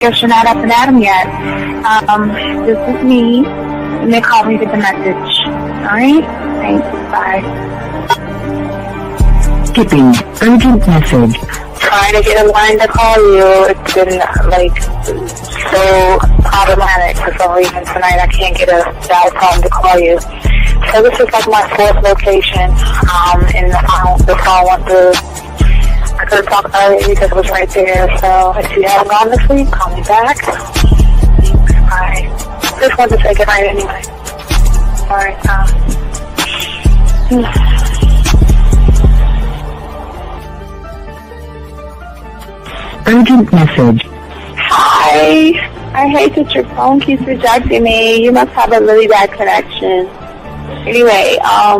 Guess you're not up and at 'em yet. This is me. And they call me with the message. Alright? Thanks. Bye. Skipping. Urgent message. Trying to get a line to call you. It's been, so problematic for some reason tonight. I can't get a dial tone to call you. So this is like my fourth location. And the phone went through. I could have talked about it because it was right there. So if you haven't gone this week, call me back. Thanks. Bye. Just wanted to say goodnight anyway. Alright, Urgent message. Hi. I hate that your phone keeps rejecting me. You must have a really bad connection. Anyway, I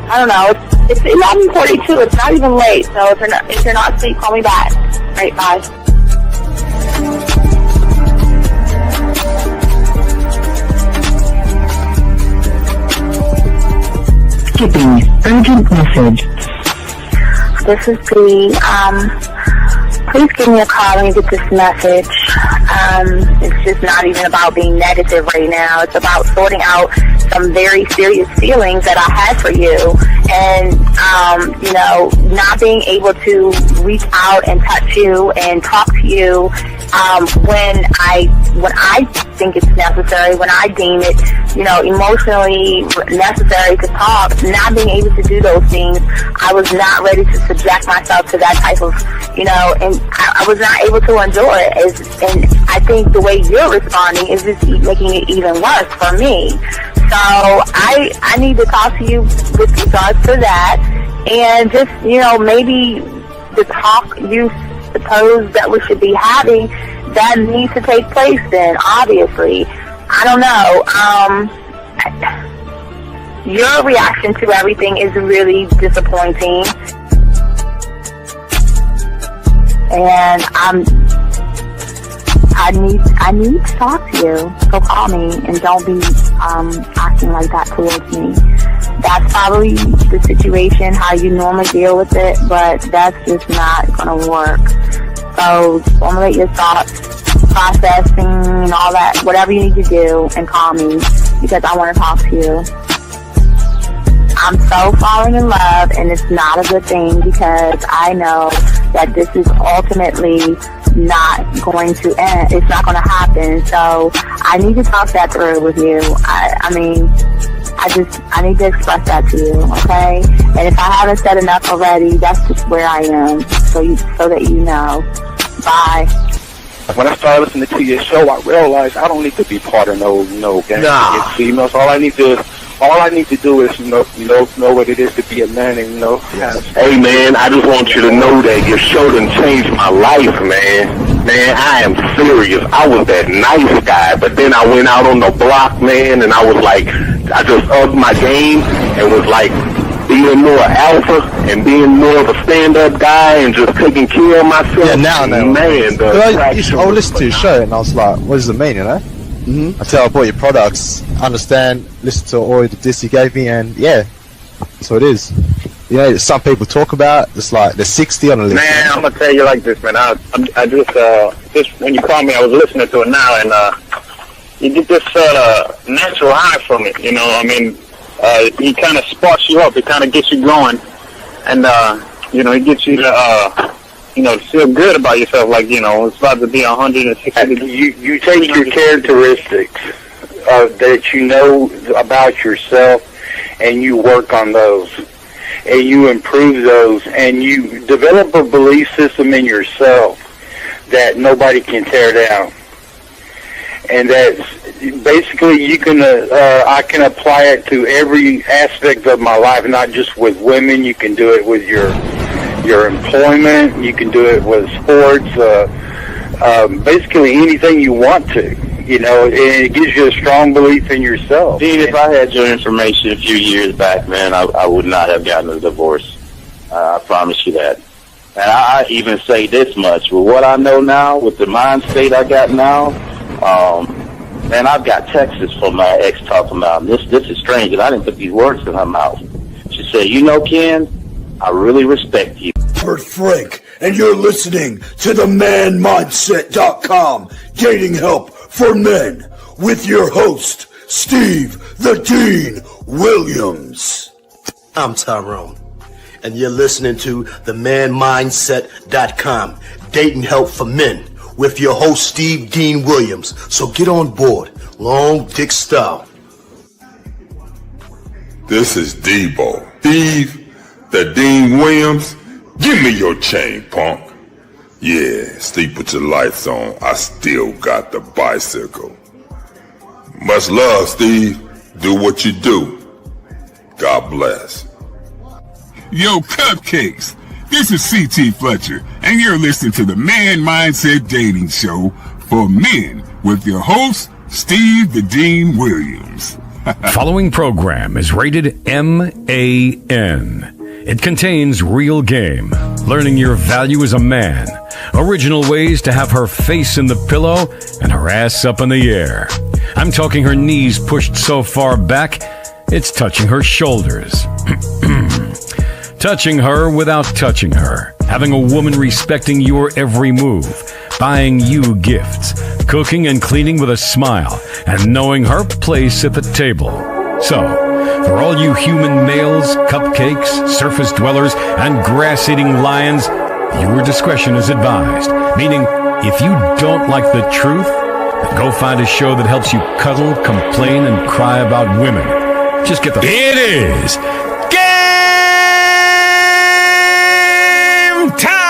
don't know. It's 11:42. It's not even late. So if you're not asleep, call me back. Right, bye. Skipping. Urgent message. This is Bree. Please give me a call when you get this message. It's just not even about being negative right now. It's about sorting out some very serious feelings that I had for you. And, not being able to reach out and touch you and talk to you when I think it's necessary, when I deem it, emotionally necessary to talk. Not being able to do those things, I was not ready to subject myself to that type of, and I was not able to endure it. And I think the way you're responding is just making it even worse for me. So I need to talk to you with regards to that, and just, maybe the talk you suppose that we should be having, that needs to take place then, obviously. I don't know. Your reaction to everything is really disappointing. And I need to talk to you. So call me and don't be acting like that towards me. That's probably the situation, how you normally deal with it, but that's just not going to work. So formulate your thoughts, processing and all that, whatever you need to do, and call me because I want to talk to you. I'm so falling in love, and it's not a good thing because I know that this is ultimately not going to end. It's not going to happen. So I need to talk that through with you. I need to express that to you, okay? And if I haven't said enough already, that's just where I am, so that you know. Bye. When I started listening to your show, I realized I don't need to be part of no gang against females. All I need to do is know what it is to be a man, and Hey man, I just want you to know that your show done changed my life, man. Man, I am serious. I was that nice guy, but then I went out on the block, man, and I was like, I just upped my game and was like being more alpha and being more of a stand-up guy and just taking care of myself. Yeah, now, man. I listened to your show and I was like, what does it mean, Mm-hmm. Until I bought your products, understand, listen to all the diss you gave me, and yeah, that's what it is. Some people talk about it's like they're 60 on the list. Man, I'm gonna tell you like this, man. I just when you called me, I was listening to it now, and you get this natural high from it. He kind of sparks you up. It kind of gets you going, and it gets you to to feel good about yourself, like, it's about to be 160 degrees. You take your characteristics that you know about yourself, and you work on those, and you improve those, and you develop a belief system in yourself that nobody can tear down. And that's basically I can apply it to every aspect of my life, not just with women. You can do it with your employment. You can do it with sports. Basically anything you want to. And it gives you a strong belief in yourself. Dean, if I had your information a few years back, man, I would not have gotten a divorce. I promise you that. And I even say this much: with what I know now, with the mind state I got now, man, I've got texts from my ex talking about this is strange, and I didn't put these words in her mouth. She said, Ken, I really respect you. Frank. and you're listening to the manmindset.com dating help for men with your host, Steve the Dean Williams. I'm Tyrone, and you're listening to the manmindset.com dating help for men with your host, Steve Dean Williams. So get on board, long dick style. This is Debo. Steve the Dean Williams. Give me your chain, punk. Yeah, sleep with your lights on. I still got the bicycle. Much love, Steve. Do what you do. God bless. Yo, cupcakes. This is C.T. Fletcher, and you're listening to the Man Mindset Dating Show for men with your host, Steve the Dean Williams. Following program is rated MAN. It contains real game, learning your value as a man, original ways to have her face in the pillow and her ass up in the air. I'm talking her knees pushed so far back, it's touching her shoulders. Touching her without touching her. Having a woman respecting your every move. Buying you gifts. Cooking and cleaning with a smile. And knowing her place at the table. So, for all you human males, cupcakes, surface dwellers, and grass-eating lions, your discretion is advised. Meaning, if you don't like the truth, then go find a show that helps you cuddle, complain, and cry about women. Just get the... It is game time!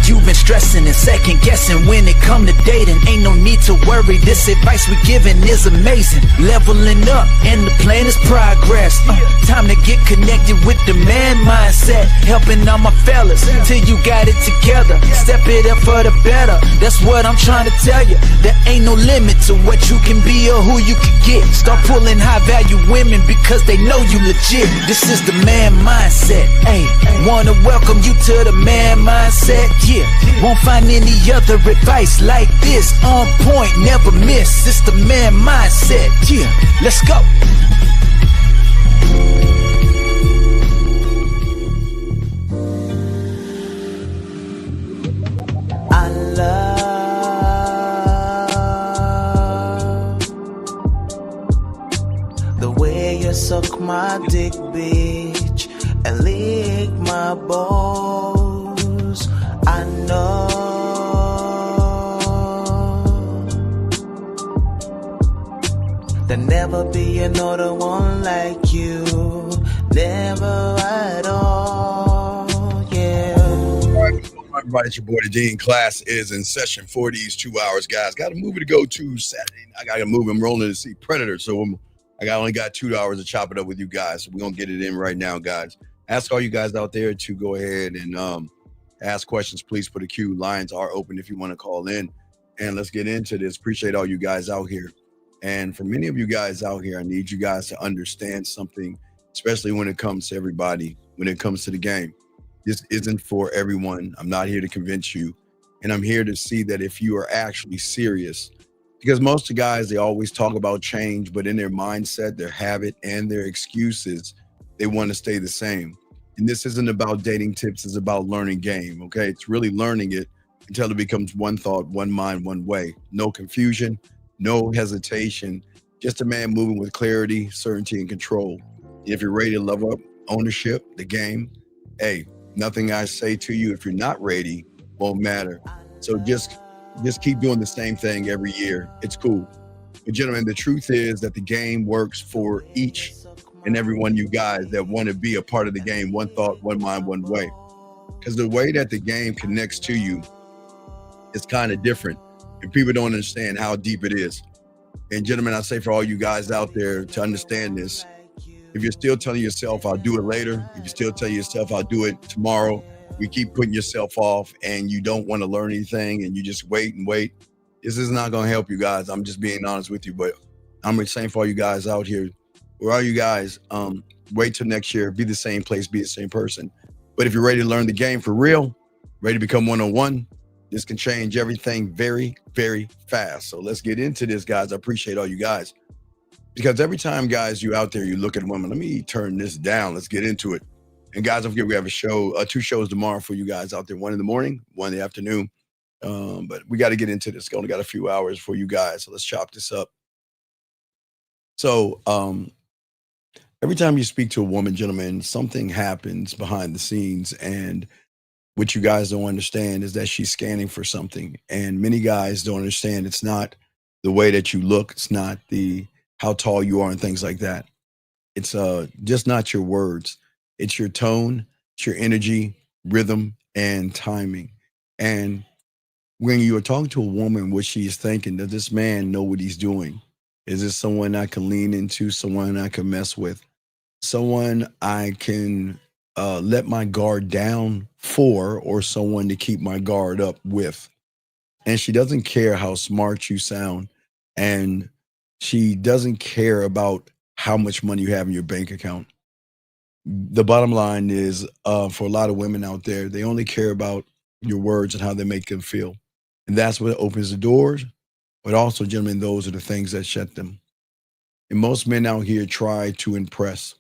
You've been stressing and second guessing when it come to dating. Ain't no need to worry, this advice we giving is amazing. Leveling up and the plan is progress. Time to get connected with the man mindset. Helping all my fellas till you got it together. Step it up for the better, that's what I'm trying to tell you. There ain't no limit to what you can be or who you can get. Start pulling high value women because they know you legit. This is the man mindset. Hey, wanna welcome you to the man mindset. Yeah, won't find any other advice like this. On point, never miss. It's the man mindset. Yeah, let's go. I love the way you suck my dick, bitch, and lick my balls. I know there'll never be another one like you. Never at all, yeah. Everybody, it's your boy the Dean. Class is in session for these 2 hours, guys. Got a movie to go to Saturday. I got a movie. I'm rolling to see Predator, so I only got 2 hours to chop it up with you guys. So we're gonna get it in right now, guys. Ask all you guys out there to go ahead and ask questions. Please put a queue. Lines are open if you want to call in, and let's get into this. Appreciate all you guys out here. And for many of you guys out here, I need you guys to understand something, especially when it comes to everybody, when it comes to the game. This isn't for everyone. I'm not here to convince you. And I'm here to see that if you are actually serious, because most of the guys, they always talk about change, but in their mindset, their habit, and their excuses, they want to stay the same. And this isn't about dating tips. It's about learning game, okay? It's really learning it until it becomes one thought, one mind, one way. No confusion, no hesitation, just a man moving with clarity, certainty, and control. If you're ready to level up ownership, the game, hey, nothing I say to you, if you're not ready, won't matter. So just keep doing the same thing every year. It's cool. But gentlemen, the truth is that the game works for each and every one of you guys that want to be a part of the game. One thought, one mind, one way. Because the way that the game connects to you is kind of different. And people don't understand how deep it is. And gentlemen, I say for all you guys out there to understand this, if you're still telling yourself, I'll do it later, if you still tell yourself, I'll do it tomorrow, you keep putting yourself off and you don't want to learn anything and you just wait and wait, this is not going to help you guys. I'm just being honest with you, but I'm saying for all you guys out here, where are you guys? Wait till next year, be the same place, be the same person. But if you're ready to learn the game for real, ready to become one-on-one, this can change everything very, very fast. So let's get into this, guys. I appreciate all you guys. Because every time, guys, you out there, you look at women. Let me turn this down. Let's get into it. And guys, don't forget we have a show, 2 shows tomorrow for you guys out there. 1 in the morning, 1 in the afternoon. But we got to get into this. Only got a few hours for you guys, so let's chop this up. So every time you speak to a woman, gentlemen, something happens behind the scenes, and what you guys don't understand is that she's scanning for something. And many guys don't understand it's not the way that you look, it's not the how tall you are and things like that. It's just not your words. It's your tone, it's your energy, rhythm, and timing. And when you are talking to a woman, what she's thinking, does this man know what he's doing? Is this someone I can lean into, someone I can mess with, someone I can let my guard down for, or someone to keep my guard up with? And she doesn't care how smart you sound, and she doesn't care about how much money you have in your bank account. The bottom line is, for a lot of women out there, they only care about your words and how they make them feel. And that's what opens the doors. But also, gentlemen, those are the things that shut them. And most men out here try to impress.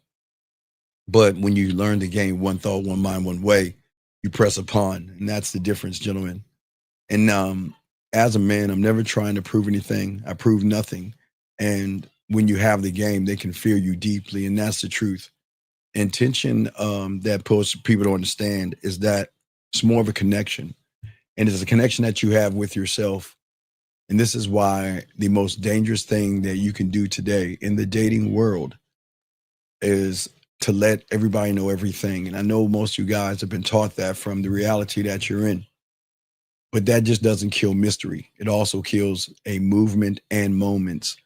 But when you learn the game, one thought, one mind, one way, you press upon. And that's the difference, gentlemen. And as a man, I'm never trying to prove anything. I prove nothing. And when you have the game, they can fear you deeply. And that's the truth. Intention that most people don't understand is that it's more of a connection. And it's a connection that you have with yourself. And this is why the most dangerous thing that you can do today in the dating world is to let everybody know everything. And I know most of you guys have been taught that from the reality that you're in. But that just doesn't kill mystery. It also kills a movement and moments.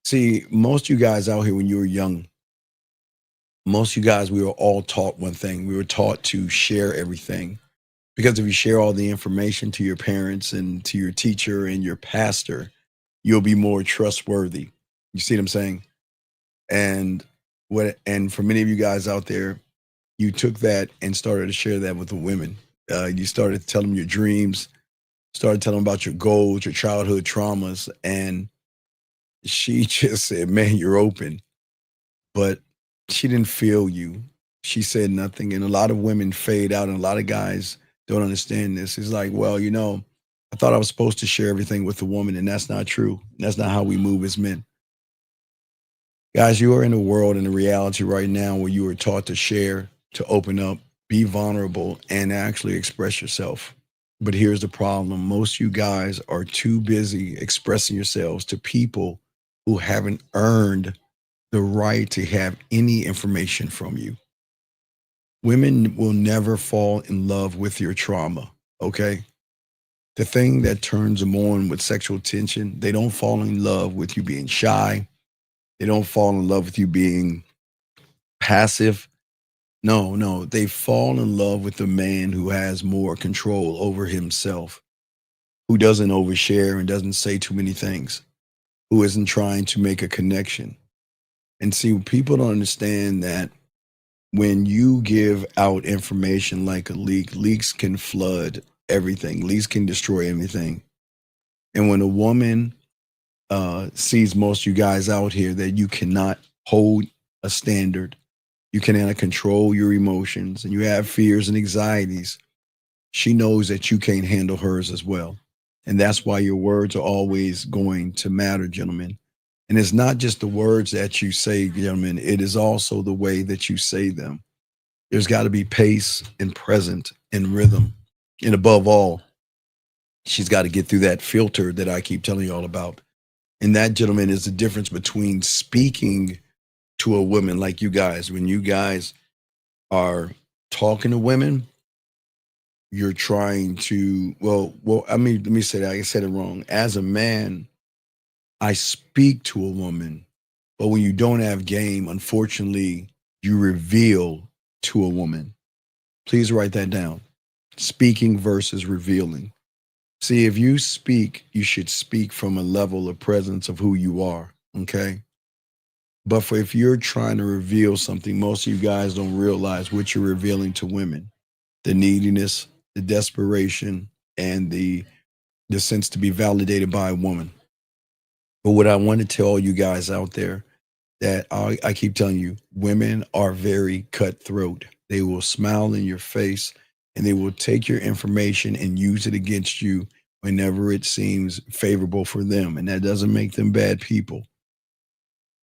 See, most of you guys out here when you were young, most of you guys, we were all taught one thing. We were taught to share everything. Because if you share all the information to your parents and to your teacher and your pastor, you'll be more trustworthy. You see what I'm saying? And for many of you guys out there, you took that and started to share that with the women. You started to tell them your dreams, started telling them about your goals, your childhood traumas, and she just said, "Man, you're open." But she didn't feel you. She said nothing. And a lot of women fade out, and a lot of guys don't understand this. It's like, well, I thought I was supposed to share everything with the woman, and that's not true. That's not how we move as men. Guys, you are in a world, in a reality right now where you are taught to share, to open up, be vulnerable, and actually express yourself. But here's the problem. Most of you guys are too busy expressing yourselves to people who haven't earned the right to have any information from you. Women will never fall in love with your trauma, okay? The thing that turns them on with sexual tension, they don't fall in love with you being shy. They don't fall in love with you being passive. No, they fall in love with the man who has more control over himself, who doesn't overshare and doesn't say too many things, who isn't trying to make a connection. And see, people don't understand that when you give out information like a leak, leaks can flood everything. Leaks can destroy everything. And when a woman sees most of you guys out here that you cannot hold a standard, you cannot control your emotions, and you have fears and anxieties, she knows that you can't handle hers as well. And that's why your words are always going to matter, gentlemen. And it's not just the words that you say, gentlemen, it is also the way that you say them. There's got to be pace and present and rhythm. And above all, she's got to get through that filter that I keep telling you all about. And that, gentlemen, is the difference between speaking to a woman like you guys. When you guys are talking to women, you're trying to, let me say that. I said it wrong. As a man, I speak to a woman, but when you don't have game, unfortunately, you reveal to a woman. Please write that down. Speaking versus revealing. See, if you speak, you should speak from a level of presence of who you are, okay? But if you're trying to reveal something, most of you guys don't realize what you're revealing to women. The neediness, the desperation, and the sense to be validated by a woman. But what I want to tell all you guys out there, that I keep telling you, women are very cutthroat. They will smile in your face, and they will take your information and use it against you whenever it seems favorable for them. And that doesn't make them bad people.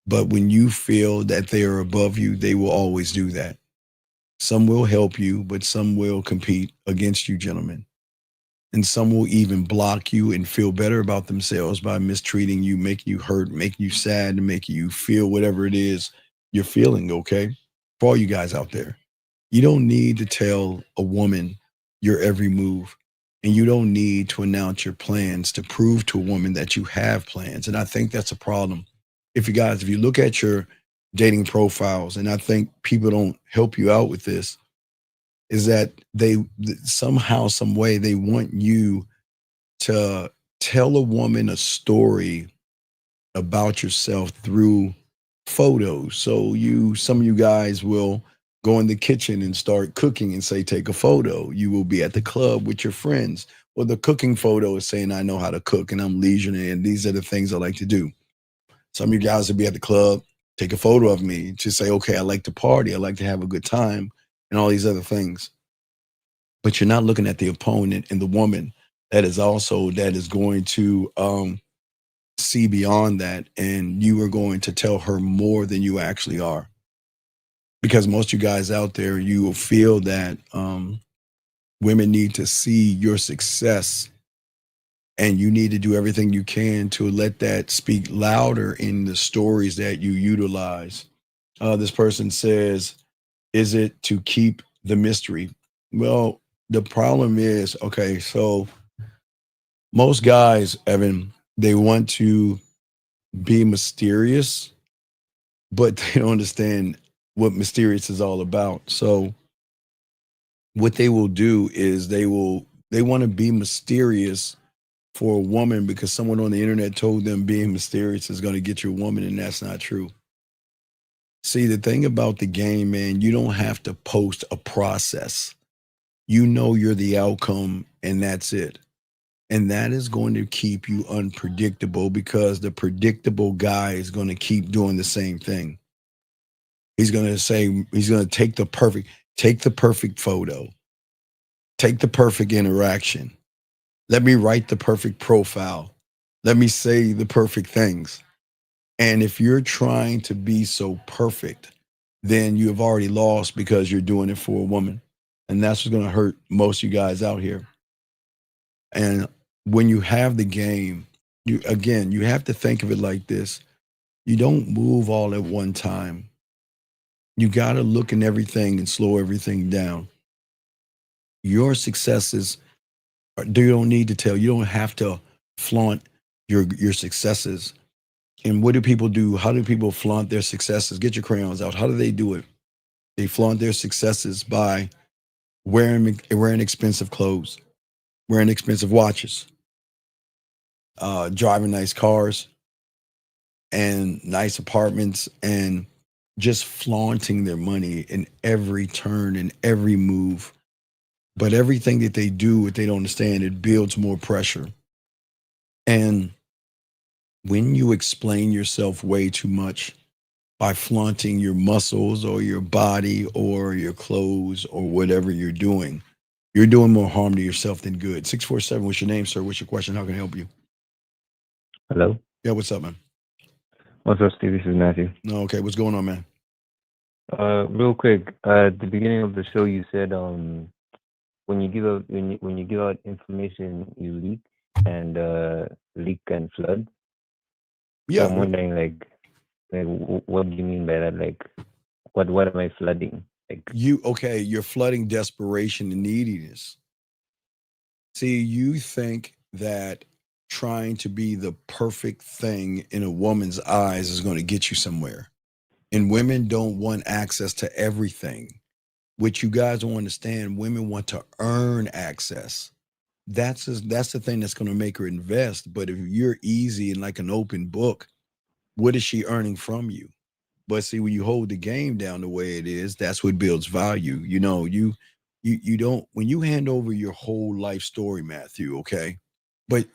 But when you feel that they are above you, they will always do that. Some will help you, but some will compete against you, gentlemen. And some will even block you and feel better about themselves by mistreating you, making you hurt, making you sad, and making you feel whatever it is you're feeling, okay? For all you guys out there, you don't need to tell a woman your every move. And you don't need to announce your plans to prove to a woman that you have plans. And I think that's a problem. If you look at your dating profiles, and I think people don't help you out with this, is that they somehow, some way, they want you to tell a woman a story about yourself through photos. So some of you guys will go in the kitchen and start cooking and say, take a photo. You will be at the club with your friends. Well, the cooking photo is saying, I know how to cook and I'm leisurely, and these are the things I like to do. Some of you guys will be at the club, take a photo of me to say, okay, I like to party, I like to have a good time, and all these other things. But you're not looking at the opponent and the woman that is going to see beyond that, and you are going to tell her more than you actually are. Because most of you guys out there, you will feel that women need to see your success, and you need to do everything you can to let that speak louder in the stories that you utilize. This person says, is it to keep the mystery? Well, the problem is, okay, so most guys, Evan, they want to be mysterious, but they don't understand what mysterious is all about. So what they will do is they want to be mysterious for a woman because someone on the internet told them being mysterious is going to get you a woman, and that's not true. See, the thing about the game, man, you don't have to post a process. You know you're the outcome, and that's it. And that is going to keep you unpredictable because the predictable guy is going to keep doing the same thing. He's going to take the perfect photo, take the perfect interaction. Let me write the perfect profile. Let me say the perfect things. And if you're trying to be so perfect, then you have already lost because you're doing it for a woman. And that's what's going to hurt most of you guys out here. And when you have the game, you have to think of it like this. You don't move all at one time. You got to look in everything and slow everything down. Your successes, you don't need to tell. You don't have to flaunt your successes. And what do people do? How do people flaunt their successes? Get your crayons out. How do they do it? They flaunt their successes by wearing expensive clothes, wearing expensive watches, driving nice cars and nice apartments, and just flaunting their money in every turn and every move. But everything that they do, what they don't understand, it builds more pressure. And when you explain yourself way too much by flaunting your muscles or your body or your clothes or whatever you're doing more harm to yourself than good. 647, what's your name, sir? What's your question? How can I help you? Hello? Yeah, what's up, man? What's up, Steve? This is Matthew. No, okay, what's going on, man? Real quick, at the beginning of the show, you said when you give out information, you leak, and leak and flood. Yeah. So I'm wondering, what do you mean by that? Like, what am I flooding? Like, you're flooding desperation and neediness. See, you think that trying to be the perfect thing in a woman's eyes is going to get you somewhere. And women don't want access to everything. What you guys don't understand, women want to earn access. That's the thing that's going to make her invest. But if you're easy and like an open book, what is she earning from you? But see, when you hold the game down the way it is, that's what builds value. You know, you don't, when you hand over your whole life story, Matthew, okay? But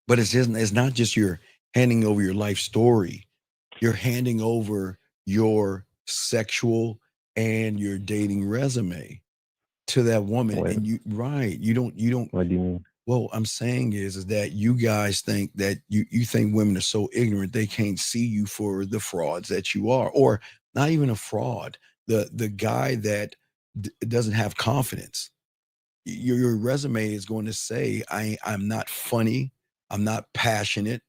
it's not just you're handing over your life story. You're handing over your sexual and your dating resume to that woman. What? And you don't. What do you mean? Well, I'm saying is that you guys think that you think women are so ignorant they can't see you for the frauds that you are, or not even a fraud, the guy that doesn't have confidence. Your resume is going to say I'm not funny, I'm not passionate,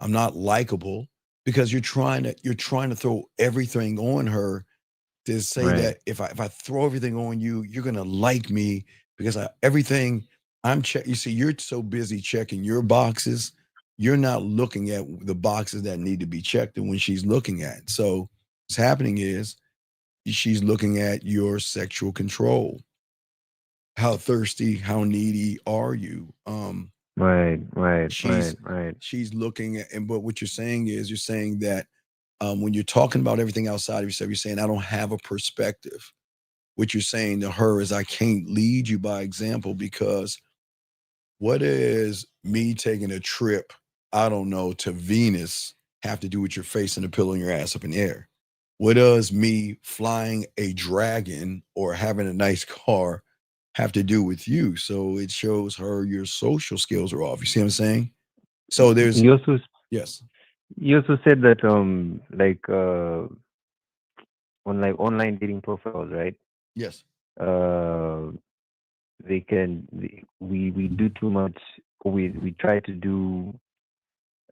I'm not likable, because you're trying to throw everything on her to say Right. that if I throw everything on you, you're gonna like me because everything I'm check. You see, you're so busy checking your boxes, you're not looking at the boxes that need to be checked. And when she's looking at, so what's happening is she's looking at your sexual control. How thirsty, how needy are you? Right. Right. She's Right. Right. she's looking at, and but what you're saying is you're saying that when you're talking about everything outside of yourself, you're saying I don't have a perspective. What you're saying to her is I can't lead you by example because what is me taking a trip, I don't know, to Venus have to do with your face and a pillow and your ass up in the air? What does me flying a dragon or having a nice car have to do with you? So it shows her your social skills are off. You see what I'm saying? So there's You also yes. you also said that like on like online dating profiles, right? Yes. Uh, we do too much. We try to do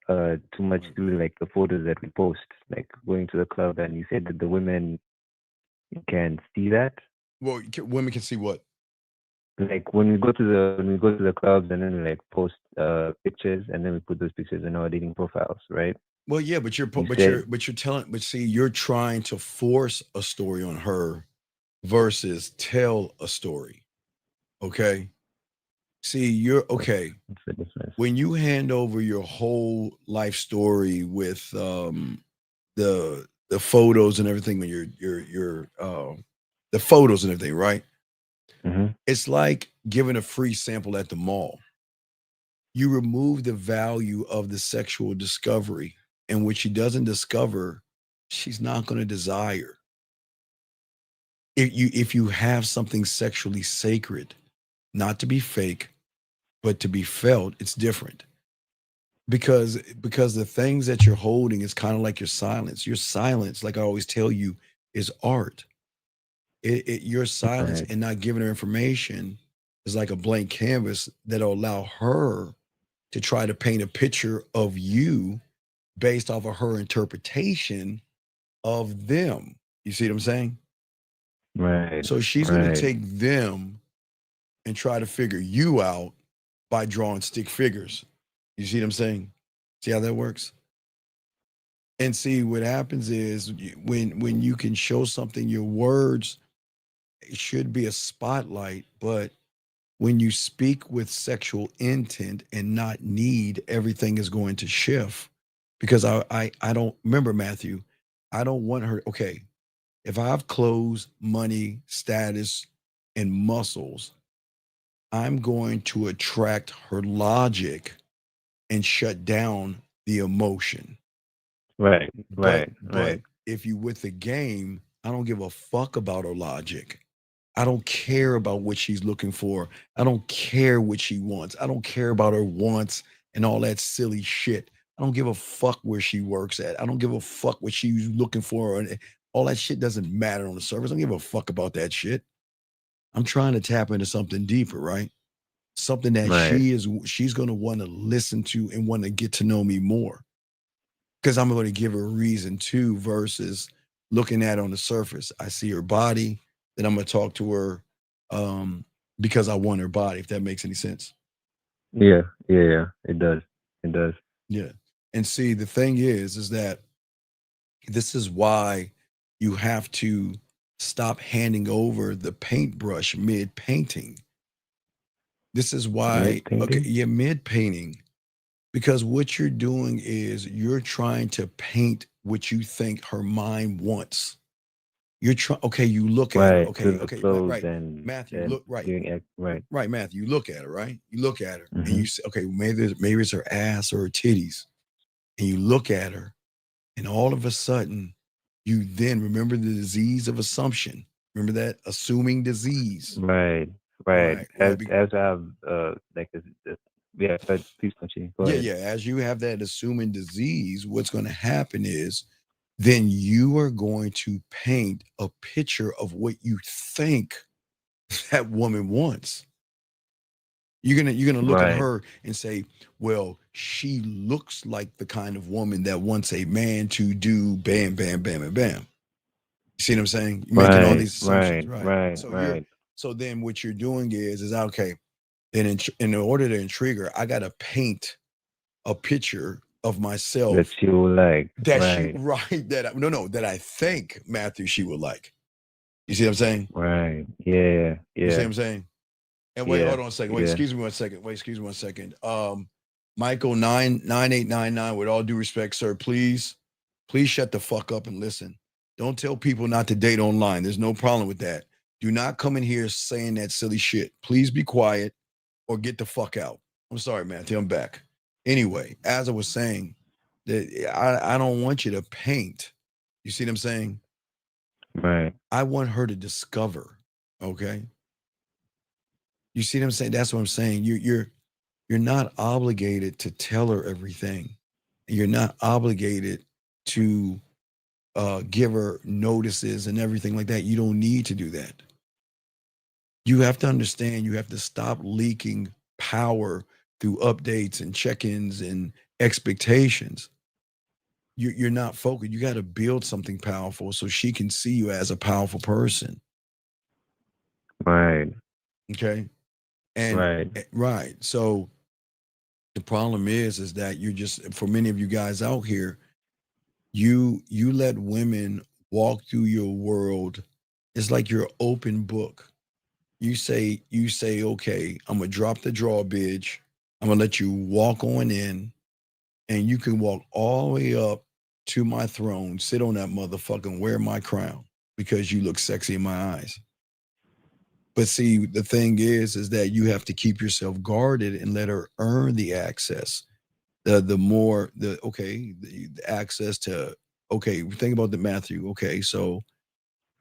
too much to like the photos that we post, like going to the club, and you said that the women can see that. Well, women can see what? Like when we go to the clubs and then we like post pictures and then we put those pictures in our dating profiles, right? Well, yeah, but You said you're see, you're trying to force a story on her versus tell a story. Okay. See, you're okay. what's the difference? When you hand over your whole life story with the photos and everything, when you're the photos and everything, right? Mm-hmm. It's like giving a free sample at the mall. You remove the value of the sexual discovery, and what she doesn't discover, she's not going to desire. If you have something sexually sacred, not to be fake, but to be felt, it's different. Because the things that you're holding is kind of like your silence. Your silence, like I always tell you, is art. Your silence Right. and not giving her information is like a blank canvas that'll allow her to try to paint a picture of you based off of her interpretation of them. You see what I'm saying? Right. So she's going to Right. take them and try to figure you out by drawing stick figures. You see what I'm saying? See how that works? And see what happens is when you can show something, your words it should be a spotlight, but when you speak with sexual intent and not need, everything is going to shift. Because I don't remember Matthew. I don't want her. Okay, if I have clothes, money, status, and muscles, I'm going to attract her logic and shut down the emotion. Right. But Right. but Right. if you with the game, I don't give a fuck about her logic. I don't care about what she's looking for. I don't care what she wants. I don't care about her wants and all that silly shit. I don't give a fuck where she works at. I don't give a fuck what she's looking for. And all that shit doesn't matter on the surface. I don't give a fuck about that shit. I'm trying to tap into something deeper, right? Something that Right. she's gonna want to listen to and want to get to know me more. Because I'm going to give her a reason too, versus looking at on the surface. I see her body, then I'm going to talk to her um, because I want her body, if that makes any sense. Yeah. Yeah. Yeah. It does. It does. Yeah. And see, the thing is that this is why you have to stop handing over the paintbrush mid painting. This is why, Mid painting. yeah, mid painting. Because what you're doing is you're trying to paint what you think her mind wants. You're trying. Okay, you look at her. Right. To Okay, the okay, clothes right. Matthew, and look right, doing right. right. Matthew, you look at her, right? You look at her, and Mm-hmm. you say, okay, maybe it's her ass or her titties, and you look at her, and all of a sudden, you then remember the disease of assumption. Remember that? Assuming disease. Right. As I have but please continue. Go ahead. Yeah. As you have that assuming disease, what's going to happen is then you are going to paint a picture of what you think that woman wants. You're gonna look at her and say, well, she looks like the kind of woman that wants a man to do bam, bam, bam, and bam. You see what I'm saying? You're making all these assumptions, right? So then what you're doing is okay. Then in order to intrigue her, I gotta paint a picture of myself that she will like. That I think Matthew she would like. You see what I'm saying? Right. Yeah. You see what I'm saying? And wait, hold on a second. Wait, excuse me one second. Michael 9899, with all due respect, sir, please shut the fuck up and listen. Don't tell people not to date online. There's no problem with that. Do not come in here saying that silly shit. Please be quiet or get the fuck out. I'm sorry, Matthew. I'm back. Anyway, as I was saying, that I don't want you to paint. You see what I'm saying? Right. I want her to discover. Okay. You see what I'm saying? That's what I'm saying. You're not obligated to tell her everything. You're not obligated to give her notices and everything like that. You don't need to do that. You have to understand, you have to stop leaking power through updates and check-ins and expectations. You're not focused. You got to build something powerful so she can see you as a powerful person. Right. Okay. And right. So the problem is that you're just, for many of you guys out here, you let women walk through your world. It's like you're an open book. You say, okay, I'm gonna drop the drawbridge. I'm gonna let you walk on in, and you can walk all the way up to my throne, sit on that motherfucker, and wear my crown because you look sexy in my eyes. But see, the thing is that you have to keep yourself guarded and let her earn the access. The access to, okay, think about the Matthew. Okay, so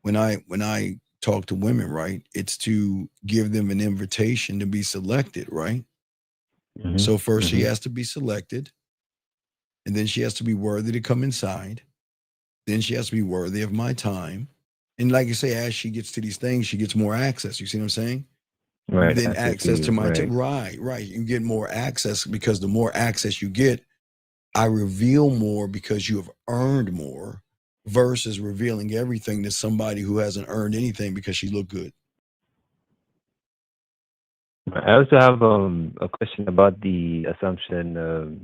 when I talk to women, right, it's to give them an invitation to be selected, right? Mm-hmm. So first she has to be selected, and then she has to be worthy to come inside. Then she has to be worthy of my time. And like you say, as she gets to these things, she gets more access. You see what I'm saying? Right. Then access to my time. Right. You get more access because the more access you get, I reveal more because you have earned more versus revealing everything to somebody who hasn't earned anything because she looked good. I also have a question about the assumption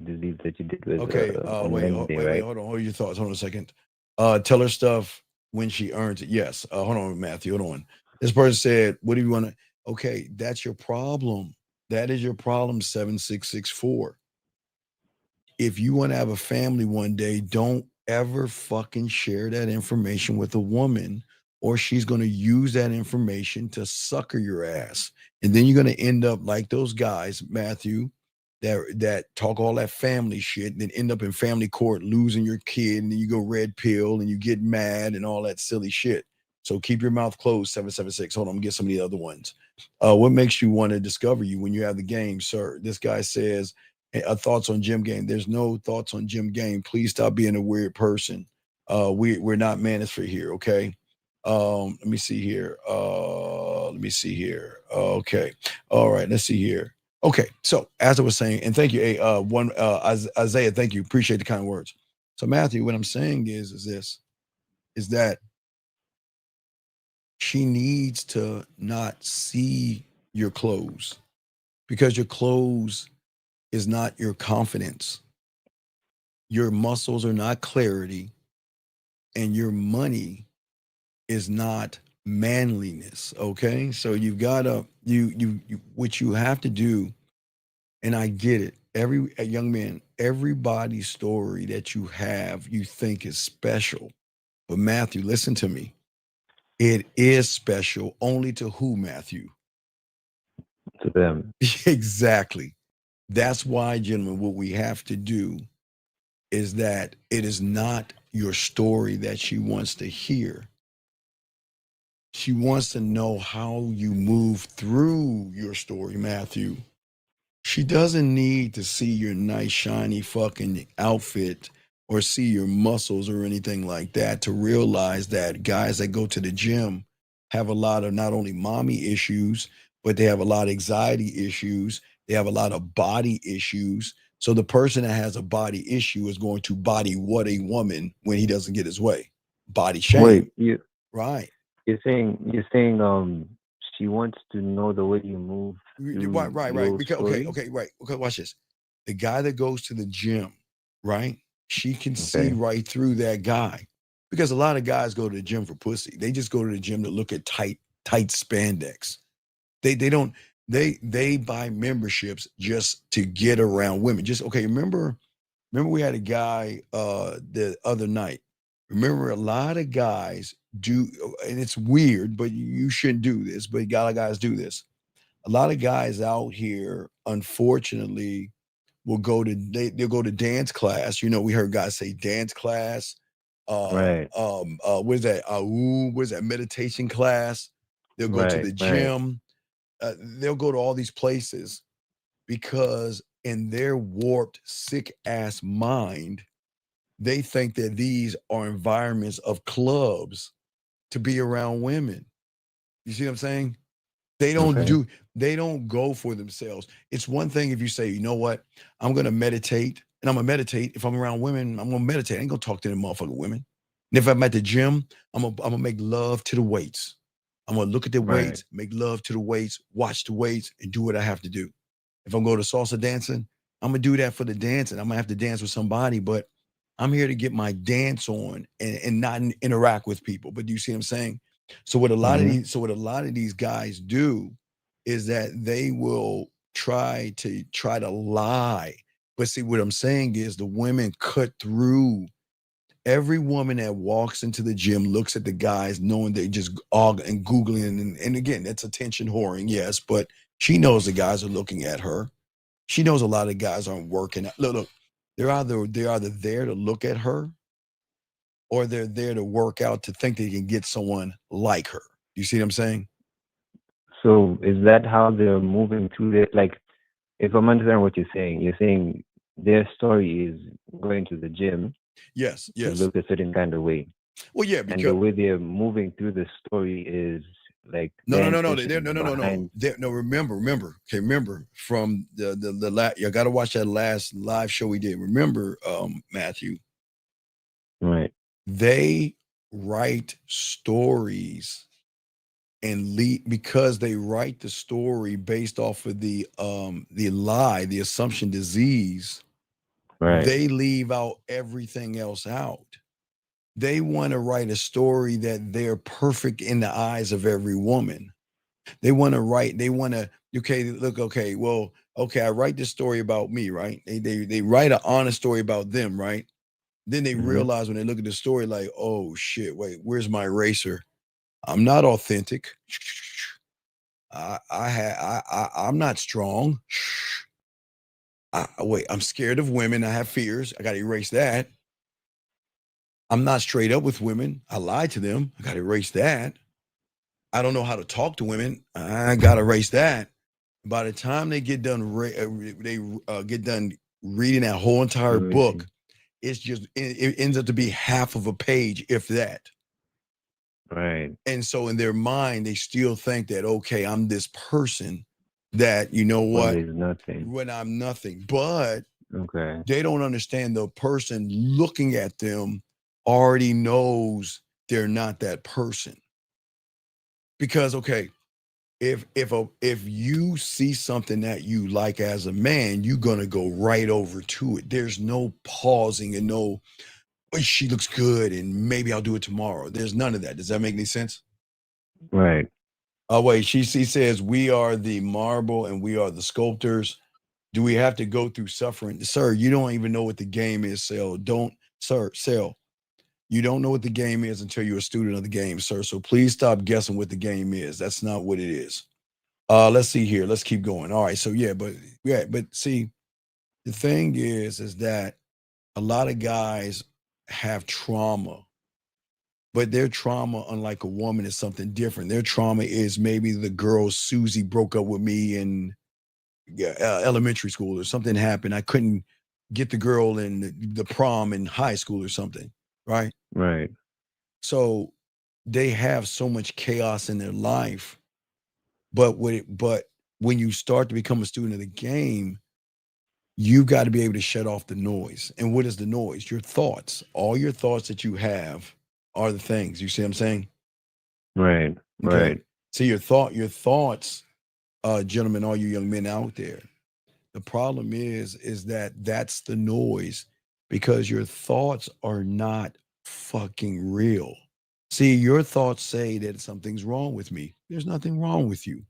disease that you did with. Okay. Wait. Hold on. Hold your thoughts. Hold on a second. Tell her stuff when she earns it. Yes. Hold on, Matthew. Hold on. This person said, "What do you want to?" Okay, that's your problem. That is your problem. 7664. If you want to have a family one day, don't ever fucking share that information with a woman, or she's going to use that information to sucker your ass. And then you're going to end up like those guys, Matthew, that talk all that family shit, and then end up in family court losing your kid, and then you go red pill and you get mad and all that silly shit. So keep your mouth closed, 776. Hold on, I'm gonna get some of the other ones. What makes you want to discover you when you have the game, sir? This guy says, thoughts on Jim Game. There's no thoughts on Jim Game. Please stop being a weird person. We're not manosphere here, okay? Let me see here. Okay. All right, let's see here. Okay, so as I was saying, and thank you, Isaiah, thank you. Appreciate the kind words. So Matthew, what I'm saying is that she needs to not see your clothes, because your clothes is not your confidence. Your muscles are not clarity, and your money is not manliness. Okay, so you've got to what you have to do, and I get it. Every young man, everybody's story that you have, you think is special, but Matthew, listen to me. It is special only to who, Matthew? To them. Exactly. That's why, gentlemen, what we have to do is that it is not your story that she wants to hear. She wants to know how you move through your story, Matthew. She doesn't need to see your nice, shiny fucking outfit or see your muscles or anything like that to realize that guys that go to the gym have a lot of not only mommy issues, but they have a lot of anxiety issues. They have a lot of body issues. So the person that has a body issue is going to body what a woman when he doesn't get his way. Body shame. Wait, Right. you're saying she wants to know the way you move through Right. your Because story? right. Okay, watch this. The guy that goes to the gym, right? She can see right through that guy. Because a lot of guys go to the gym for pussy. They just go to the gym to look at tight spandex. They don't they buy memberships just to get around women. Just okay, remember we had a guy the other night. Remember, a lot of guys do, and it's weird, but you shouldn't do this, but a lot of guys do this. A lot of guys out here, unfortunately, will go to they'll go to dance class. You know, we heard guys say dance class. Right. What is that? What is that? Meditation class. They'll go to the Right. gym. They'll go to all these places because in their warped, sick ass mind, they think that these are environments of clubs to be around women. You see what I'm saying? They don't go for themselves. It's one thing if you say, you know what, I'm gonna meditate, and I'm gonna meditate. If I'm around women, I'm gonna meditate. I ain't gonna talk to them motherfucking women. And if I'm at the gym, I'm gonna make love to the weights. I'm gonna look at the weights, make love to the weights, watch the weights, and do what I have to do. If I'm going to salsa dancing, I'm gonna do that for the dancing. I'm gonna have to dance with somebody, but I'm here to get my dance on and not interact with people. But do you see what I'm saying? So what a lot of these guys do is that they will try to lie. But see, what I'm saying is the women cut through. Every woman that walks into the gym looks at the guys knowing they just and Googling. And again, that's attention whoring, yes, but she knows the guys are looking at her. She knows a lot of guys aren't working. Look, they're either there to look at her or they're there to work out to think they can get someone like her. You see what I'm saying? So is that how they're moving through it? Like, if I'm understanding what you're saying their story is going to the gym. Yes. To look a certain kind of way. Well, yeah, because and the way they're moving through the story is like no. Remember. Okay, remember from the last. You got to watch that last live show we did. Remember, Matthew. Right. They write stories and because they write the story based off of the lie, the assumption disease. Right. They leave out everything else out. They want to write a story that they're perfect in the eyes of every woman. I write this story about me, right? They write an honest story about them, right? Then they realize when they look at the story, like, oh shit, wait, where's my eraser? I'm not authentic. I'm not strong. I'm scared of women. I have fears. I got to erase that. I'm not straight up with women. I lied to them. I got to erase that. I don't know how to talk to women. I got to erase that. By the time they get done, get done reading that whole entire book, it ends up to be half of a page, if that. Right. And so in their mind, they still think that, okay, I'm this person that, you know what? When I'm nothing. But they don't understand the person looking at them already knows they're not that person. Because, okay, if you see something that you like as a man, you're going to go right over to it. There's no pausing and no, oh, she looks good and maybe I'll do it tomorrow. There's none of that. Does that make any sense? Right. Oh, wait, she says, we are the marble and we are the sculptors. Do we have to go through suffering? Sir, you don't even know what the game is, Sel. Sel, you don't know what the game is until you're a student of the game, sir. So please stop guessing what the game is. That's not what it is. Let's see here. Let's keep going. All right. So but see, the thing is that a lot of guys have trauma But their trauma, unlike a woman, is something different. Their trauma is maybe the girl Susie broke up with me in elementary school, or something happened. I couldn't get the girl in the prom in high school or something, right? Right. So they have so much chaos in their life. But when you start to become a student of the game, you got to be able to shut off the noise. And what is the noise? Your thoughts. All your thoughts that you have are the things. You see what I'm saying? Right. Okay. Right. So your thoughts, gentlemen, all you young men out there, the problem is that that's the noise, because your thoughts are not fucking real. See, your thoughts say that something's wrong with me. There's nothing wrong with you.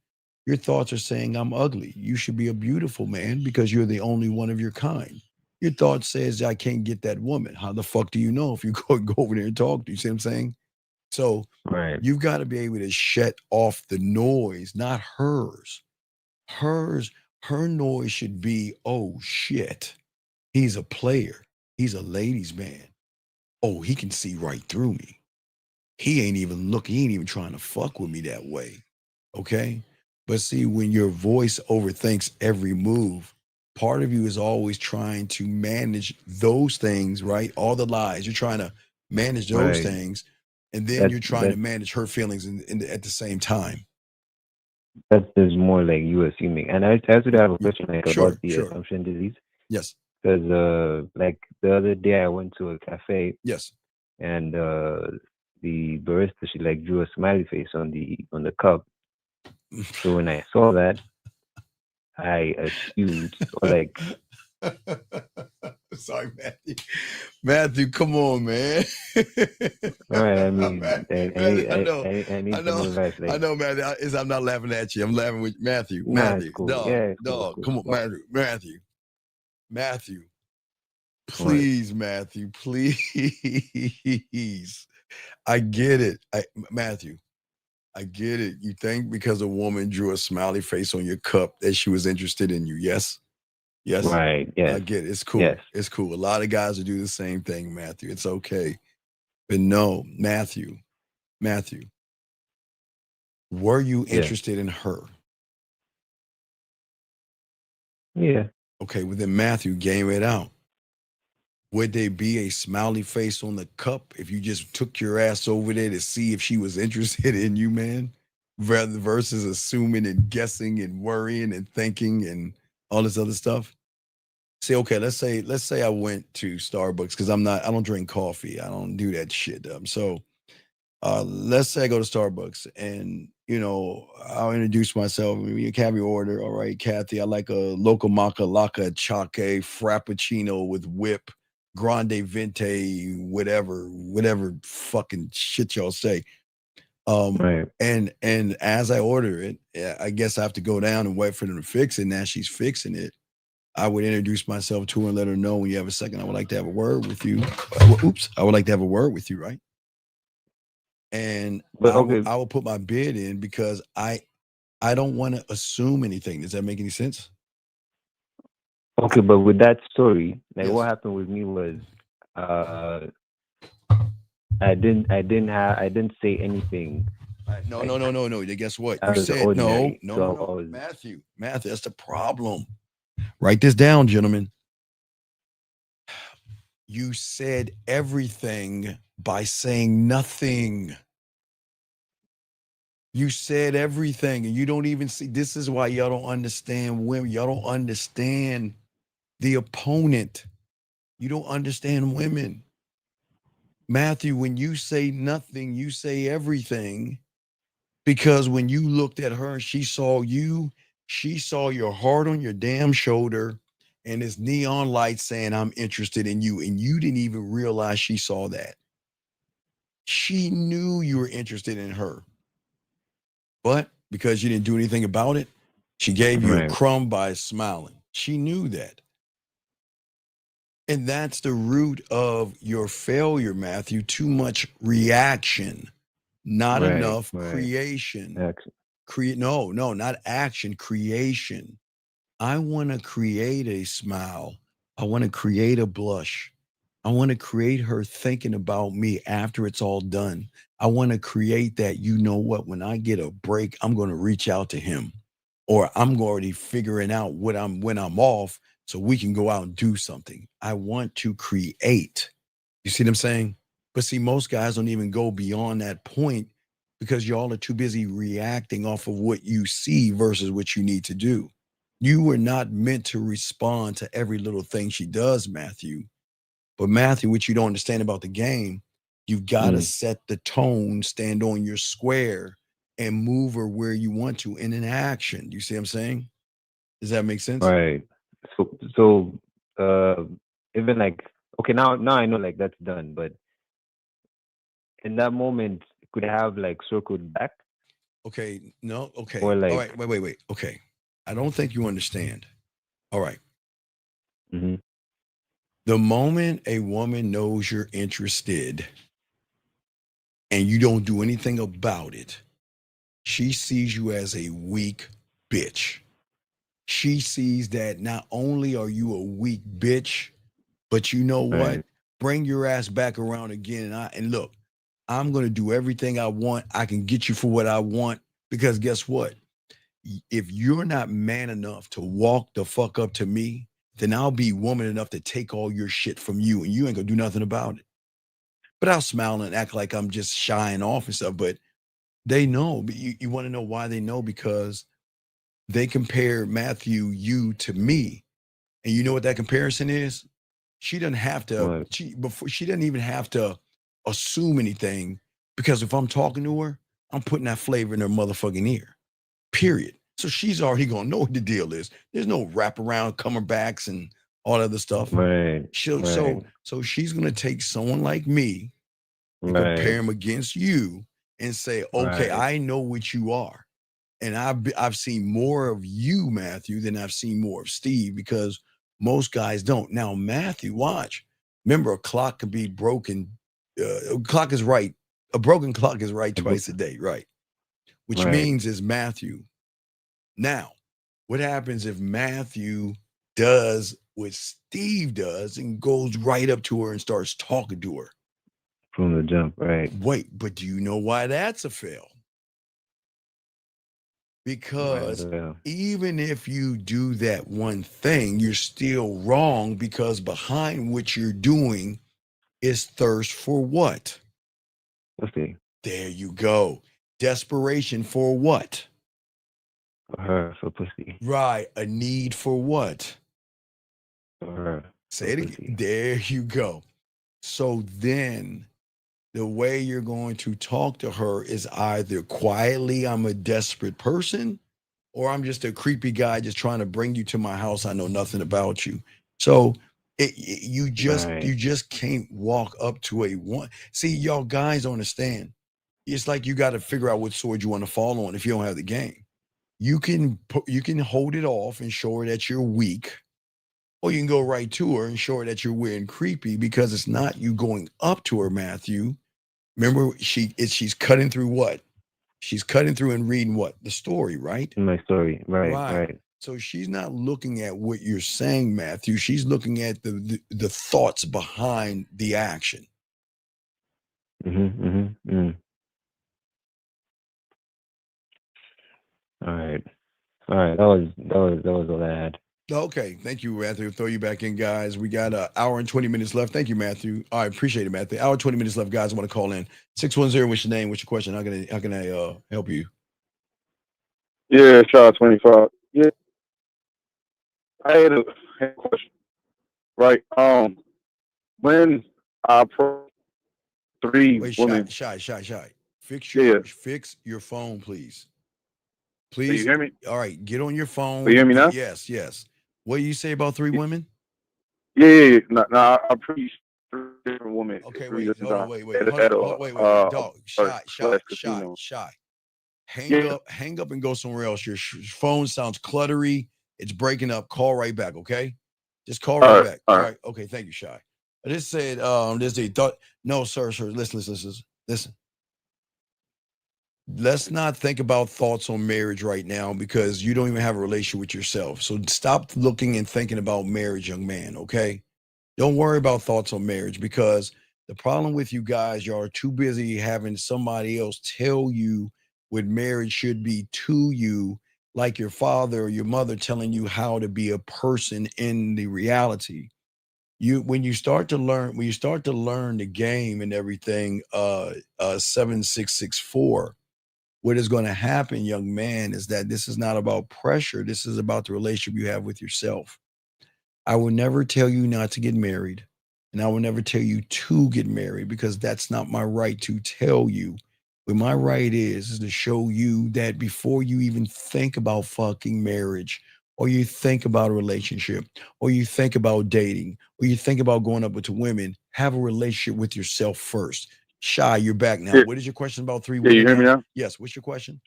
Your thoughts are saying I'm ugly. You should be a beautiful man because you're the only one of your kind. Your thought says I can't get that woman. How the fuck do you know if you go over there and talk to you? See what I'm saying? So Right. you've got to be able to shut off the noise, not hers. Her noise should be, oh shit, he's a player. He's a ladies' man. Oh, he can see right through me. He ain't even looking, he ain't even trying to fuck with me that way. Okay? But see, when your voice overthinks every move, part of you is always trying to manage those things, right? All the lies. You're trying to manage those Right. things, and then you're trying to manage her feelings at the same time. That is more like you assuming. And I also have a question Sure, about the sure. assumption disease. Yes. Because like the other day I went to a cafe. Yes. And the barista, she like drew a smiley face on the cup. So when I saw that, I assumed, or like, sorry, Matthew. Matthew, come on, man. all right, I mean, I need some advice. Like, I know, Matthew. I'm not laughing at you. I'm laughing with Matthew. Nah, Matthew, it's cool. dog, Yeah, it's dog. cool. Come on, Matthew. Please, Matthew, please. I get it. Matthew, I get it. You think because a woman drew a smiley face on your cup that she was interested in you? Yes. Yes. Right. Yes. I get it. It's cool. Yes. It's cool. A lot of guys will do the same thing, Matthew. It's okay. But no, Matthew, were you interested in her? Yeah. Okay, well then Matthew, game it out. Would there be a smiley face on the cup if you just took your ass over there to see if she was interested in you, man? Rather versus assuming and guessing and worrying and thinking and all this other stuff. See, okay, let's say I went to Starbucks because I don't drink coffee. I don't do that shit. So let's say I go to Starbucks and I'll introduce myself. You can have your order. All right, Kathy, I like a local maca laca chaque frappuccino with whip, grande venti, whatever fucking shit y'all say. Right. And as I order it, I guess I have to go down and wait for them to fix it. Now she's fixing it. I would introduce myself to her and let her know, when you have a second, I would like to have a word with you. I would like to have a word with you, right? And I will put my bid in because I don't want to assume anything. Does that make any sense? Okay, but with that story, like what happened with me was I didn't say anything. No. Guess what? You said no. Matthew, that's the problem. Write this down, gentlemen. You said everything by saying nothing. You said everything, and you don't even see. This is why y'all don't understand women. Y'all don't understand the opponent. You don't understand women. Matthew, when you say nothing, you say everything. Because when you looked at her, she saw you. She saw your heart on your damn shoulder and this neon light saying, I'm interested in you. And you didn't even realize she saw that. She knew you were interested in her. But because you didn't do anything about it, she gave you a crumb by smiling. She knew that. And that's the root of your failure, Matthew. Too much reaction, not enough creation. No, not action, creation. I want to create a smile. I want to create a blush. I want to create her thinking about me after it's all done. I want to create that, you know what, when I get a break, I'm going to reach out to him, or I'm already figuring out when I'm off so we can go out and do something. I want to create. You see what I'm saying? But see, most guys don't even go beyond that point because y'all are too busy reacting off of what you see versus what you need to do. You were not meant to respond to every little thing she does, Matthew. But Matthew, what you don't understand about the game, you've got to set the tone, stand on your square, and move her where you want to in an action. You see what I'm saying? Does that make sense? Right. So even like, okay, now I know like that's done, but in that moment, could I have like circled back? Okay, no, okay. Or like, all right, wait. Okay. I don't think you understand. All right. Mm-hmm. The moment a woman knows you're interested and you don't do anything about it, she sees you as a weak bitch. She sees that not only are you a weak bitch, but you know what? Right. Bring your ass back around again. And look, I'm going to do everything I want. I can get you for what I want, because guess what? If you're not man enough to walk the fuck up to me, then I'll be woman enough to take all your shit from you, and you ain't gonna do nothing about it. But I'll smile and act like I'm just shying off and stuff. But they know. But you want to know why they know? Because they compare Matthew, you to me. And you know what that comparison is? She doesn't have to, she doesn't even have to assume anything, because if I'm talking to her, I'm putting that flavor in her motherfucking ear. Period. So she's already gonna know what the deal is. There's no wraparound comerbacks and all that other stuff. Right. So she's gonna take someone like me and compare him against you and say, okay, I know what you are. And I've seen more of you, Matthew, than I've seen more of Steve, because most guys don't. Now, Matthew, watch. Remember, a clock can be broken. A clock is right. A broken clock is right twice a day, right? Which means is Matthew. Now, what happens if Matthew does what Steve does and goes right up to her and starts talking to her? From the jump, right? Wait, but do you know why that's a fail? Because even if you do that one thing, you're still wrong, because behind what you're doing is thirst for what? Pussy. There you go. Desperation for what? For her, for pussy. Right. A need for what? For her. Say it again. There you go. So then the way you're going to talk to her is either quietly, I'm a desperate person, or I'm just a creepy guy just trying to bring you to my house. I know nothing about you. So you just can't walk up to a one. See, y'all guys don't understand. It's like you got to figure out what sword you want to fall on if you don't have the game. You can hold it off and show her that you're weak, or you can go right to her and show her that you're weird and creepy, because it's not you going up to her, Matthew. Remember, she's cutting through what? She's cutting through and reading what? The story, right? My story, right. So she's not looking at what you're saying, Matthew. She's looking at the thoughts behind the action. Mm-hmm. All right. That was all I had. Okay, thank you, Matthew. Throw you back in, guys. We got an hour and 20 minutes left. Thank you, Matthew. I appreciate it, Matthew. Hour and 20 minutes left, guys. I want to call in 610. What's your name? What's your question? How can I help you? Yeah, Shaw 25. Yeah, I had a question. Right. When I approach three women. Shy. Fix your phone, please. Please. Can you hear me? All right, get on your phone. Can you hear me now? Yes. What do you say about three women? Yeah. No, I appreciate three different women. Okay, wait. Dog. Shy. Hang up and go somewhere else. Your phone sounds cluttery. It's breaking up. Call right back, okay? Just call right back. All right. Okay, thank you, Shy. I just said, no, sir. Listen. Let's not think about thoughts on marriage right now, because you don't even have a relationship with yourself. So stop looking and thinking about marriage, young man, okay? Don't worry about thoughts on marriage, because the problem with you guys, y'all are too busy having somebody else tell you what marriage should be to you, like your father or your mother telling you how to be a person in the reality. When you start to learn the game and everything, 7664, what is going to happen, young man, is that this is not about pressure. This is about the relationship you have with yourself. I will never tell you not to get married, and I will never tell you to get married, because that's not my right to tell you. What my right is to show you that before you even think about fucking marriage, or you think about a relationship, or you think about dating, or you think about going up with women, have a relationship with yourself first. Shy, you're back now. Yeah, What is your question about three yeah, you women hear me now? now? Yes, what's your question?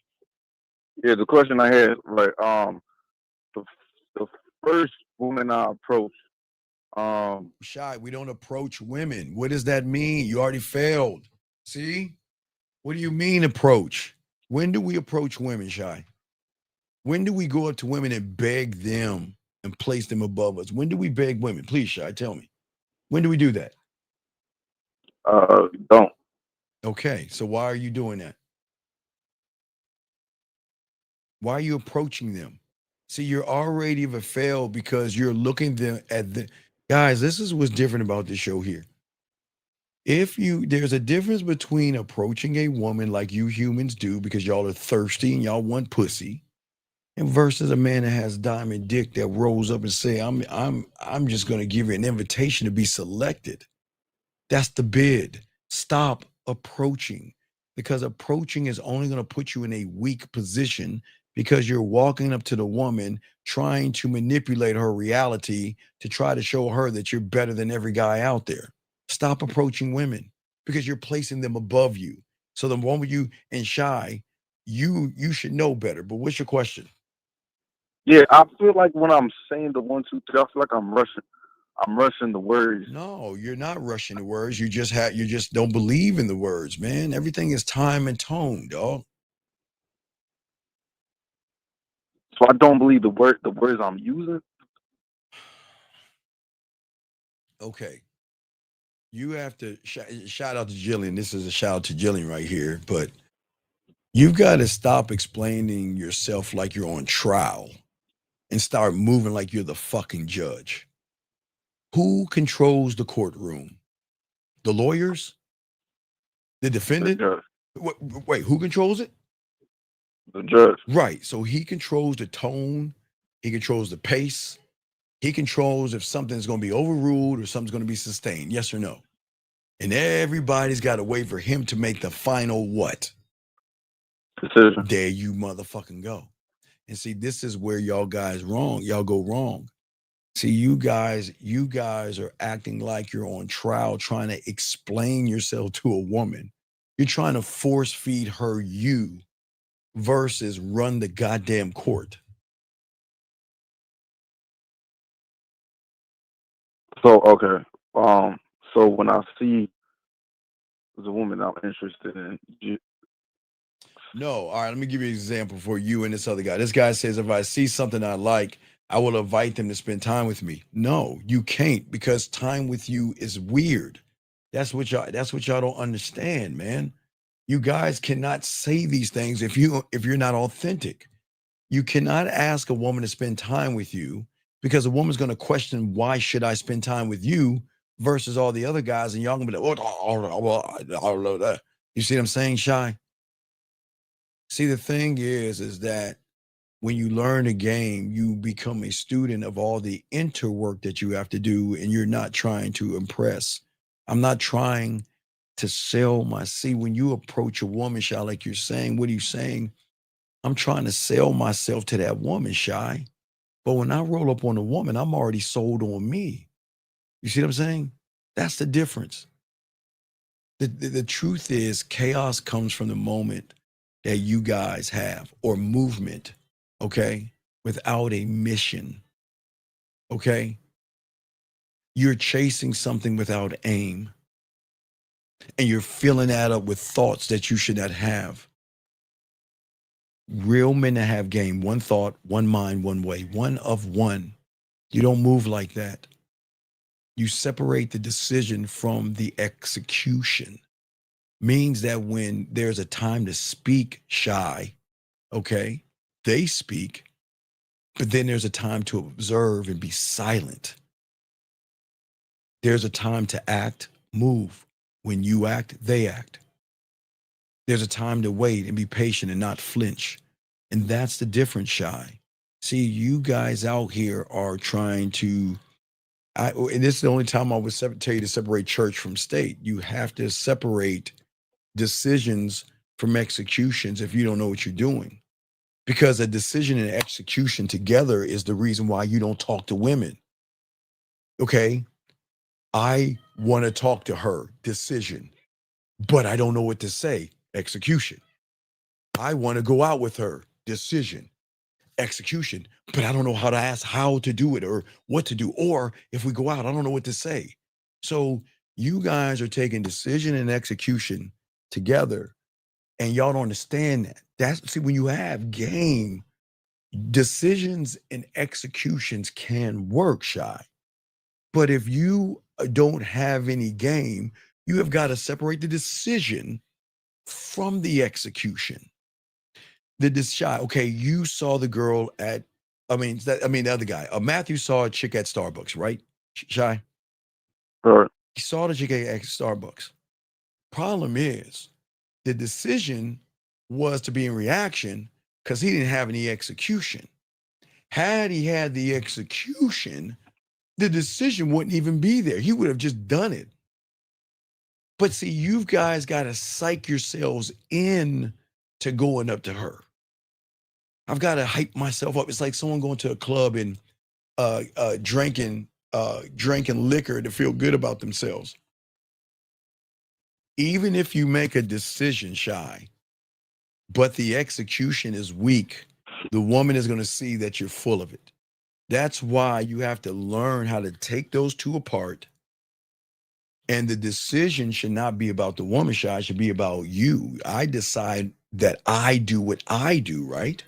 Yeah, the question I had, like, the, the first woman I approached, Shy, we don't approach women. What does that mean? You already failed. See? What do you mean approach? When do we approach women, Shy? When do we go up to women and beg them and place them above us? When do we beg women? Please, Shy, tell me. When do we do that? don't. Okay, so why are you doing that? Why are you approaching them? See, you're already have failed because you're looking them at the guys. This is what's different about this show here. There's a difference between approaching a woman like you humans do because y'all are thirsty and y'all want pussy, and versus a man that has diamond dick that rolls up and say, I'm just gonna give you an invitation to be selected. That's the bid. Stop approaching, because approaching is only going to put you in a weak position, because you're walking up to the woman trying to manipulate her reality to try to show her that you're better than every guy out there. Stop approaching women, because you're placing them above you. So the moment you and Shy, you should know better. But what's your question? Yeah, I feel like when I'm saying the 1, 2, 3, I feel like I'm rushing. I'm rushing the words. No, you're not rushing the words. You just don't believe in the words, man. Everything is time and tone, dog. So I don't believe the words I'm using. Okay. You have to shout out to Jillian. This is a shout out to Jillian right here, but you've got to stop explaining yourself like you're on trial and start moving like you're the fucking judge. Who controls the courtroom? The lawyers? The defendant? The Wait, who controls it? The judge. Right. So he controls the tone, he controls the pace, he controls if something's going to be overruled or something's going to be sustained. Yes or no? And everybody's got to wait for him to make the final what? Decision. There you motherfucking go. And see, this is where y'all guys wrong. Y'all go wrong. See, you guys are acting like you're on trial trying to explain yourself to a woman. You're trying to force feed her you versus run the goddamn court. So okay. So when I see the woman I'm interested in, No, all right, let me give you an example for you and this other guy. This guy says, if I see something I like, I will invite them to spend time with me. No, you can't, because time with you is weird. That's what y'all don't understand, man. You guys cannot say these things if you're not authentic. You cannot ask a woman to spend time with you, because a woman's going to question, why should I spend time with you versus all the other guys, and y'all gonna be like, oh, you see what I'm saying, Shy? See, the thing is that when you learn a game, you become a student of all the interwork that you have to do, and you're not trying to impress. I'm not trying to sell my see. When you approach a woman, Shy, like you're saying, what are you saying? I'm trying to sell myself to that woman, Shy. But when I roll up on a woman, I'm already sold on me. You see what I'm saying? That's the difference. The truth is, chaos comes from the moment that you guys have, or movement, okay, without a mission, okay? You're chasing something without aim, and you're filling that up with thoughts that you should not have. Real men that have game, one thought, one mind, one way, one of one. You don't move like that. You separate the decision from the execution. Means that when there's a time to speak, shy, okay, they speak, but then there's a time to observe and be silent. There's a time to act, move. When you act, they act. There's a time to wait and be patient and not flinch. And that's the difference, shy. See, you guys out here are trying to, and this is the only time I would tell you to separate church from state. You have to separate decisions from executions if you don't know what you're doing. Because a decision and execution together is the reason why you don't talk to women. Okay? I want to talk to her, decision, but I don't know what to say, execution. I want to go out with her, decision, execution, but I don't know how to ask how to do it or what to do. Or if we go out, I don't know what to say. So you guys are taking decision and execution together, and y'all don't understand that. See, when you have game, decisions and executions can work, shy. But if you don't have any game, you have got to separate the decision from the execution. Shy, okay, you saw the girl at, the other guy. Matthew saw a chick at Starbucks, right? Shy? Right. He saw the chick at Starbucks. Problem is, the decision was to be in reaction because he didn't have any execution. Had he had the execution, the decision wouldn't even be there. He would have just done it. But see, you guys got to psych yourselves in to going up to her. I've got to hype myself up. It's like someone going to a club and drinking liquor to feel good about themselves. Even if you make a decision, shy, but the execution is weak, the woman is going to see that you're full of it. That's why you have to learn how to take those two apart. And the decision should not be about the woman, shy. It should be about you. I decide that I do what I do, right?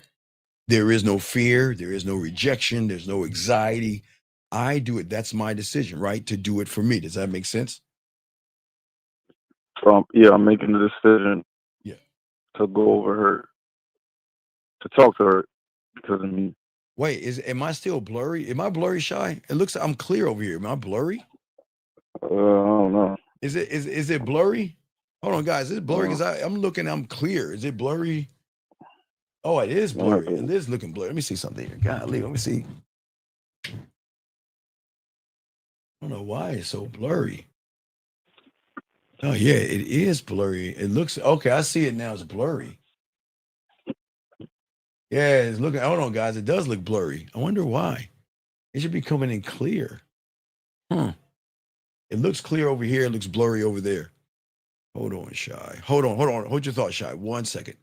There is no fear. There is no rejection. There's no anxiety. I do it. That's my decision, right? To do it for me. Does that make sense? So, I'm making the decision to go over her, to talk to her because of me. Wait, am I still blurry? Am I blurry, shy? It looks like I'm clear over here. Am I blurry? I don't know. Is it blurry? Hold on, guys. Is it blurry? Because I'm looking, I'm clear. Is it blurry? Oh, it is blurry. It is looking blurry. Let me see something here. Golly, let me see. I don't know why it's so blurry. Oh, yeah, it is blurry. It looks, okay, I see it now. It's blurry. Yeah, it's looking, hold on, guys. It does look blurry. I wonder why. It should be coming in clear. It looks clear over here. It looks blurry over there. Hold on, Shy. Hold on. Hold your thought, Shy. 1 second.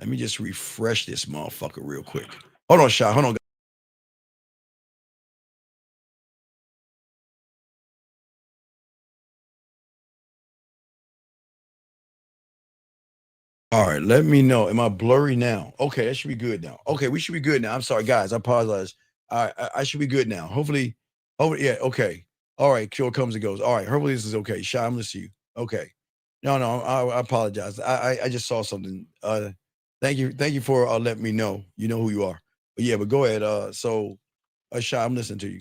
Let me just refresh this motherfucker real quick. Hold on, Shy. Hold on. All right, let me know. Am I blurry now? Okay, that should be good now. Okay, we should be good now. I'm sorry, guys. I apologize. I should be good now. Hopefully, yeah, okay. All right, cure comes and goes. All right, hopefully this is okay. Shy, I'm listening to you. Okay. No, I apologize. I just saw something. Thank you for letting me know. You know who you are. But yeah, but go ahead. Shy, I'm listening to you.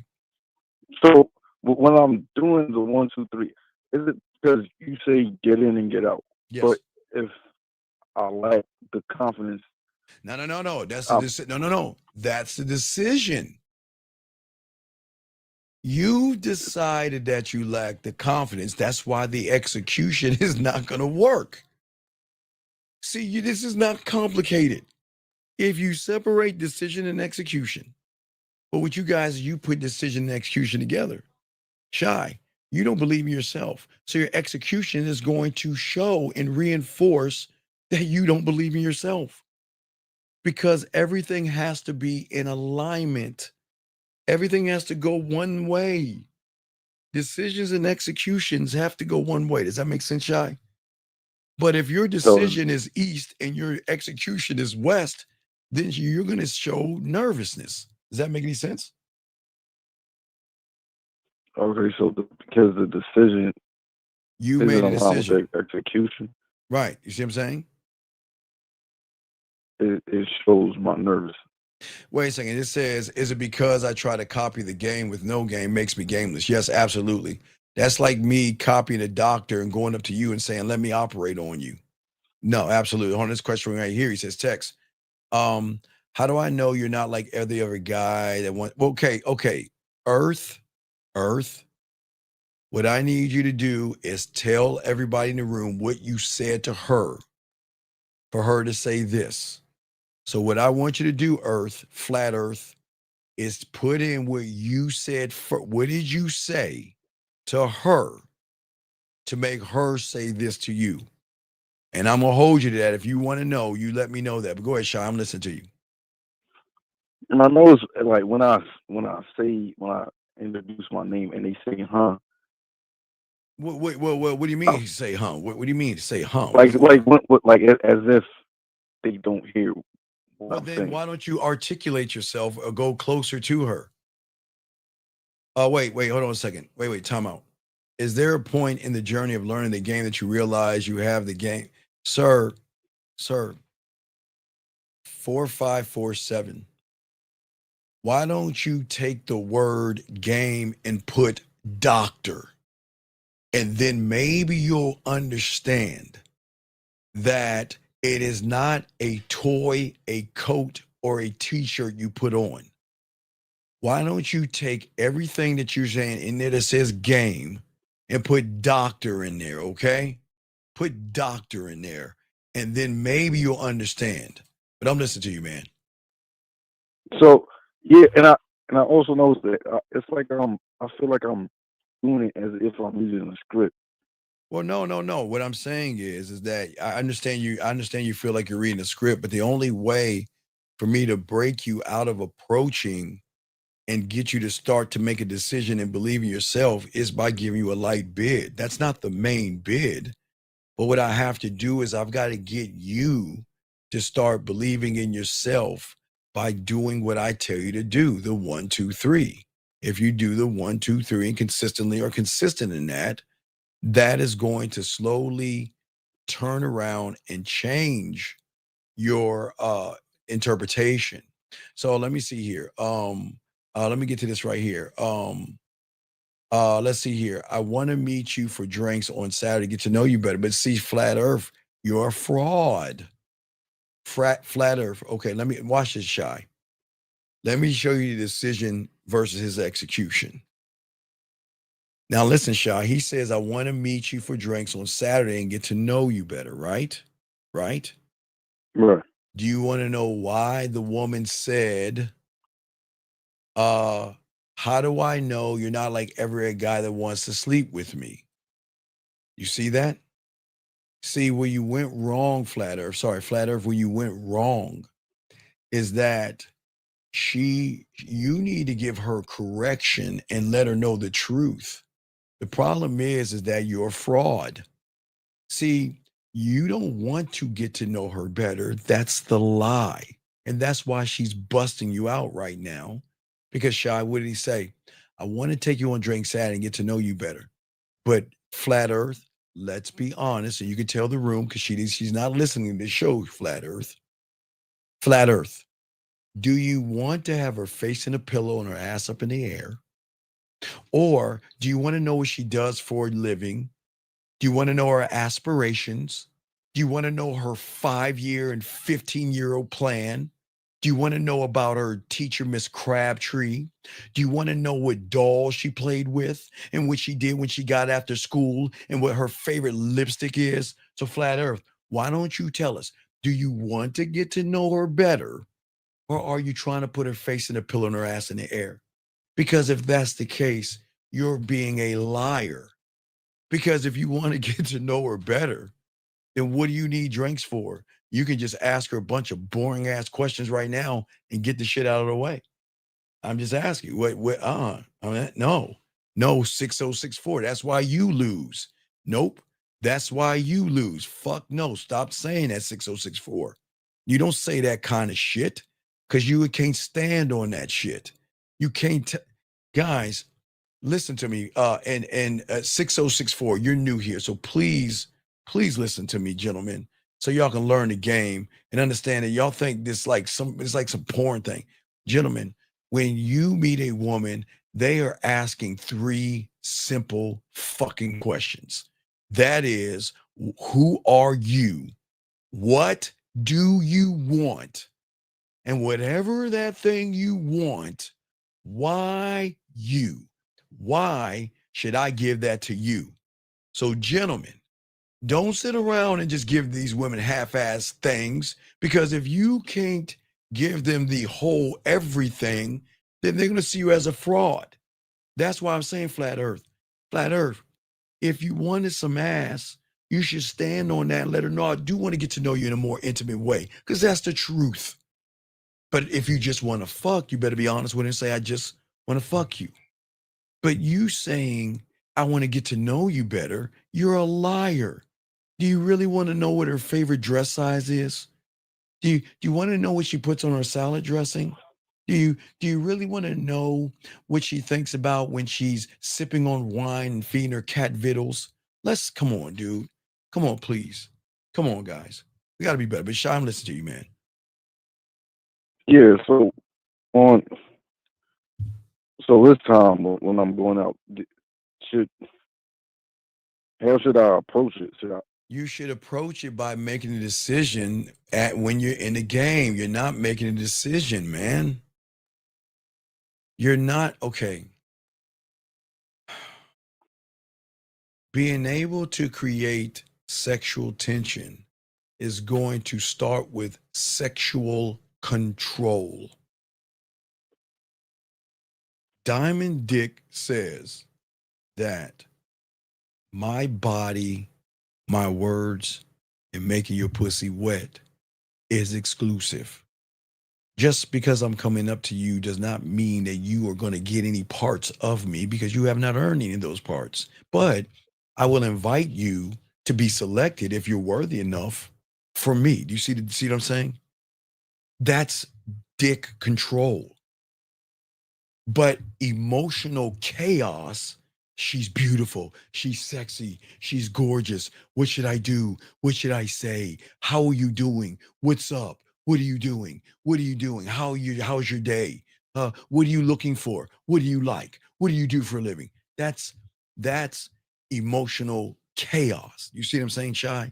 So when I'm doing the 1, 2, 3, is it because you say get in and get out? Yes. But if I lack the confidence. No. That's no. That's the decision. You decided that you lack the confidence. That's why the execution is not going to work. See, this is not complicated. If you separate decision and execution, but with you guys, you put decision and execution together. Shy, you don't believe in yourself. So your execution is going to show and reinforce that you don't believe in yourself. Because everything has to be in alignment. Everything has to go one way. Decisions and executions have to go one way. Does that make sense, Shy? But if your decision is east and your execution is west, then you're going to show nervousness. Does that make any sense? Okay, so because the decision you made a decision. Execution. Right. You see what I'm saying? It shows my nervous. Wait a second. It says, is it because I try to copy the game with no game makes me gameless? Yes, absolutely. That's like me copying a doctor and going up to you and saying, let me operate on you. No, absolutely. On this question right here, he says, text. How do I know you're not like every other guy that wants? Okay. Earth. What I need you to do is tell everybody in the room what you said to her for her to say this. So what I want you to do, Earth, flat Earth, is put in what you said. What did you say to her to make her say this to you? And I'm gonna hold you to that. If you want to know, you let me know that. But go ahead, Shy. I'm listening to you. And I know it's like when I introduce my name and they say, "Huh." What do you mean? Say, huh? What do you mean to say, huh? Like as if they don't hear. Well, then why don't you articulate yourself or go closer to her? Wait, hold on a second. Wait, time out. Is there a point in the journey of learning the game that you realize you have the game? Sir, 4547. Why don't you take the word game and put doctor? And then maybe you'll understand that it is not a toy, a coat, or a t-shirt you put on. Why don't you take everything that you're saying in there that says game and put doctor in there, okay? Put doctor in there, and then maybe you'll understand. But I'm listening to you, man. So, yeah, and I also know that it's like I feel like I'm doing it as if I'm using a script. Well, no. What I'm saying is that I understand you. I understand you feel like you're reading a script, but the only way for me to break you out of approaching and get you to start to make a decision and believe in yourself is by giving you a light bid. That's not the main bid. But what I have to do is I've got to get you to start believing in yourself by doing what I tell you to do, the 1, 2, 3. If you do the 1, 2, 3 and consistently are consistent in that, that is going to slowly turn around and change your interpretation. So let me see here. Let me get to this right here. Let's see here. I want to meet you for drinks on Saturday, get to know you better. But see, flat Earth, you're a fraud. Flat Earth. Okay, let me watch this, Shy. Let me show you the decision versus his execution. Now listen, Shy. He says, I want to meet you for drinks on Saturday and get to know you better, right? Right? Right. Do you want to know why the woman said, how do I know you're not like every guy that wants to sleep with me? You see that? See, where you went wrong, Flat Earth, where you went wrong is that you need to give her correction and let her know the truth. The problem is that you're a fraud. See, you don't want to get to know her better. That's the lie. And that's why she's busting you out right now. Because Shy, what did he say? I want to take you on drink Saturday and get to know you better. But Flat Earth, let's be honest, and you can tell the room because she's not listening to the show, Flat Earth. Flat Earth, do you want to have her face in a pillow and her ass up in the air? Or do you want to know what she does for a living? Do you want to know her aspirations? Do you want to know her 5-year and 15-year-old plan? Do you want to know about her teacher, Miss Crabtree? Do you want to know what doll she played with and what she did when she got after school and what her favorite lipstick is? So Flat Earth, why don't you tell us? Do you want to get to know her better? Or are you trying to put her face in a pillow and her ass in the air? Because if that's the case, you're being a liar. Because if you want to get to know her better, then what do you need drinks for? You can just ask her a bunch of boring ass questions right now and get the shit out of the way. I'm just asking. No, 6064. That's why you lose. Nope. That's why you lose. Fuck no. Stop saying that 6064. You don't say that kind of shit because you can't stand on that shit. You can't. Guys, listen to me. And 6064, you're new here, so please listen to me, gentlemen, so y'all can learn the game and understand that y'all think this it's like some porn thing. Gentlemen, when you meet a woman, they are asking three simple fucking questions. That is, who are you? What do you want? And whatever that thing you want, why you? Why should I give that to you? So, gentlemen, don't sit around and just give these women half-ass things, because if you can't give them the whole everything, then they're going to see you as a fraud. That's why I'm saying flat earth. Flat earth. If you wanted some ass, you should stand on that and let her know, I do want to get to know you in a more intimate way, because that's the truth. But if you just want to fuck, you better be honest with her and say, I just want to fuck you. But you saying, I want to get to know you better, you're a liar. Do you really want to know what her favorite dress size is? Do you want to know what she puts on her salad dressing? Do you really want to know what she thinks about when she's sipping on wine and feeding her cat vittles? Come on, dude. Come on, please. Come on, guys. We got to be better. But Shy, I'm listening to you, man. Yeah, so on this time when I'm going out, how should I approach it? You should approach it by making a decision when you're in the game. You're not making a decision, man. You're not, okay. Being able to create sexual tension is going to start with sexual control. Diamond Dick says that my body, my words, and making your pussy wet is exclusive. Just because I'm coming up to you does not mean that you are going to get any parts of me, because you have not earned any of those parts. But I will invite you to be selected if you're worthy enough for me. Do you see what I'm saying? That's dick control. But emotional chaos, she's beautiful, she's sexy, she's gorgeous. What should I do? What should I say? How are you doing? What's up? What are you doing? What are you doing? How's your day? What are you looking for? What do you like? What do you do for a living? That's emotional chaos. You see what I'm saying, Shy?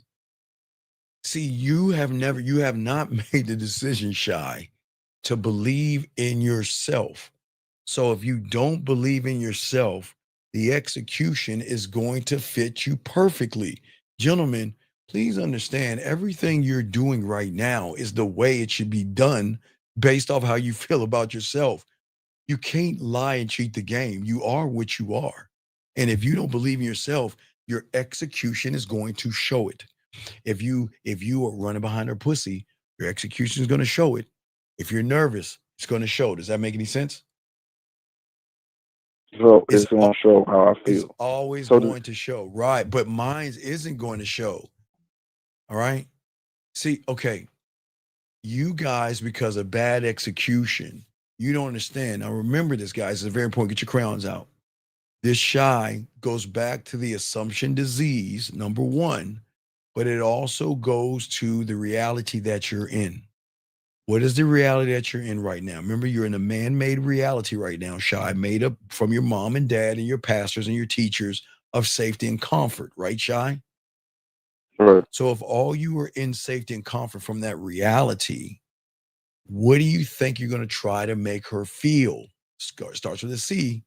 See, you have not made the decision, Shy, to believe in yourself. So if you don't believe in yourself, the execution is going to fit you perfectly. Gentlemen, please understand, everything you're doing right now is the way it should be done based off how you feel about yourself. You can't lie and cheat the game. You are what you are. And if you don't believe in yourself, your execution is going to show it. If you are running behind her pussy, your execution is going to show it. If you're nervous, it's going to show. Does that make any sense? So it's going to show how I feel. It's always going to show, right? But mine isn't going to show. All right. See, okay. You guys, because of bad execution, you don't understand. Now remember this, guys. It's very important. Get your crayons out. This Shy goes back to the assumption disease, number one, but it also goes to the reality that you're in. What is the reality that you're in right now? Remember, you're in a man-made reality right now, Shy, made up from your mom and dad and your pastors and your teachers of safety and comfort, right, Shy? Right. So if all you are in safety and comfort from that reality, what do you think you're going to try to make her feel? Starts with a C.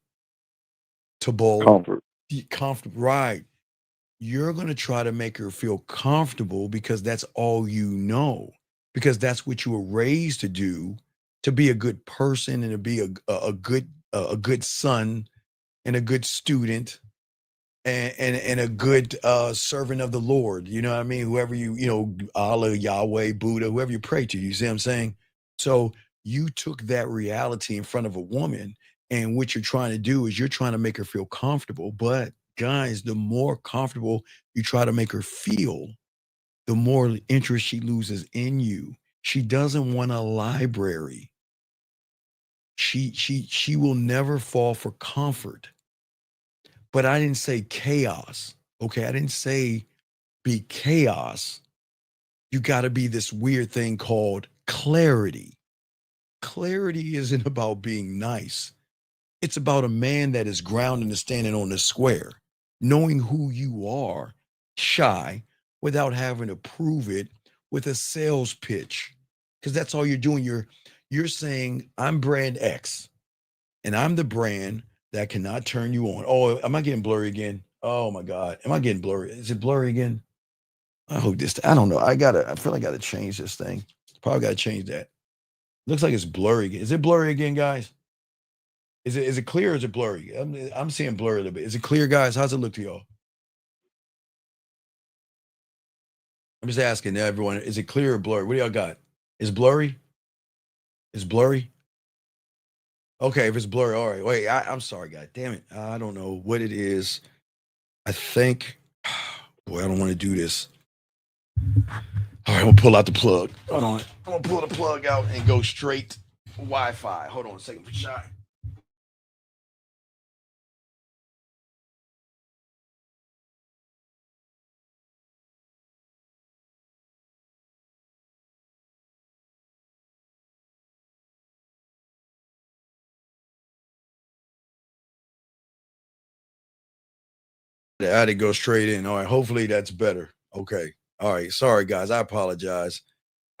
Comfort. Comfortable, right. You're going to try to make her feel comfortable because that's all you know. Because that's what you were raised to do, to be a good person and to be a good son and a good student and a good servant of the Lord. You know what I mean? Whoever Allah, Yahweh, Buddha, whoever you pray to, you see what I'm saying? So you took that reality in front of a woman, and what you're trying to do is you're trying to make her feel comfortable. But guys, the more comfortable you try to make her feel, the more interest she loses in you. She doesn't want a library. She will never fall for comfort. But I didn't say chaos. Okay, I didn't say be chaos. You got to be this weird thing called clarity. Clarity isn't about being nice. It's about a man that is grounded and standing on the square, knowing who you are, shy, without having to prove it with a sales pitch. Because that's all you're doing. You're saying, I'm brand X, and I'm the brand that cannot turn you on. Oh, am I getting blurry again? Oh my God. Am I getting blurry? Is it blurry again? I hope this, I don't know. I feel like I gotta change this thing. Probably gotta change that. Looks like it's blurry again. Is it blurry again, guys? Is it clear or is it blurry? I'm seeing blurry a little bit. Is it clear, guys? How's it look to y'all? I'm just asking everyone, is it clear or blurry? What do y'all got? Is blurry? Is blurry? Okay, if it's blurry, all right. Wait, I'm sorry, guys. Damn it. I don't know what it is. I think, boy, I don't want to do this. All right, I'm gonna pull out the plug. Hold on. I'm gonna pull the plug out and go straight Wi-Fi. Hold on a second for shot. I had to go straight in. All right, hopefully that's better. Okay. All right. Sorry, guys. I apologize.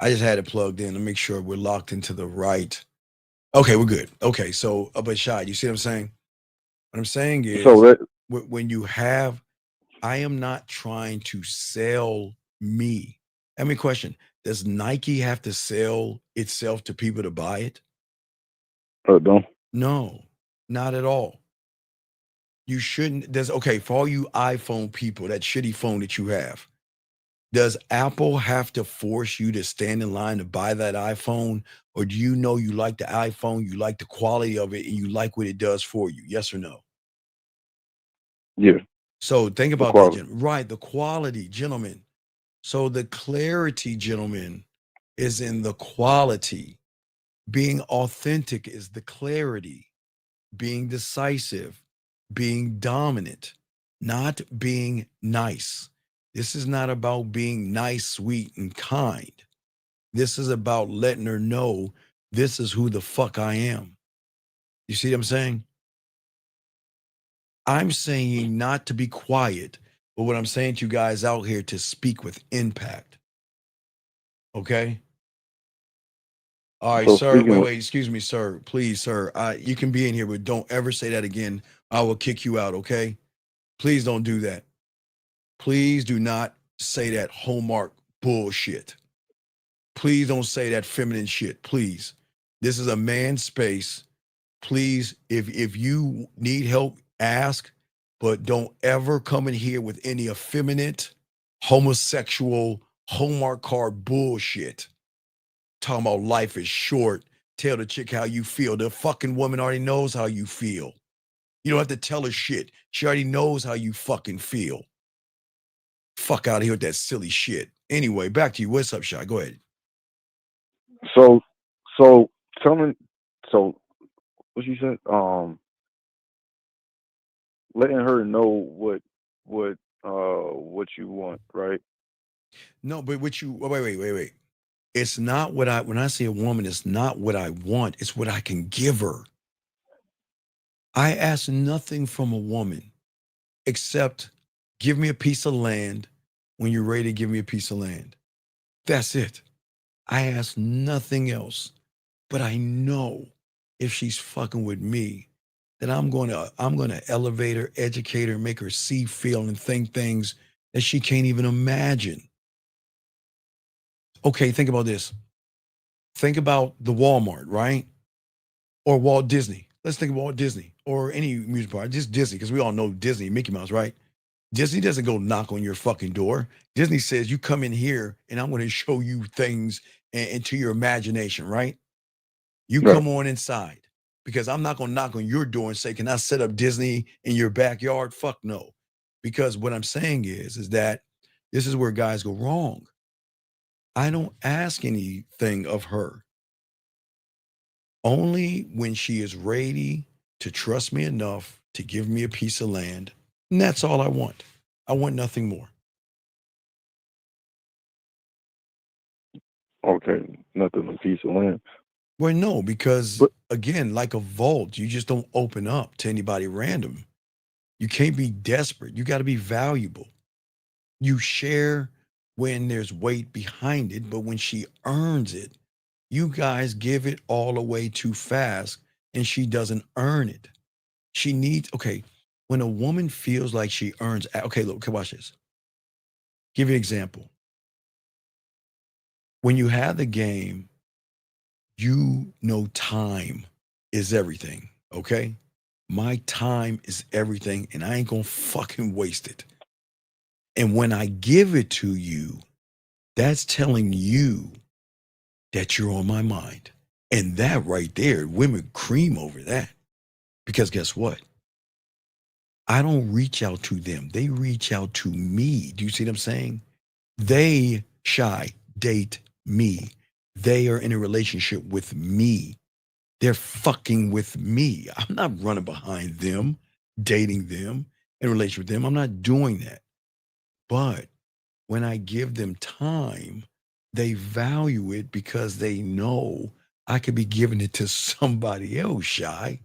I just had it plugged in to make sure we're locked into the right. Okay, we're good. Okay, so but Shai, you see what I'm saying? What I'm saying is when you have, I am not trying to sell me. I mean, question, does Nike have to sell itself to people to buy it? Don't. No, not at all. You shouldn't. Okay, for all you iPhone people, that shitty phone that you have, does Apple have to force you to stand in line to buy that iPhone? Or do you know you like the iPhone, you like the quality of it, and you like what it does for you? Yes or no? Yeah. So think about that, right? The quality, gentlemen. So the clarity, gentlemen, is in the quality. Being authentic is the clarity. Being decisive, being dominant, not being nice. This is not about being nice, sweet, and kind. This is about letting her know this is who the fuck I am. You see what I'm saying? I'm saying not to be quiet, but what I'm saying to you guys out here to speak with impact. Okay? All right, So sir. speaking Wait, excuse me, sir. Please, sir. You can be in here, but don't ever say that again. I will kick you out, okay? Please don't do that. Please do not say that Hallmark bullshit. Please don't say that feminine shit. Please. This is a man's space. Please, if you need help, ask, but don't ever come in here with any effeminate, homosexual, Hallmark card bullshit. Talking about life is short. Tell the chick how you feel. The fucking woman already knows how you feel. You don't have to tell her shit. She already knows how you fucking feel. Fuck out of here with that silly shit. Anyway, back to you. What's up, Shy? Go ahead. So tell me, so what you said? Letting her know what you want, right? No, but what you wait. It's not what when I say a woman, it's not what I want, it's what I can give her. I ask nothing from a woman except give me a piece of land when you're ready to give me a piece of land. That's it. I ask nothing else. But I know if she's fucking with me, that I'm gonna elevate her, educate her, make her see, feel, and think things that she can't even imagine. Okay, think about this. Think about the Walmart, right? Or Walt Disney. Let's think of Walt Disney or any music park, just Disney, because we all know Disney, Mickey Mouse, right? Disney doesn't go knock on your fucking door. Disney says, you come in here and I'm going to show you things into your imagination, right? You come on inside, because I'm not going to knock on your door and say, can I set up Disney in your backyard? Fuck no. Because what I'm saying is that this is where guys go wrong. I don't ask anything of her. Only when she is ready to trust me enough to give me a piece of land, And that's all I want. I want nothing more. Okay, nothing a piece of land. Well, no, because again, like a vault, you just don't open up to anybody random. You can't be desperate. You got to be valuable. You share when there's weight behind it, but when she earns it, you guys give it all away too fast and she doesn't earn it. She needs, okay, when a woman feels like she earns, okay, look, okay, watch this. Give you an example. When you have the game, you know time is everything, okay? My time is everything and I ain't gonna fucking waste it. And when I give it to you, that's telling you that you're on my mind. And that right there, women cream over that. Because guess what? I don't reach out to them. They reach out to me. Do you see what I'm saying? They date me. They are in a relationship with me. They're fucking with me. I'm not running behind them, dating them, in a relationship with them. I'm not doing that. But when I give them time, they value it because they know I could be giving it to somebody else, Shy.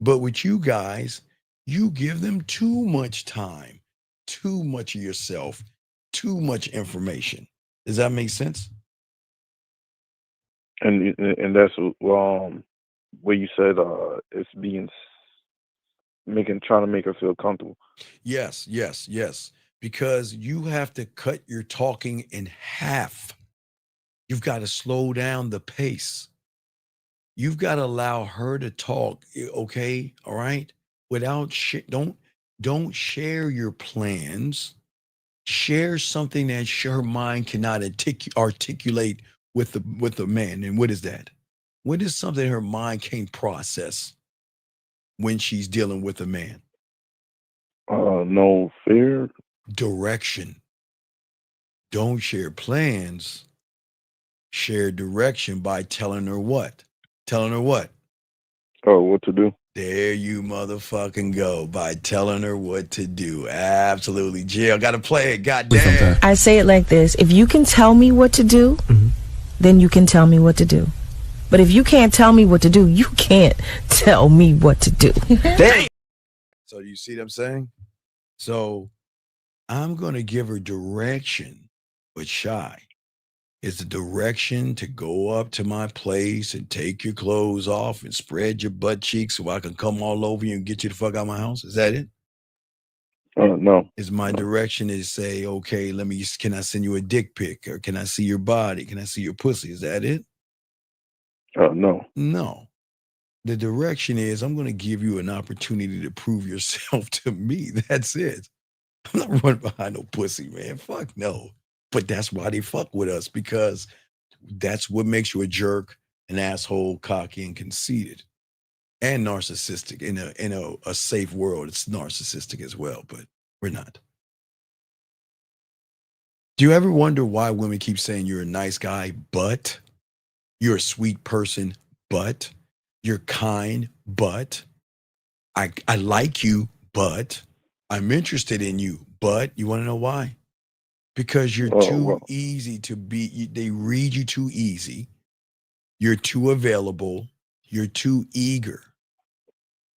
But with you guys, you give them too much time, too much of yourself, too much information. Does that make sense? And that's where you said it's trying to make her feel comfortable. Yes. Because you have to cut your talking in half. You've got to slow down the pace. You've got to allow her to talk, okay? All right? Without don't share your plans. Share something that her mind cannot articulate with the man. And what is that? What is something her mind can't process when she's dealing with a man? No fear. Direction. Don't share plans. Share direction by telling her what? Telling her what? Oh, what to do. There you motherfucking go, by telling her what to do. Absolutely. Jill, got to play it. Goddamn. I say it like this. If you can tell me what to do, then you can tell me what to do. But if you can't tell me what to do, you can't tell me what to do. Damn. So you see what I'm saying? So I'm going to give her direction, but Shy. Is the direction to go up to my place and take your clothes off and spread your butt cheeks so I can come all over you and get you the fuck out of my house? Is that it? No. Is my direction is say, okay, can I send you a dick pic, or can I see your body? Can I see your pussy? Is that it? No. No. The direction is I'm going to give you an opportunity to prove yourself to me. That's it. I'm not running behind no pussy, man. Fuck no. But that's why they fuck with us, because that's what makes you a jerk, an asshole, cocky, and conceited, and narcissistic. In a safe world, it's narcissistic as well, but we're not. Do you ever wonder why women keep saying you're a nice guy, but you're a sweet person, but you're kind, but I like you, but I'm interested in you, but you want to know why? Because you're too easy to be, they read you too easy. You're too available. You're too eager.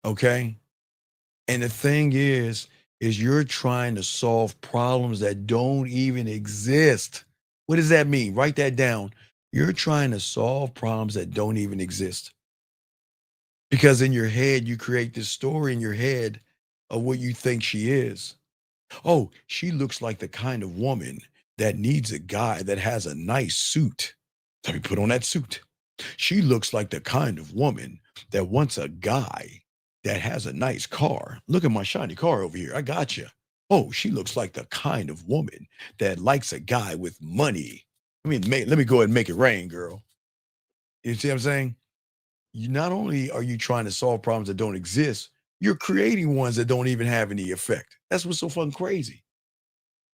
Okay? And the thing is you're trying to solve problems that don't even exist. What does that mean? Write that down. You're trying to solve problems that don't even exist. Because in your head, you create this story in your head of what you think she is. Oh, she looks like the kind of woman that needs a guy that has a nice suit. Let me put on that suit. She looks like the kind of woman that wants a guy that has a nice car. Look at my shiny car over here. I got you. Oh, she looks like the kind of woman that likes a guy with money. Let me go ahead and make it rain, girl. You see what I'm saying? Not only are you trying to solve problems that don't exist, you're creating ones that don't even have any effect. That's what's so fucking crazy.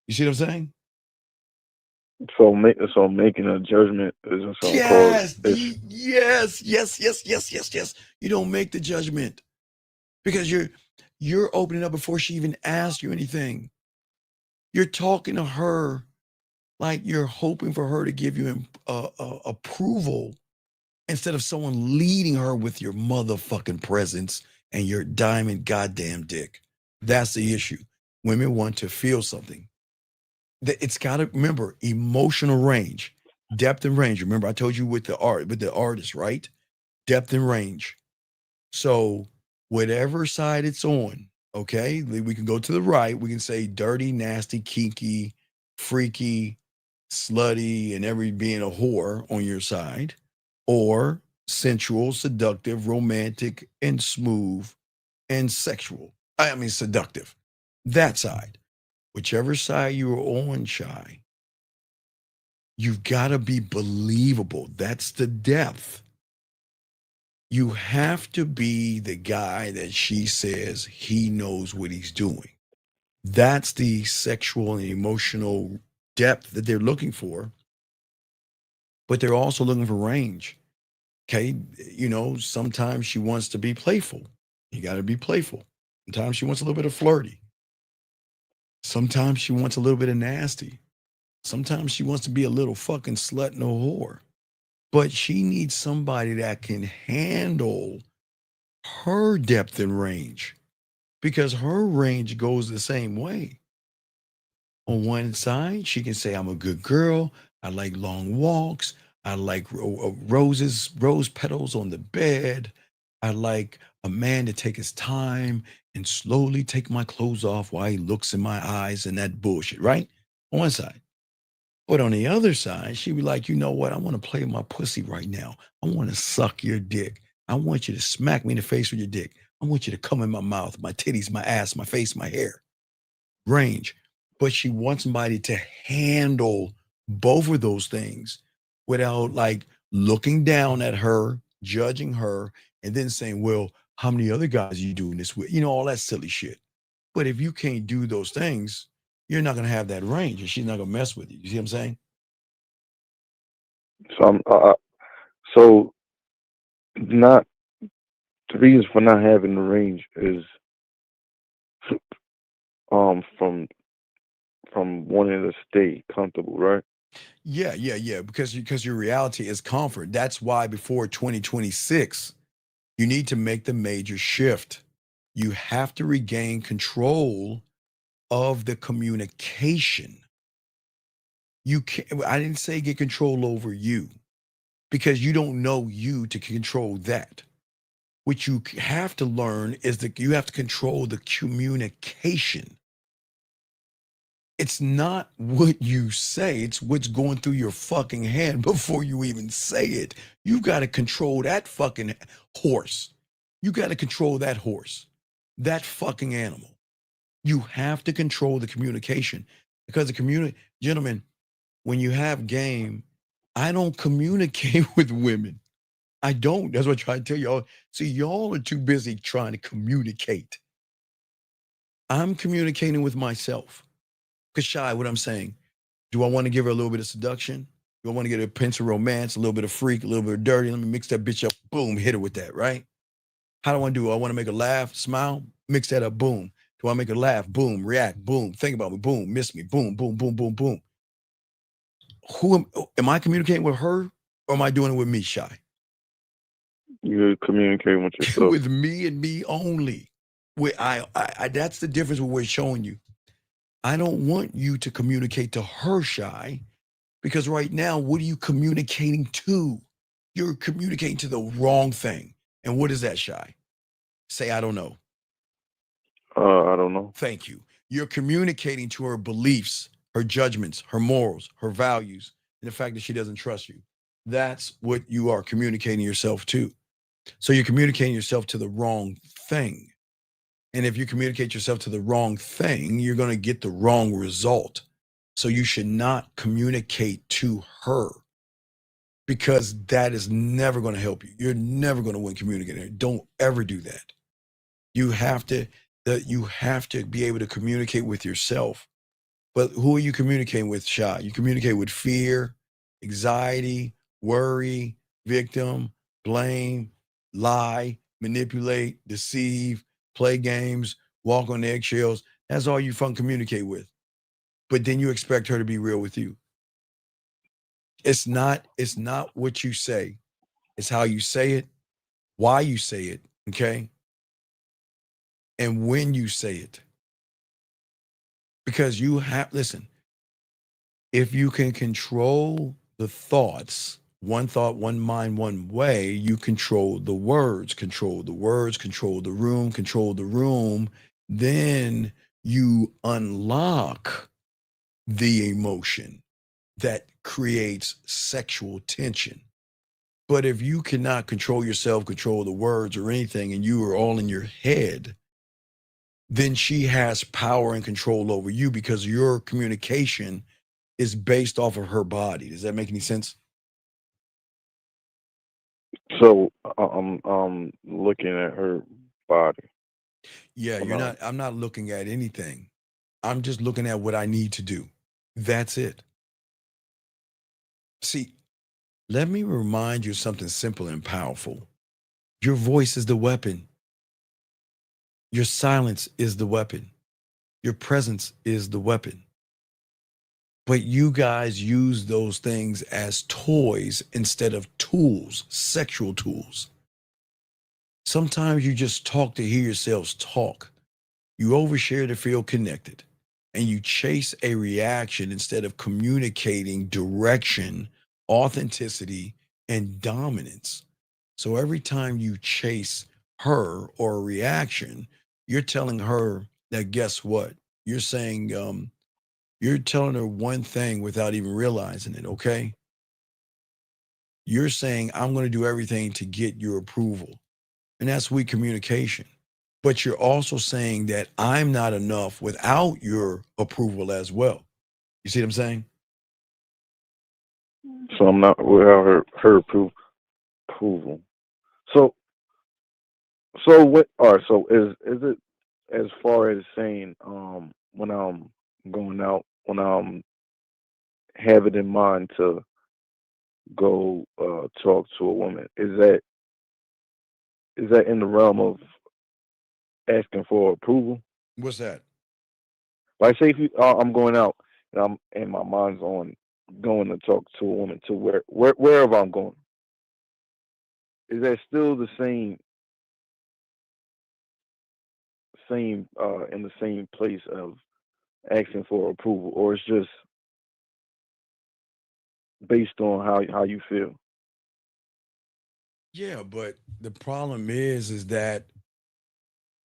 You see what I'm saying? So making a judgment is Yes. You don't make the judgment because You're opening up before she even asked you anything. You're talking to her like you're hoping for her to give you approval instead of someone leading her with your motherfucking presence and your diamond goddamn dick. That's the issue. Women want to feel something. It's got to remember emotional range, depth and range. Remember, I told you with the artist, right? Depth and range. So whatever side it's on, okay, we can go to the right. We can say dirty, nasty, kinky, freaky, slutty, and every being a whore on your side, or sensual, seductive, romantic, and smooth and sexual. I mean, seductive. That side. Whichever side you're on, Shy, you've got to be believable. That's the depth. You have to be the guy that she says he knows what he's doing. That's the sexual and emotional depth that they're looking for. But they're also looking for range. Okay. You know, sometimes she wants to be playful. You got to be playful. Sometimes she wants a little bit of flirty. Sometimes she wants a little bit of nasty. Sometimes she wants to be a little fucking slut and a whore. But she needs somebody that can handle her depth and range because her range goes the same way. On one side, she can say, I'm a good girl. I like long walks. I like rose petals on the bed. I like a man to take his time and slowly take my clothes off while he looks in my eyes and that bullshit, right? On one side. But on the other side, she'd be like, you know what? I want to play my pussy right now. I want to suck your dick. I want you to smack me in the face with your dick. I want you to come in my mouth, my titties, my ass, my face, my hair. Range. But she wants somebody to handle both of those things without like looking down at her, judging her, and then saying, well, how many other guys are you doing this with? You know, all that silly shit. But if you can't do those things, you're not going to have that range and she's not going to mess with you. You see what I'm saying? So not the reason for not having the range is from wanting to stay comfortable, right? Yeah. Because your reality is comfort. That's why before 2026, you need to make the major shift. You have to regain control of the communication. You can't, I didn't say get control over you because you don't know you to control that. What you have to learn is that you have to control the communication. It's not what you say, it's what's going through your fucking head before you even say it. You got to control that fucking horse. You got to control that horse, that fucking animal. You have to control the communication because gentlemen, when you have game, I don't communicate with women. I don't. That's what I try to tell y'all. See, y'all are too busy trying to communicate. I'm communicating with myself. Because Shy, what I'm saying, do I want to give her a little bit of seduction? Do I want to get a pinch of romance, a little bit of freak, a little bit of dirty? Let me mix that bitch up. Boom, hit her with that, right? How do I do? I want to make her laugh, smile, mix that up, boom. Do I make her laugh? Boom, react, boom, think about me, boom, miss me, boom, boom, boom, boom, boom. Who am I communicating with her or am I doing it with me, Shy? You're communicating with yourself. With me and me only. That's the difference what we're showing you. I don't want you to communicate to her, Shy, because right now, what are you communicating to? You're communicating to the wrong thing. And what is that, Shy? Say, I don't know. I don't know. Thank you. You're communicating to her beliefs, her judgments, her morals, her values, and the fact that she doesn't trust you. That's what you are communicating yourself to. So you're communicating yourself to the wrong thing. And if you communicate yourself to the wrong thing, you're going to get the wrong result. So you should not communicate to her because that is never going to help you. You're never going to win communicating. Don't ever do that. You have to be able to communicate with yourself. But who are you communicating with, Shy? You communicate with fear, anxiety, worry, victim, blame, lie, manipulate, deceive, play games, walk on eggshells. That's all you fucking communicate with. But then you expect her to be real with you. It's not what you say. It's how you say it, why you say it, okay? And when you say it. Because you have, listen, if you can control the thoughts, one thought, one mind, one way, you control the words, control the room, then you unlock the emotion that creates sexual tension. But if you cannot control yourself, control the words or anything, and you are all in your head, then she has power and control over you because your communication is based off of her body. Does that make any sense? So I'm looking at her body. Yeah, I'm not looking at anything. I'm just looking at what I need to do. That's it. See, let me remind you something simple and powerful. Your voice is the weapon. Your silence is the weapon. Your presence is the weapon. But you guys use those things as toys instead of tools, sexual tools. Sometimes you just talk to hear yourselves talk. You overshare to feel connected. And you chase a reaction instead of communicating direction, authenticity, and dominance. So every time you chase her or a reaction, you're telling her that guess what? You're saying, you're telling her one thing without even realizing it, okay? You're saying, I'm going to do everything to get your approval. And that's weak communication. But you're also saying that I'm not enough without your approval as well. You see what I'm saying? So I'm not without her approval. So what? All right. So is it as far as saying when I'm going out, when I'm having in mind to go talk to a woman, is that in the realm of asking for approval? What's that? Like, say if I'm going out and my mind's on going to talk to a woman to wherever I'm going, is that still the same in the same place of asking for approval, or it's just based on how you feel? Yeah, but the problem is that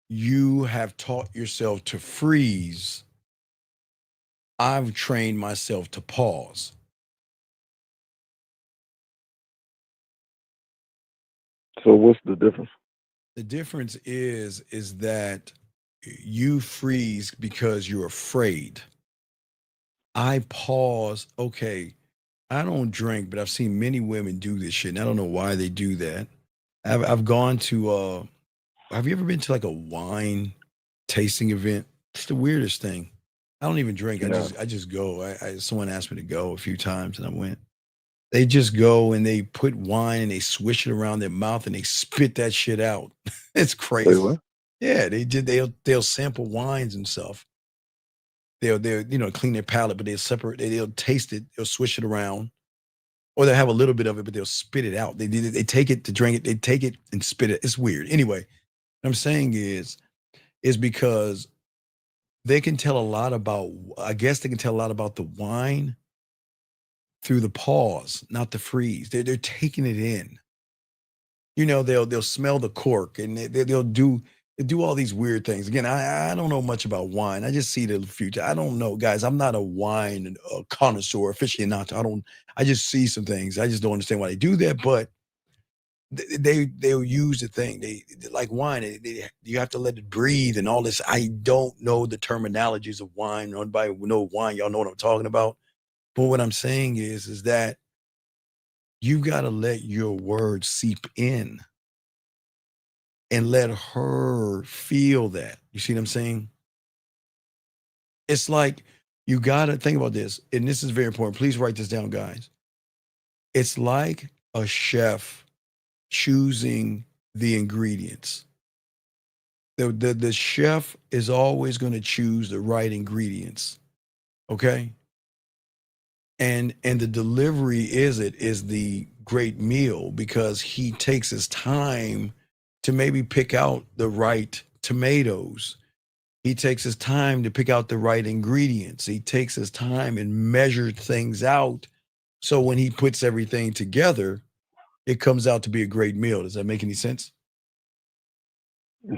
you have taught yourself to freeze. I've trained myself to pause. So what's the difference? The difference is that you freeze because you're afraid. I pause. Okay, I don't drink, but I've seen many women do this shit, and I don't know why they do that. I've gone to have you ever been to like a wine tasting event? It's the weirdest thing. I don't even drink. No. I just go. Someone asked me to go a few times and I went. They just go and they put wine and they swish it around their mouth and they spit that shit out. It's Wait, crazy. what? Yeah, they'll sample wines and stuff. They'll clean their palate, but they'll separate. They'll taste it. They'll swish it around, or they'll have a little bit of it, but they'll spit it out. They take it to drink it. They take it and spit it. It's weird. Anyway, what I'm saying is because they can tell a lot about. I guess they can tell a lot about the wine through the pause, not the freeze. They're taking it in. They'll smell the cork and they'll do all these weird things. Again, I don't know much about wine. I just see the future. I don't know, guys. I'm not a wine connoisseur, aficionado. I just see some things. I just don't understand why they do that, but they'll use the thing. They like wine. You have to let it breathe and all this. I don't know the terminologies of wine. Nobody know wine. Y'all know what I'm talking about. But what I'm saying is that you got to let your words seep in and let her feel that. You see what I'm saying? It's like you got to think about this. And this is very important. Please write this down, guys. It's like a chef choosing the ingredients. The chef is always going to choose the right ingredients. Okay. And the delivery is the great meal because he takes his time to maybe pick out the right tomatoes. He takes his time to pick out the right ingredients. He takes his time and measures things out. So when he puts everything together, it comes out to be a great meal. Does that make any sense?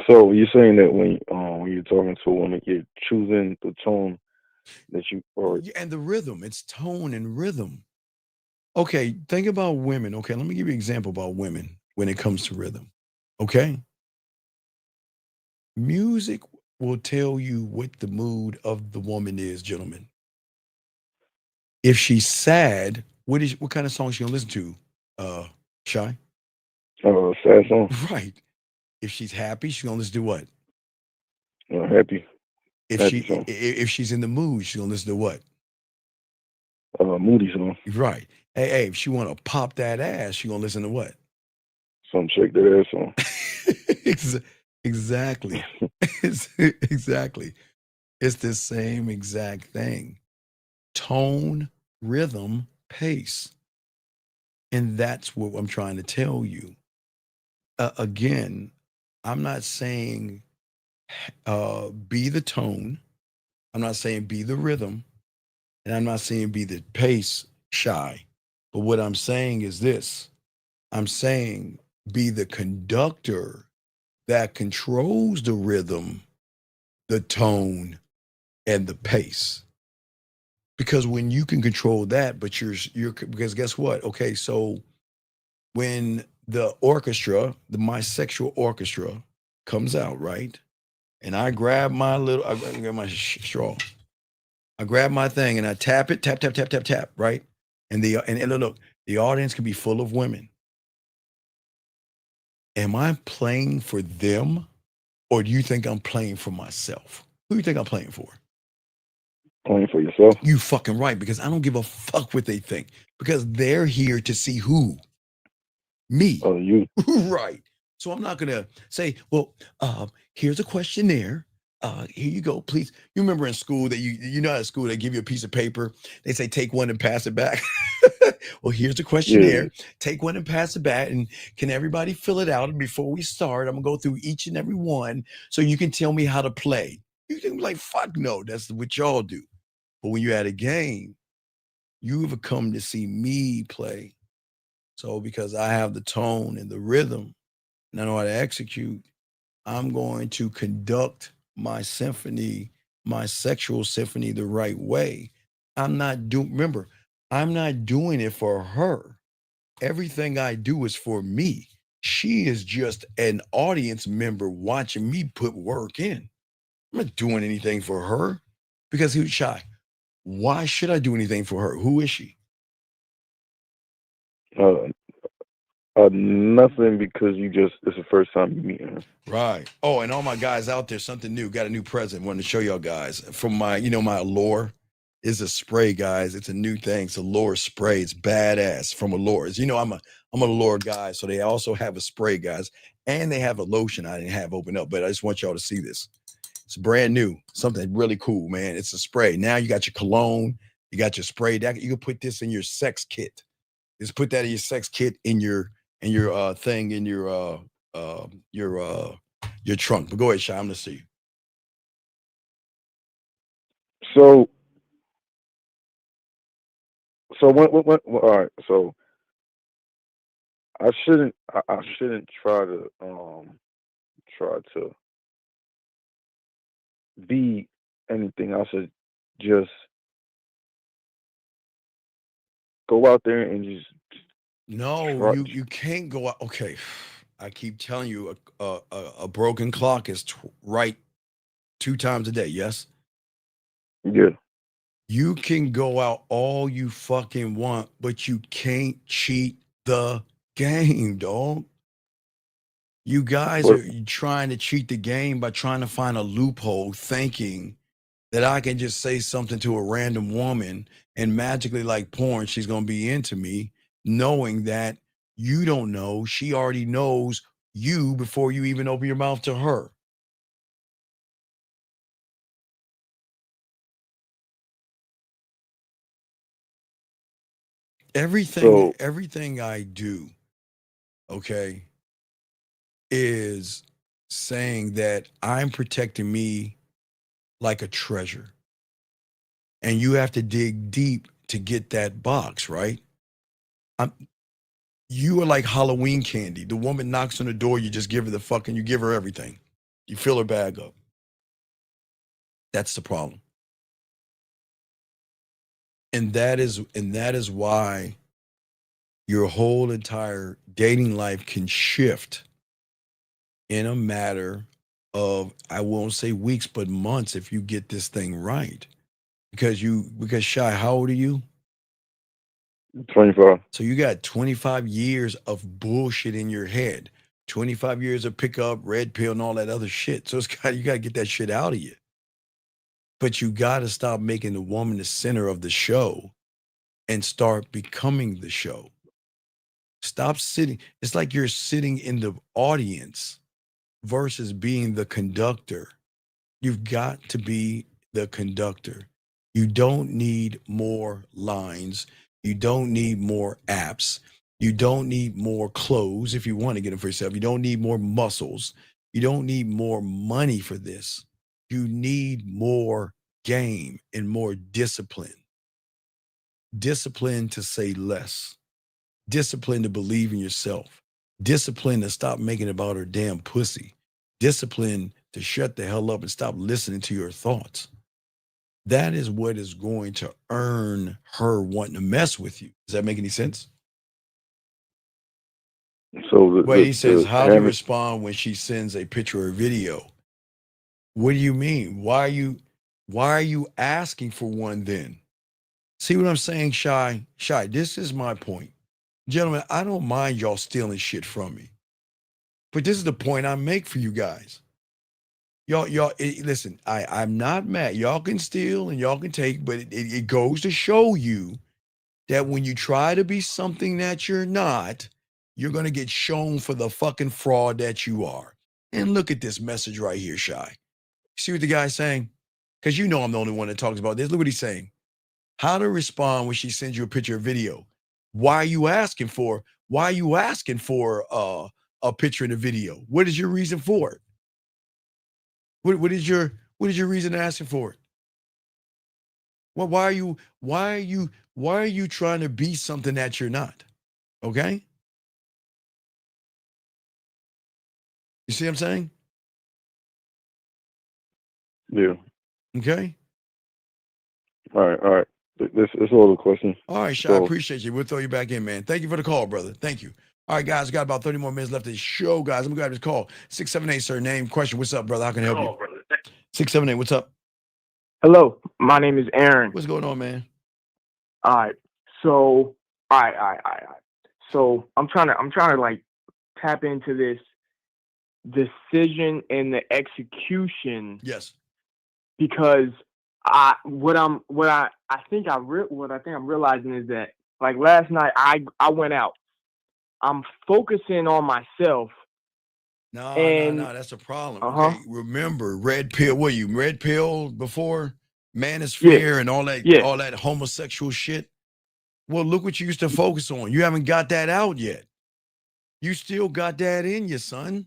So you're saying that when you're talking to a woman, you're choosing the tone that you or And the rhythm, it's tone and rhythm. Okay, think about women. Okay, let me give you an example about women when it comes to rhythm. Okay, music will tell you what the mood of the woman is, gentlemen. If she's sad, what kind of song she gonna listen to? Shy? sad song. Right. If she's happy, she's gonna listen to what? Happy. If Happy she song. if she's in the mood, she's gonna listen to what? Moody song. Right. Hey, if she wanna pop that ass, she gonna listen to what? Some shake that ass song. Exactly. Exactly. It's the same exact thing. Tone, rhythm, pace. And that's what I'm trying to tell you. Again, I'm not saying be the tone. I'm not saying be the rhythm. And I'm not saying be the pace shy. But what I'm saying is this. I'm saying be the conductor that controls the rhythm, the tone, and the pace. Because when you can control that, but you're because guess what? Okay, so when the orchestra, my sexual orchestra, comes out, right? And I grab my I grab my straw. I grab my thing and I tap it, tap, tap, tap, tap, tap, right? And look, the audience can be full of women. Am I playing for them, or do you think I'm playing for myself? Who do you think I'm playing for? Playing for yourself. You fucking right, because I don't give a fuck what they think. Because they're here to see who? Me. Oh, you. Right. So I'm not gonna say, well, here's a questionnaire. Here you go, please. You remember in school that you know at school they give you a piece of paper. They say take one and pass it back. Well, here's the questionnaire. Yeah. Take one and pass it back. And can everybody fill it out? And before we start, I'm gonna go through each and every one so you can tell me how to play. You can be like, fuck no, that's what y'all do. But when you're at a game, you have come to see me play. So because I have the tone and the rhythm and I know how to execute, I'm going to conduct my symphony, my sexual symphony the right way. Remember, I'm not doing it for her. Everything I do is for me. She is just an audience member watching me put work in. I'm not doing anything for her because who's shy? Why should I do anything for her? Who is she? Nothing because it's the first time you meet her. Right. Oh, and all my guys out there, something new. Got a new present. Wanted to show y'all guys from my Allure is a spray, guys. It's a new thing. It's Allure spray. It's badass from Allure. As you know, I'm a Allure guy, so they also have a spray, guys, and they have a lotion I didn't have open up, but I just want y'all to see this. It's brand new, something really cool, man. It's a spray. Now you got your cologne, you got your spray. That you can put this in your sex kit. Just put that in your sex kit in your thing in your trunk. But go ahead, Shy. I'm gonna see you. So when all right. So I shouldn't try to be anything. I should just go out there and just No, you can't go out. Okay, I keep telling you, a broken clock is right 2 times a day. Yes. Yeah. You can go out all you fucking want, but you can't cheat the game, dog. You guys are trying to cheat the game by trying to find a loophole, thinking that I can just say something to a random woman and magically, like porn, she's going to be into me, knowing that you don't know. She already knows you before you even open your mouth to her. Everything I do, okay, is saying that I'm protecting me like a treasure. And you have to dig deep to get that box, right? You are like Halloween candy. The woman knocks on the door, you just give her you give her everything. You fill her bag up. That's the problem. And that is why your whole entire dating life can shift in a matter of, I won't say weeks, but months if you get this thing right. Because Shy, how old are you? 25. So you got 25 years of bullshit in your head. 25 years of pickup, red pill, and all that other shit. So you gotta get that shit out of you. But you gotta stop making the woman the center of the show and start becoming the show. Stop sitting. It's like you're sitting in the audience versus being the conductor. You've got to be the conductor. You don't need more lines. You don't need more apps. You don't need more clothes if you want to get them for yourself. You don't need more muscles. You don't need more money for this. You need more game and more discipline. Discipline to say less. Discipline to believe in yourself. Discipline to stop making it about her damn pussy. Discipline to shut the hell up and stop listening to your thoughts. That is what is going to earn her wanting to mess with you. Does that make any sense? So He says, how do you respond when she sends a picture or video? What do you mean? Why are you asking for one then? See what I'm saying, Shy? Shy, this is my point. Gentlemen, I don't mind y'all stealing shit from me. But this is the point I make for you guys. Y'all, listen, I'm not mad. Y'all can steal and y'all can take, but it goes to show you that when you try to be something that you're not, you're going to get shown for the fucking fraud that you are. And look at this message right here, Shy. See what the guy's saying? Because you know I'm the only one that talks about this. Look what he's saying. How to respond when she sends you a picture or video. Why are you asking for a picture and a video? What is your reason for it? What is your reason asking for it? Well, why are you trying to be something that you're not? Okay? You see what I'm saying? Yeah. Okay. All right. This is a little question. All right, Shy, I appreciate you. We'll throw you back in, man. Thank you for the call, brother. Thank you. All right, guys, we got about 30 more minutes left of the show, guys. I'm going to grab this call. 678, sir, name, question. What's up, brother? How can I help you? 678, what's up? Hello, my name is Aaron. What's going on, man? All right. So, all right. So I'm trying to like tap into this decision and the execution. Yes. Because what I'm realizing is that, like, last night I went out. I'm focusing on myself. No, that's a problem. Okay, remember, red pill. Were you red pill before manosphere and all that homosexual shit? Well, look what you used to focus on. You haven't got that out yet. You still got that in you, son.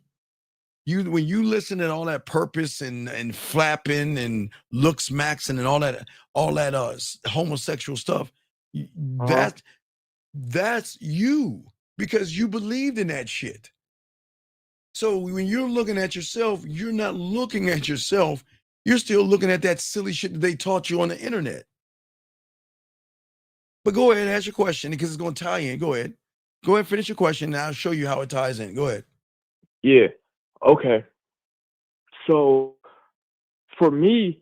When you listen to all that purpose and flapping and looks maxing and all that homosexual stuff, that's you, because you believed in that shit. So when you're looking at yourself, you're not looking at yourself. You're still looking at that silly shit that they taught you on the internet. But go ahead and ask your question, because it's going to tie in. Go ahead. Go ahead and finish your question, and I'll show you how it ties in. Go ahead. Yeah. Okay. So for me,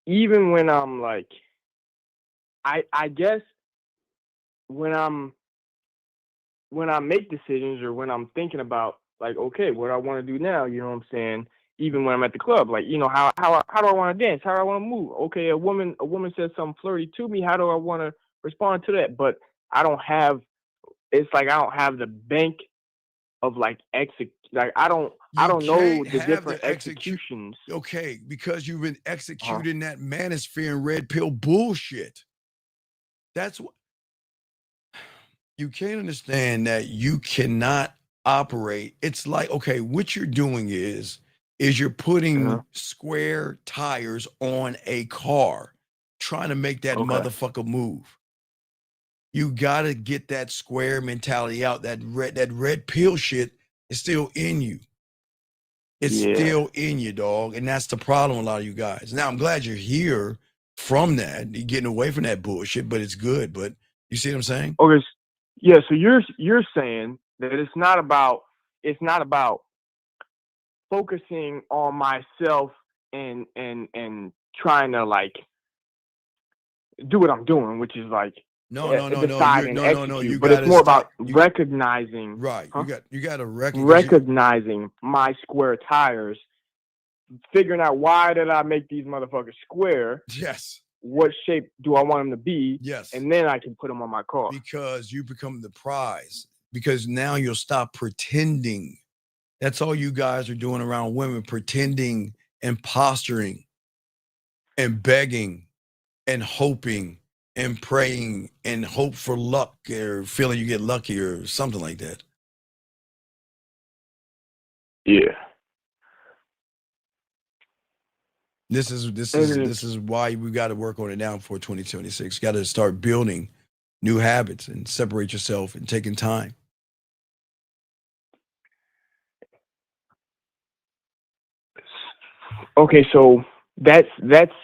even when I'm like, I guess when I make decisions, or when I'm thinking about, like, okay, what I want to do now, you know what I'm saying? Even when I'm at the club, like, you know, how do I want to dance? How do I want to move? Okay, a woman says something flirty to me. How do I want to respond to that? But I don't have the bank of like I don't know the different executions. Okay, because you've been executing that manosphere and red pill bullshit. That's what. You can't understand that you cannot operate. It's like, okay, what you're doing is you're putting square tires on a car, trying to make that motherfucker move. You gotta get that square mentality out. That red pill shit is still in you. It's still in you, dog. And that's the problem with a lot of you guys. Now, I'm glad you're here from that. You're getting away from that bullshit, but it's good. But you see what I'm saying? Okay. Yeah, so you're saying that it's not about focusing on myself and trying to like do what I'm doing, which is like decide and execute. But it's more about recognizing. Right. You got to recognizing my square tires, figuring out why did I make these motherfuckers square? Yes. What shape do I want them to be? Yes. And then I can put them on my car. Because you become the prize. Because now you'll stop pretending. That's all you guys are doing around women, pretending and posturing and begging and hoping and praying and hope for luck or feeling you get lucky or something like that. Yeah. This is why we got to work on it now for 2026. You got to start building new habits and separate yourself and taking time. Okay, so that's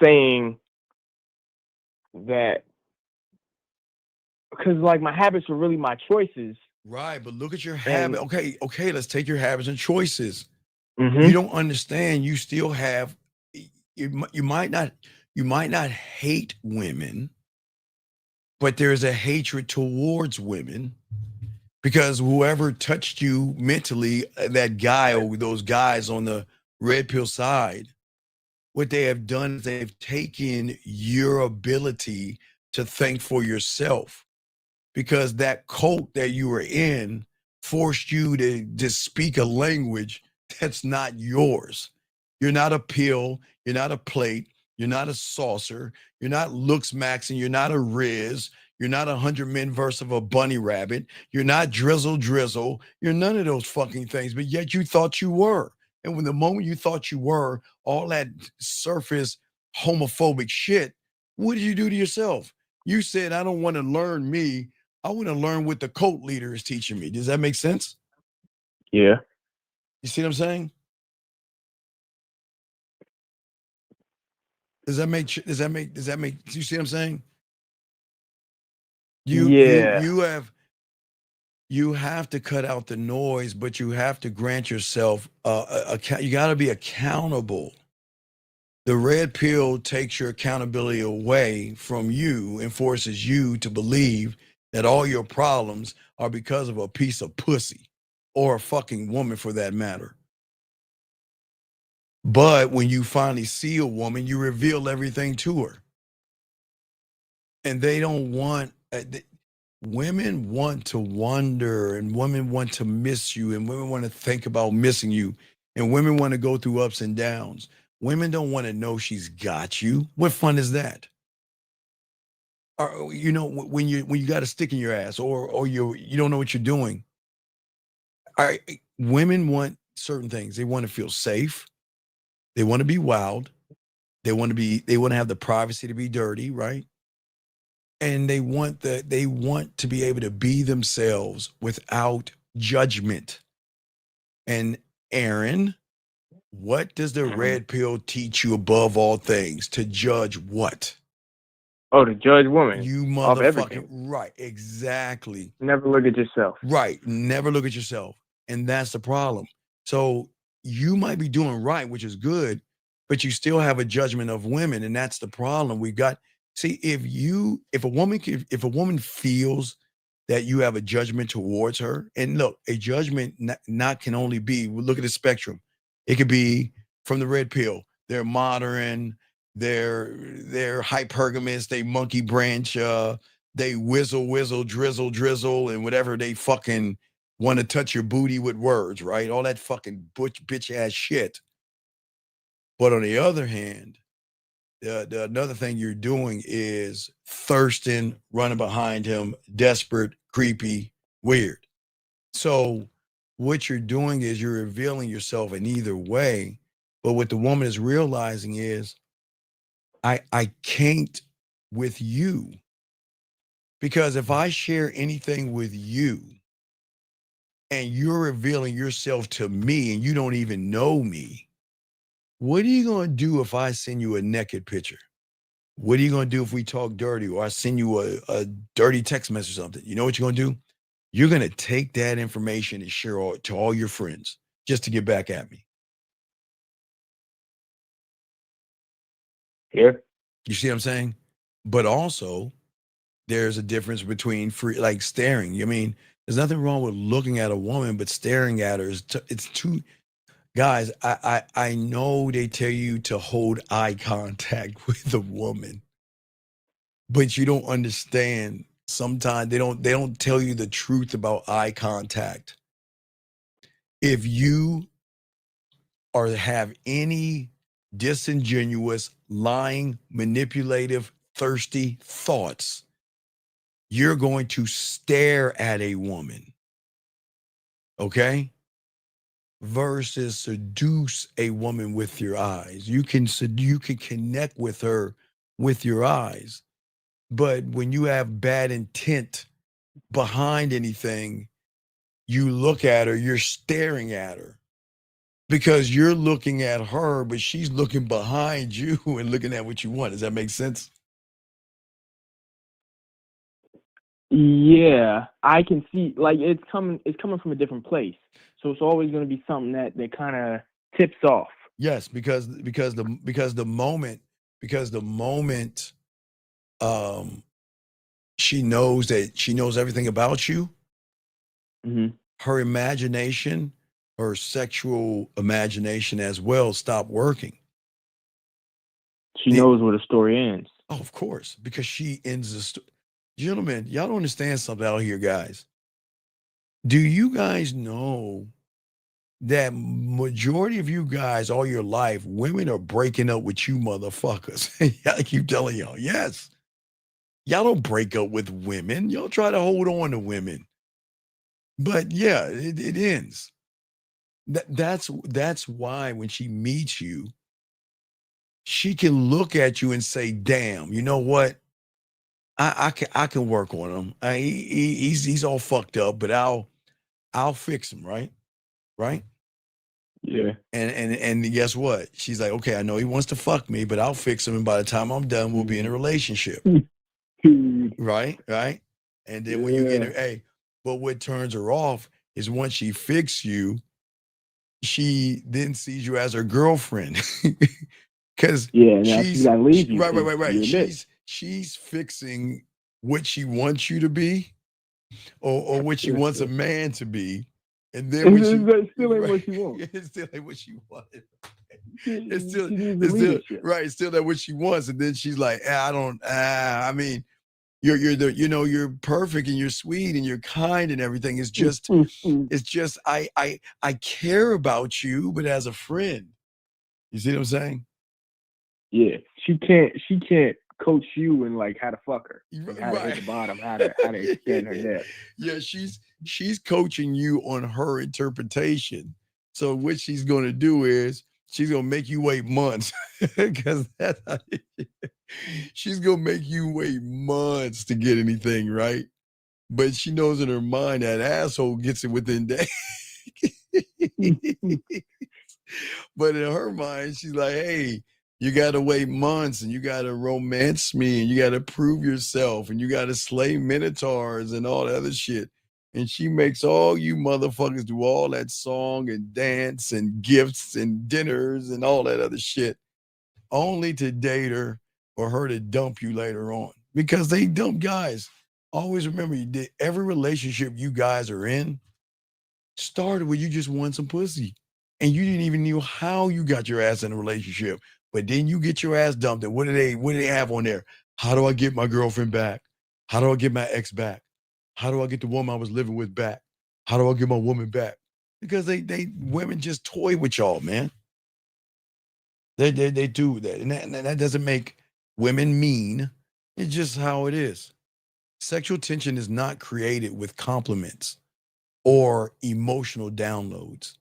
saying that because like my habits are really my choices. Right, but look at your habit. Okay, let's take your habits and choices. You don't understand. You still have. You might not hate women, but there's a hatred towards women because whoever touched you mentally, that guy or those guys on the red pill side, what they have done is they've taken your ability to think for yourself because that cult that you were in forced you to just speak a language that's not yours. You're not a pill. You're not a plate. You're not a saucer. You're not looks maxing. You're not a Riz. You're not 100 men versus of a bunny rabbit. You're not drizzle. You're none of those fucking things, but yet you thought you were. And when the moment you thought you were, all that surface homophobic shit, what did you do to yourself? You said, I don't want to learn me. I want to learn what the cult leader is teaching me. Does that make sense? Yeah. You see what I'm saying? Does that make, you see what I'm saying? You have to cut out the noise, but you have to grant yourself, you got to be accountable. The red pill takes your accountability away from you and forces you to believe that all your problems are because of a piece of pussy or a fucking woman for that matter. But when you finally see a woman, you reveal everything to her. And they don't want, women want to wonder and women want to miss you and women want to think about missing you and women want to go through ups and downs. Women don't want to know she's got you. What fun is that? Or, you know, when you got a stick in your ass or you don't know what you're doing. All right, women want certain things. They want to feel safe. They want to be wild. They want to have the privacy to be dirty, right? And they want to be able to be themselves without judgment. And Aaron, what does the red pill teach you above all things? To judge what? Oh, to judge women. You motherfucking right, exactly. Never look at yourself. Right, never look at yourself. And that's the problem. So you might be doing right, which is good, but you still have a judgment of women, and that's the problem. We got, see, if a woman feels that you have a judgment towards her, and look, a judgment not can only be, look at the spectrum. It could be from the red pill. They're modern, they're hypergamous, they monkey branch, they whizzle, drizzle, and whatever they fucking want to touch your booty with words, right? All that fucking bitch ass shit. But on the other hand, the another thing you're doing is thirsting, running behind him, desperate, creepy, weird. So what you're doing is you're revealing yourself in either way. But what the woman is realizing is, I can't with you, because if I share anything with you and you're revealing yourself to me and you don't even know me, what are you going to do if I send you a naked picture? What are you going to do if we talk dirty, or I send you a dirty text message or something? You know what you're going to do? You're going to take that information and share to all your friends just to get back at me. Yeah. You see what I'm saying? But also, there's a difference between like staring. I mean, there's nothing wrong with looking at a woman, but staring at her it's too. Guys, I know they tell you to hold eye contact with a woman, but you don't understand. Sometimes they don't tell you the truth about eye contact. If you have any disingenuous, lying, manipulative, thirsty thoughts, you're going to stare at a woman, okay? Versus seduce a woman with your eyes. You can connect with her with your eyes. But when you have bad intent behind anything, you look at her, you're staring at her. Because you're looking at her, but she's looking behind you and looking at what you want. Does that make sense? Yeah, I can see, like, it's coming from a different place. So it's always going to be something that kind of tips off. Yes, because the moment she knows everything about you, her imagination, her sexual imagination as well, stop working. She knows where the story ends. Oh, of course, because she ends the story. Gentlemen, y'all don't understand something out here, guys. Do you guys know that majority of you guys all your life, women are breaking up with you motherfuckers? I keep telling y'all, yes. Y'all don't break up with women. Y'all try to hold on to women. But yeah, it ends. That's why when she meets you, she can look at you and say, damn, you know what? I can work on him. He's all fucked up, but I'll fix him, right? Right? Yeah. And guess what? She's like, okay, I know he wants to fuck me, but I'll fix him, and by the time I'm done, we'll be in a relationship. Right? And then when you get her, but what turns her off is once she fixes you, she then sees you as her girlfriend. Because she's right. She's fixing what she wants you to be, or what she wants a man to be, and then when it still ain't what she wants. It's still ain't what she wanted. She It's still that what she wants, and then she's like, I mean, you're perfect and you're sweet and you're kind and everything. It's just I care about you, but as a friend. You see what I'm saying? Yeah, she can't coach you in like how to fuck her, and how to hit the bottom, how to extend her neck. Yeah, she's coaching you on her interpretation. So what she's going to do is she's going to make you wait months, because she's going to make you wait months to get anything right. But she knows in her mind that asshole gets it within days. But in her mind, she's like, hey, you got to wait months, and you got to romance me, and you got to prove yourself, and you got to slay minotaurs and all that other shit. And she makes all you motherfuckers do all that song and dance and gifts and dinners and all that other shit, only to date her or her to dump you later on. Because they dump guys. Always remember, every relationship you guys are in started when you just want some pussy. And you didn't even know how you got your ass in a relationship. But then you get your ass dumped, and what do they have on there? How do I get my girlfriend back? How do I get my ex back? How do I get the woman I was living with back? How do I get my woman back? Because women just toy with y'all, man. They do that. And that doesn't make women mean. It's just how it is. Sexual tension is not created with compliments or emotional downloads.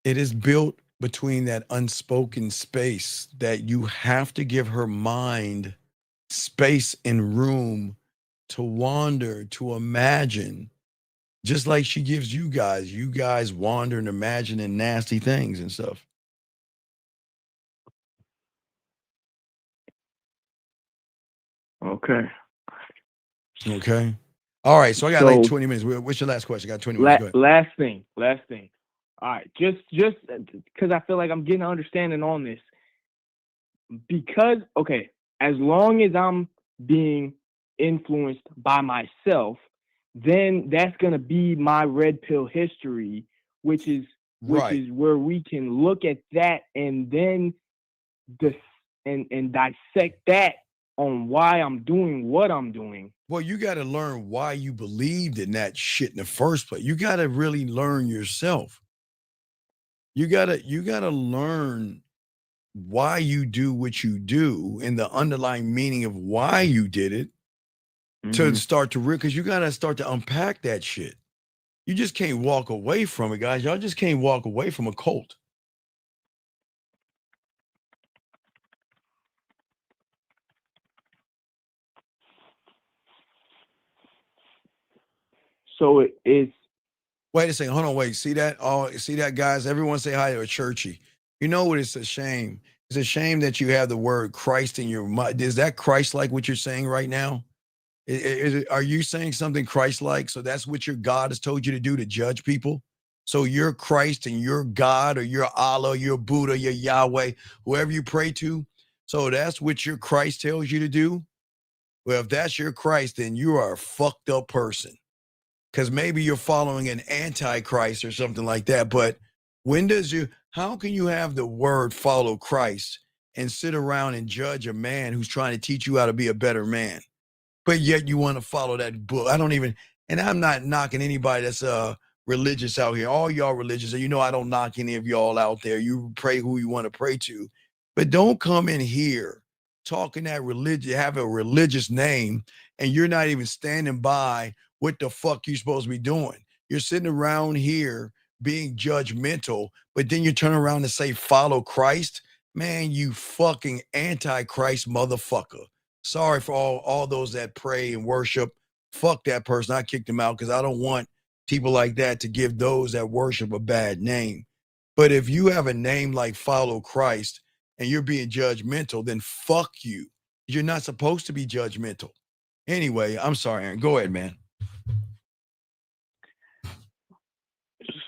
It is built between that unspoken space that you have to give her mind space and room to wander, to imagine, just like she gives you guys. You guys wander and imagine and nasty things and stuff. Okay. Okay. All right. So I got like 20 minutes. What's your last question? I got 20 minutes. Go ahead. Last thing. All right. Just because I feel like I'm getting an understanding on this. Because, okay, as long as I'm being influenced by myself, then that's going to be my red pill history, which is where we can look at that and then and dissect that on why I'm doing what I'm doing. Well, you got to learn why you believed in that shit in the first place. You got to really learn yourself. You got to learn why you do what you do and the underlying meaning of why you did it to start to because you got to start to unpack that shit. You just can't walk away from it, guys. Y'all just can't walk away from a cult. So it is. Wait a second. Hold on. Wait. See that? Oh, see that, guys? Everyone say hi to a churchy. You know what? It's a shame. It's a shame that you have the word Christ in your mind. Is that Christ-like what you're saying right now? Are you saying something Christ-like? So that's what your God has told you to do, to judge people? So you're Christ and you're God or you're Allah, you're Buddha, you're Yahweh, whoever you pray to. So that's what your Christ tells you to do? Well, if that's your Christ, then you are a fucked up person. Because maybe you're following an antichrist or something like that. But how can you have the word follow Christ and sit around and judge a man who's trying to teach you how to be a better man? But yet you want to follow that book. And I'm not knocking anybody that's religious out here. All y'all religious, and I don't knock any of y'all out there. You pray who you want to pray to. But don't come in here talking that religion, have a religious name, and you're not even standing by what the fuck you supposed to be doing. You're sitting around here being judgmental, but then you turn around and say, follow Christ. Man, you fucking antichrist motherfucker. Sorry for all those that pray and worship. Fuck that person. I kicked him out because I don't want people like that to give those that worship a bad name. But if you have a name like Follow Christ and you're being judgmental, then fuck you. You're not supposed to be judgmental. Anyway, I'm sorry, Aaron. Go ahead, man.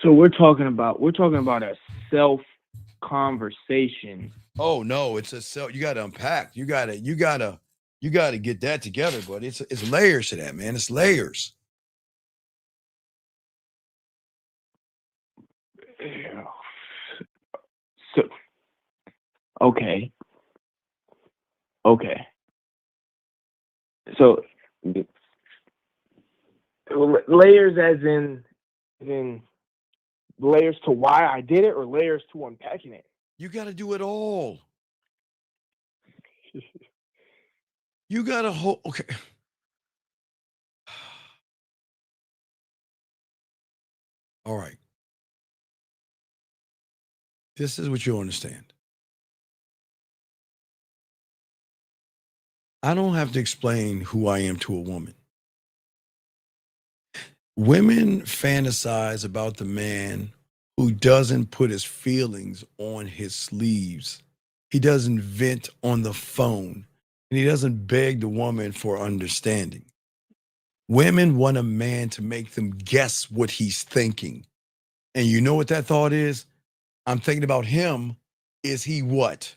So we're talking about a self conversation. Oh no, it's a self. You got to unpack. You got to get that together, buddy. It's layers to that, man. It's layers. So, okay. So layers as in layers to why I did it or layers to unpacking it? You got to do it all. You got to hold. Okay. All right. This is what you'll understand. I don't have to explain who I am to a woman. Women fantasize about the man who doesn't put his feelings on his sleeves. He doesn't vent on the phone, and he doesn't beg the woman for understanding. Women want a man to make them guess what he's thinking. And you know what that thought is? I'm thinking about him. Is he what?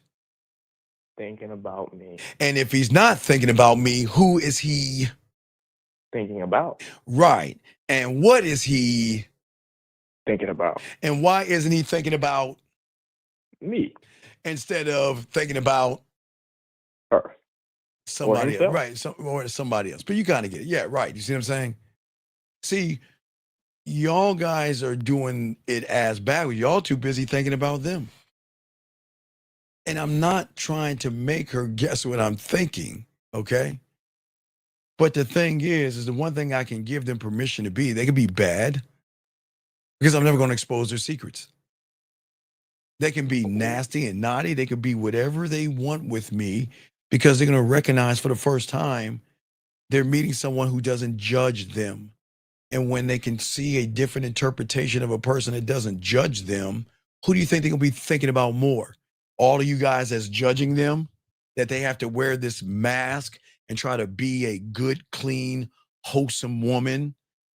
Thinking about me. And if he's not thinking about me, who is he thinking about? Right. And what is he thinking about? And why isn't he thinking about me instead of thinking about her? Somebody else, right? Or somebody else. But you kind of get it. Yeah, right. You see what I'm saying? See, y'all guys are doing it as backwards. Y'all too busy thinking about them. And I'm not trying to make her guess what I'm thinking, okay? But the thing is the one thing I can give them permission to be, they can be bad because I'm never going to expose their secrets. They can be nasty and naughty. They can be whatever they want with me because they're going to recognize for the first time they're meeting someone who doesn't judge them. And when they can see a different interpretation of a person that doesn't judge them, who do you think they're going to be thinking about more? All of you guys as judging them, that they have to wear this mask and try to be a good, clean, wholesome woman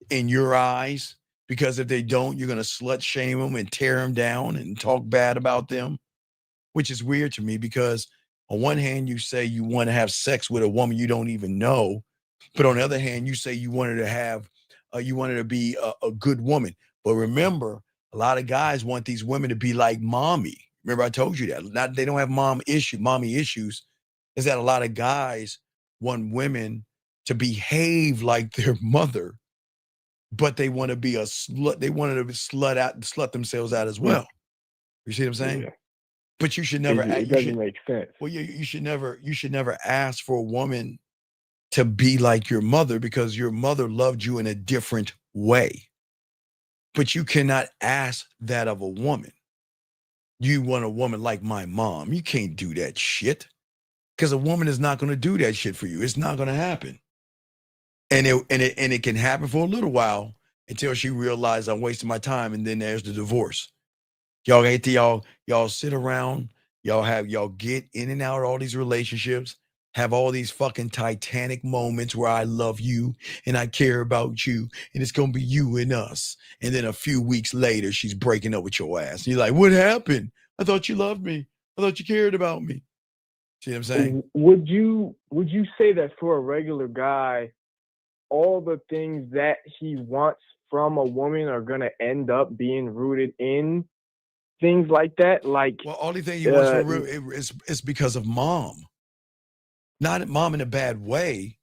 in your eyes? Because if they don't, you're going to slut shame them and tear them down and talk bad about them, which is weird to me because on one hand, you say you want to have sex with a woman you don't even know. But on the other hand, you say you wanted to have, you wanted to be a good woman. But remember, a lot of guys want these women to be like mommy. Remember, I told you that. Not they don't have mommy issues. Is that a lot of guys want women to behave like their mother, but they want to be a slut. They want to slut themselves out as well. You see what I'm saying? Yeah. But you should never. It doesn't make sense. Well, you should never ask for a woman to be like your mother because your mother loved you in a different way. But you cannot ask that of a woman. You want a woman like my mom. You can't do that shit because a woman is not going to do that shit for you. It's not going to happen. And it can happen for a little while until she realizes I'm wasting my time, and then there's the divorce. Y'all hate to y'all sit around, y'all get in and out of all these relationships, have all these fucking Titanic moments where I love you and I care about you and it's gonna be you and us. And then a few weeks later, she's breaking up with your ass. And you're like, what happened? I thought you loved me. I thought you cared about me. See what I'm saying? Would you say that for a regular guy, all the things that he wants from a woman are gonna end up being rooted in things like that? Like, well, only thing he wants is because of mom. Not mom in a bad way,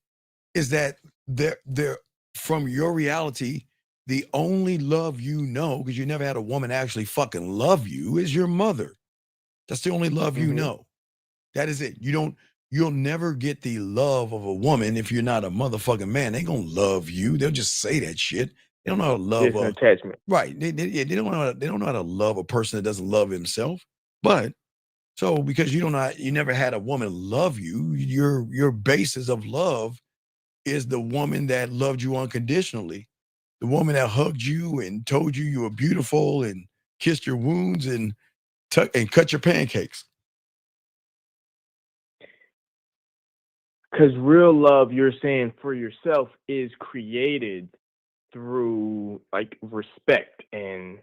is that they're from your reality, the only love you know, because you never had a woman actually fucking love you, is your mother. That's the only love you know. That is it. You'll never get the love of a woman if you're not a motherfucking man. They ain't gonna love you. They'll just say that shit. They don't know how to love It's an attachment. Right. They don't know how to love a person that doesn't love himself. But so because you never had a woman love you, your basis of love is the woman that loved you unconditionally, the woman that hugged you and told you you were beautiful and kissed your wounds and cut your pancakes. Because real love, you're saying for yourself, is created through like respect and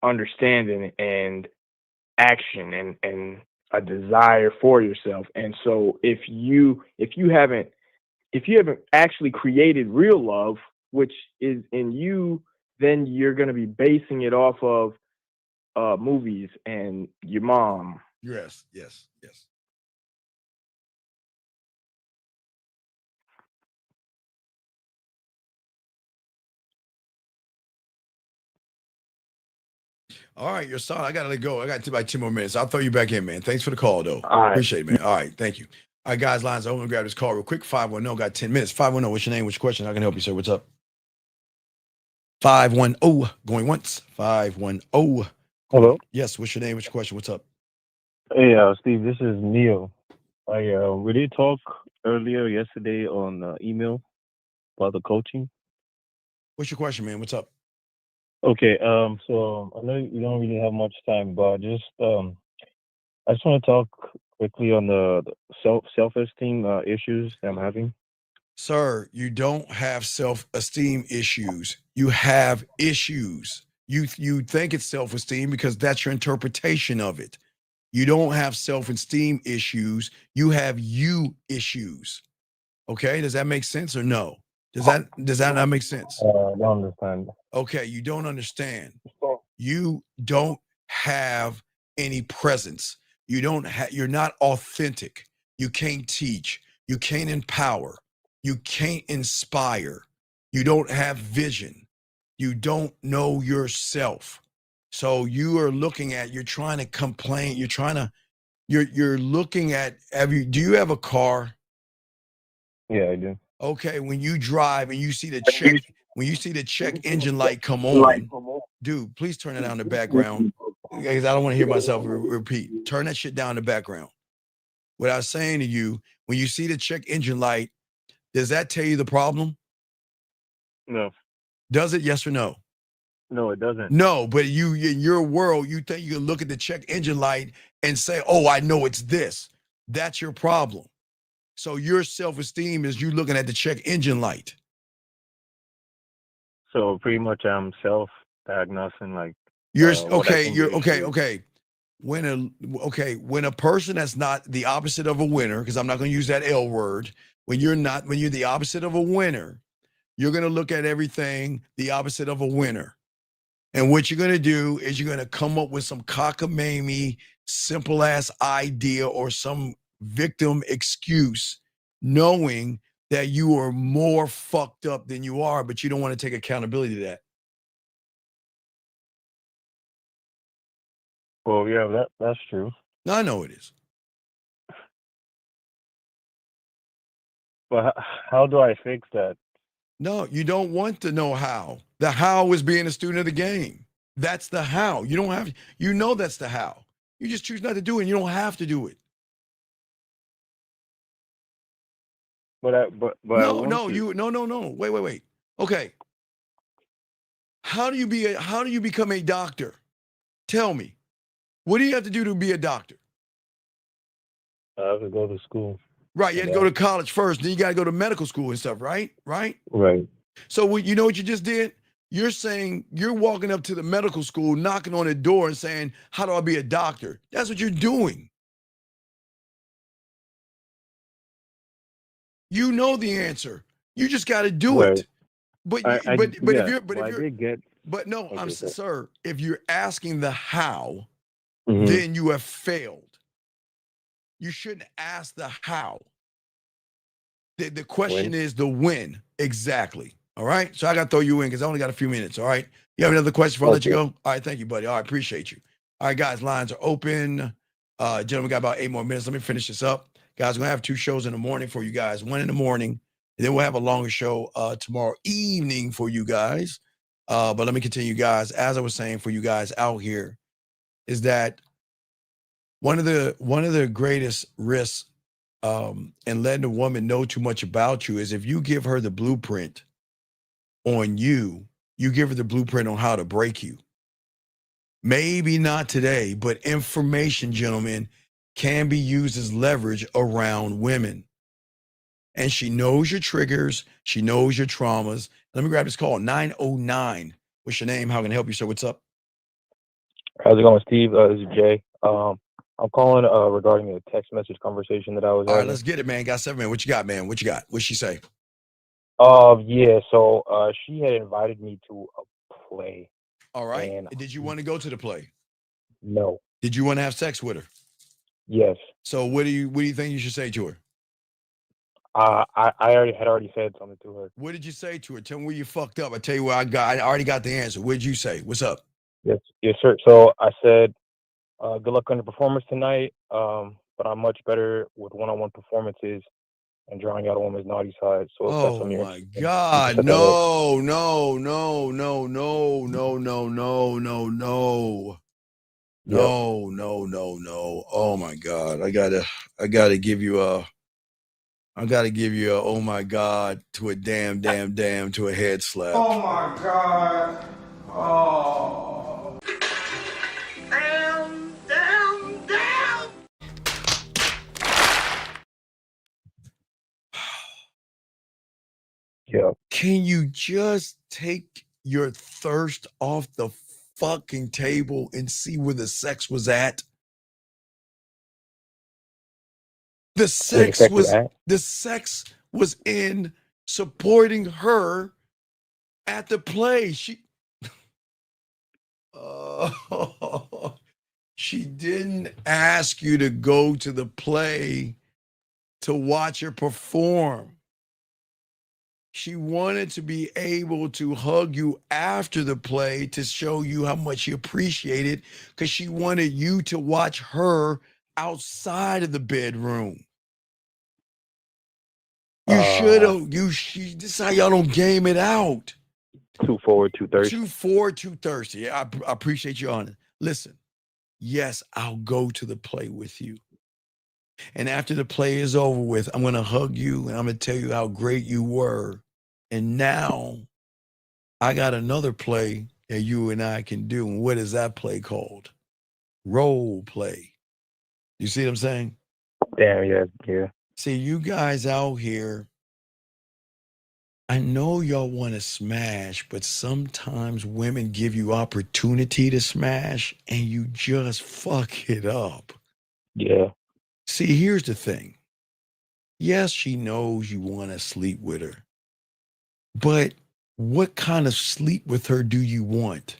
understanding and action and a desire for yourself. And so if you haven't actually created real love, which is in you, then you're going to be basing it off of movies and your mom. Yes. All right, you're sorry. I gotta let go. I got about 10 more minutes. I'll throw you back in, man. Thanks for the call, though. All right. Appreciate it, man. All right, thank you. All right, guys, lines. I'm gonna grab this call real quick. 510, got 10 minutes. 510, what's your name? What's your question? How can I help you, sir? What's up? 510, going once. 510. Hello. Yes, what's your name? What's your question? What's up? Hey, Steve, this is Neil. We did talk earlier yesterday on email about the coaching. What's your question, man? What's up? Okay, so I know you don't really have much time, but I just want to talk quickly on the self-esteem issues that I'm having. Sir, you don't have self-esteem issues. You have issues. You think it's self-esteem because that's your interpretation of it. You don't have self-esteem issues. You have you issues. Okay, does that make sense or no? Does that not make sense? I don't understand. Okay, you don't understand. You don't have any presence. You're not authentic. You can't teach. You can't empower. You can't inspire. You don't have vision. You don't know yourself. So you're trying to complain. You're looking at, do you have a car? Yeah, I do. Okay, when you drive and you see the check engine light come on, dude, please turn it down in the background because I don't want to hear myself repeat. Turn that shit down in the background. What I was saying to you, when you see the check engine light, does that tell you the problem? No. Does it? Yes or no? No, it doesn't. No, but you, in your world, you think you can look at the check engine light and say, oh, I know it's this. That's your problem. So your self-esteem is you looking at the check engine light. So pretty much I'm self-diagnosing, like, You're what I okay. think You're the okay. issue is. Okay. When a person that's not the opposite of a winner, because I'm not going to use that L word. When you're the opposite of a winner, you're going to look at everything the opposite of a winner. And what you're going to do is you're going to come up with some cockamamie, simple ass idea or some victim excuse, knowing that you are more fucked up than you are, but you don't want to take accountability to that. Well, yeah, that's true. No, I know it is. But how do I fix that? No, you don't want to know how. The how is being a student of the game. That's the how. You don't have, you know, that's the how. You just choose not to do it. And you don't have to do it. But No. Wait. Okay. How do you become a doctor? Tell me. What do you have to do to be a doctor? I have to go to school. Right. You had to go to college first. Then you got to go to medical school and stuff, right? Right. Right. So you know what you just did? You're saying you're walking up to the medical school, knocking on the door and saying, how do I be a doctor? That's what you're doing. You know the answer. You just got to do it. But sir, if you're asking the how, then you have failed. You shouldn't ask the how. The question is the when. Exactly. All right. So I got to throw you in because I only got a few minutes. All right. You have another question before I let you go? All right. Thank you, buddy. All right. Appreciate you. All right, guys. Lines are open. Gentlemen, got about 8 more minutes. Let me finish this up. Guys, we're going to have 2 shows in the morning for you guys. One in the morning. And then we'll have a longer show tomorrow evening for you guys. But let me continue, guys. As I was saying for you guys out here is that one of the greatest risks and letting a woman know too much about you is if you give her the blueprint on you, you give her the blueprint on how to break you. Maybe not today, but information, gentlemen, can be used as leverage around women. And she knows your triggers. She knows your traumas. Let me grab this call, 909. What's your name? How can I help you, sir? What's up? How's it going, Steve? This is Jay. I'm calling regarding a text message conversation that I was having. All right, let's get it, man. Got 7 minutes. What you got, man? What you got? What'd she say? Yeah, so she had invited me to a play. All right. And did you want to go to the play? No. Did you want to have sex with her? Yes. So what do you think you should say to her? I already said something to her. What did you say to her? Tell me where you fucked up. I tell you where I already got the answer. What did you say? What's up? Yes, sir. So I said, good luck on the performance tonight. But I'm much better with one-on-one performances and drawing out a woman's naughty side. So if that's something my God, no. Oh my God. I gotta give you a oh my God to a damn to a head slap. Oh my God. Oh. Down. Yeah. Can you just take your thirst off the fucking table and see where the sex was at? The sex was in supporting her at the play. She didn't ask you to go to the play to watch her perform. She wanted to be able to hug you after the play to show you how much she appreciated because she wanted you to watch her outside of the bedroom. You should have. This is how y'all don't game it out. 2 forward, 2 thirsty. 2 forward, 2 thirsty. Yeah, I appreciate you on it. Listen, yes, I'll go to the play with you. And after the play is over with, I'm going to hug you and I'm going to tell you how great you were. And now I got another play that you and I can do. And what is that play called? Role play. You see what I'm saying? Damn, yeah. See, you guys out here, I know y'all want to smash, but sometimes women give you opportunity to smash and you just fuck it up. Yeah. See, here's the thing. Yes, she knows you want to sleep with her, but what kind of sleep with her do you want?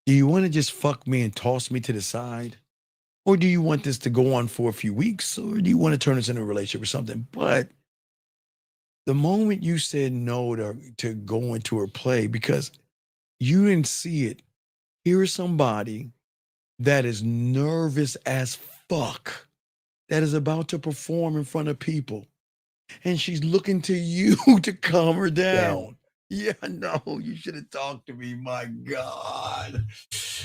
Do you want to just fuck me and toss me to the side? Or do you want this to go on for a few weeks? Or do you want to turn this into a relationship or something? But the moment you said no to go into her play because you didn't see it, here is somebody that is nervous as fuck, that is about to perform in front of people. And she's looking to you to calm her down. Yeah, no, you should have talked to me. My God,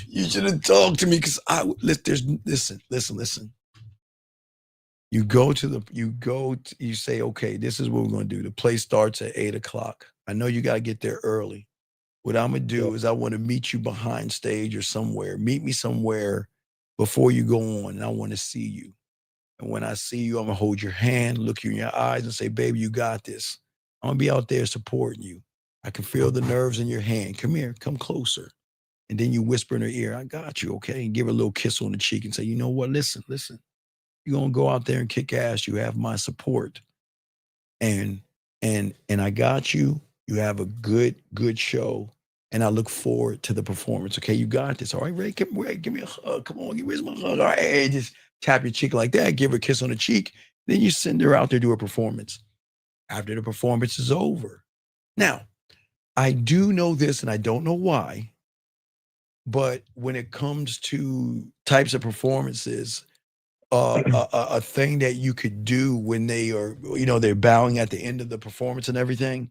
you should have talked to me because listen. You say, okay, this is what we're going to do. The play starts at 8:00. I know you got to get there early. What I'm going to do is I want to meet you behind stage or somewhere. Meet me somewhere before you go on, and I want to see you. And when I see you, I'm going to hold your hand, look you in your eyes, and say, baby, you got this. I'm going to be out there supporting you. I can feel the nerves in your hand. Come here, come closer. And then you whisper in her ear, I got you, okay? And give her a little kiss on the cheek and say, you know what? Listen. You're going to go out there and kick ass. You have my support. And I got you. You have a good show. And I look forward to the performance. Okay, you got this. All right, Ray, give me a hug. Come on, where's my hug? All right, hey, just tap your cheek like that. Give her a kiss on the cheek. Then you send her out there to do a performance. After the performance is over. Now, I do know this, and I don't know why, but when it comes to types of performances, a thing that you could do when they are, they're bowing at the end of the performance and everything,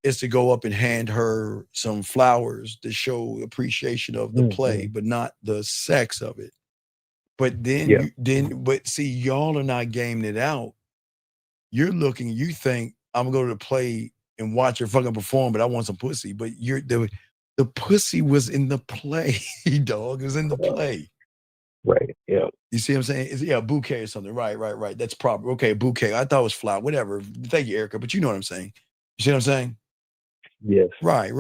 is to go up and hand her some flowers to show appreciation of the play, but not the sex of it. But then, but see, y'all are not gaming it out. You're looking, you think I'm gonna go to the play and watch her fucking perform, but I want some pussy. But the pussy was in the play, dog. It was in the play. Right. Yeah. You see what I'm saying? It's, a bouquet or something. Right. That's proper. Okay, bouquet. I thought it was flower. Whatever. Thank you, Erica. But you know what I'm saying. You see what I'm saying? Yes. Right.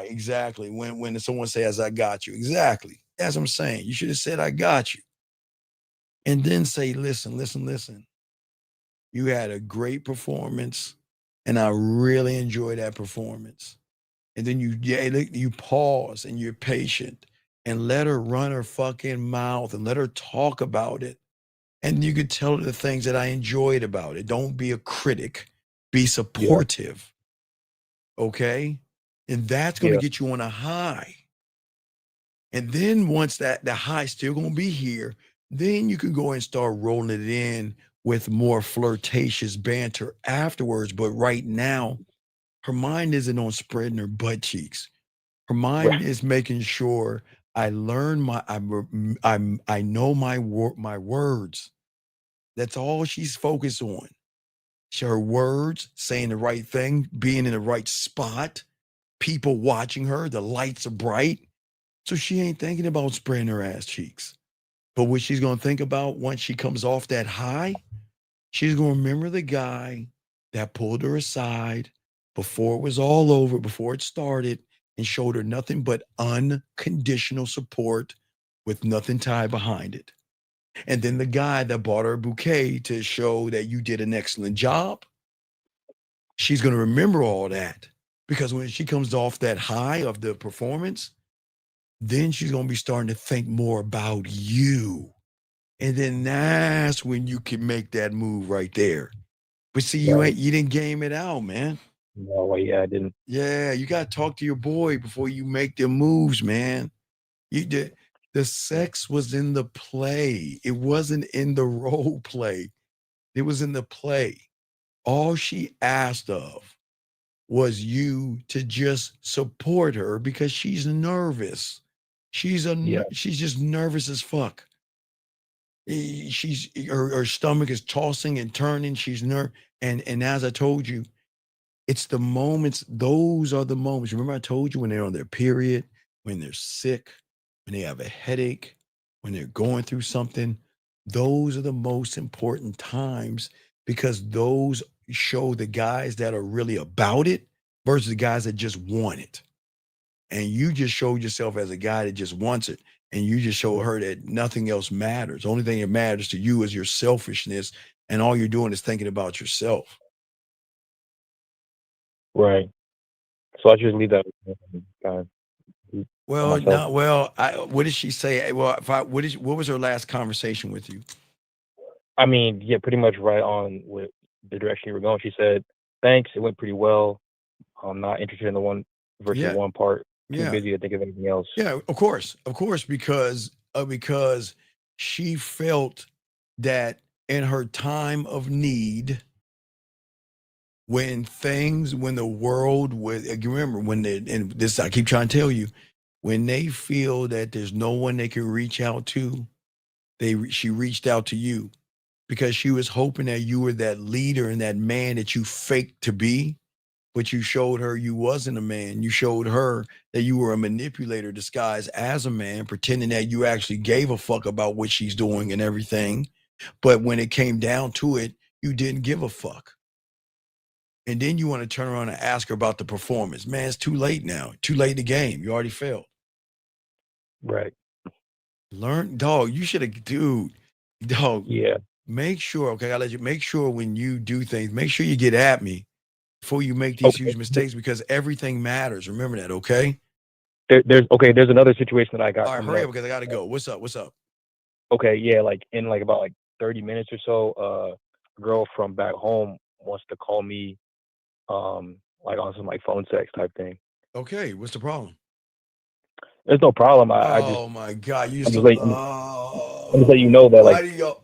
Exactly. When someone says, I got you. Exactly. That's what I'm saying. You should have said, I got you. And then say, listen. You had a great performance, and I really enjoyed that performance. And then you pause and you're patient and let her run her fucking mouth and let her talk about it. And you could tell her the things that I enjoyed about it. Don't be a critic. Be supportive. Yeah. Okay? And that's going to get you on a high. And then once the high's still going to be here, then you can go and start rolling it in with more flirtatious banter afterwards. But right now, her mind isn't on spreading her butt cheeks. Her mind is making sure I learn I know my words. That's all she's focused on. Her words, saying the right thing, being in the right spot, people watching her, the lights are bright. So she ain't thinking about spreading her ass cheeks. But what she's going to think about once she comes off that high, she's going to remember the guy that pulled her aside before it was all over, before it started, and showed her nothing but unconditional support with nothing tied behind it. And then the guy that bought her a bouquet to show that you did an excellent job, she's going to remember all that. Because when she comes off that high of the performance, then she's going to be starting to think more about you. And then that's when you can make that move right there. But see, you didn't game it out, man. No, I didn't. Yeah, you got to talk to your boy before you make the moves, man. You did. The sex was in the play. It wasn't in the role play. It was in the play. All she asked of was you to just support her because she's nervous. She's just nervous as fuck. She's her stomach is tossing and turning. She's and as I told you, it's the moments. Those are the moments. Remember, I told you when they're on their period, when they're sick, when they have a headache, when they're going through something. Those are the most important times because those show the guys that are really about it versus the guys that just want it. And you just showed yourself as a guy that just wants it. And you just showed her that nothing else matters. The only thing that matters to you is your selfishness. And all you're doing is thinking about yourself. Right. So I just leave that. Well, no, well, what did she say? Well, what was her last conversation with you? I mean, yeah, pretty much right on with the direction you were going. She said, "Thanks, it went pretty well. I'm not interested in the one versus one part. Too busy to think of anything else." Yeah, of course, because she felt that in her time of need, when the world was, remember when and this I keep trying to tell you, when they feel that there's no one they can reach out to, she reached out to you because she was hoping that you were that leader and that man that you faked to be. But you showed her you wasn't a man. You showed her that you were a manipulator disguised as a man, pretending that you actually gave a fuck about what she's doing and everything. But when it came down to it, you didn't give a fuck. And then you want to turn around and ask her about the performance. Man, it's too late now. Too late in the game. You already failed. Right. Learn, dog. You should have, dude. Dog. Yeah. Make sure, okay, I'll let you make sure when you do things, make sure you get at me before you make these huge mistakes because everything matters. Remember that, okay? There's another situation that I got. All right, hurry up because I gotta go. What's up? Okay, yeah, like in like about like 30 minutes or so, a girl from back home wants to call me, like on some like phone sex type thing. Okay, what's the problem? There's no problem. Oh my God, I'm just letting you know that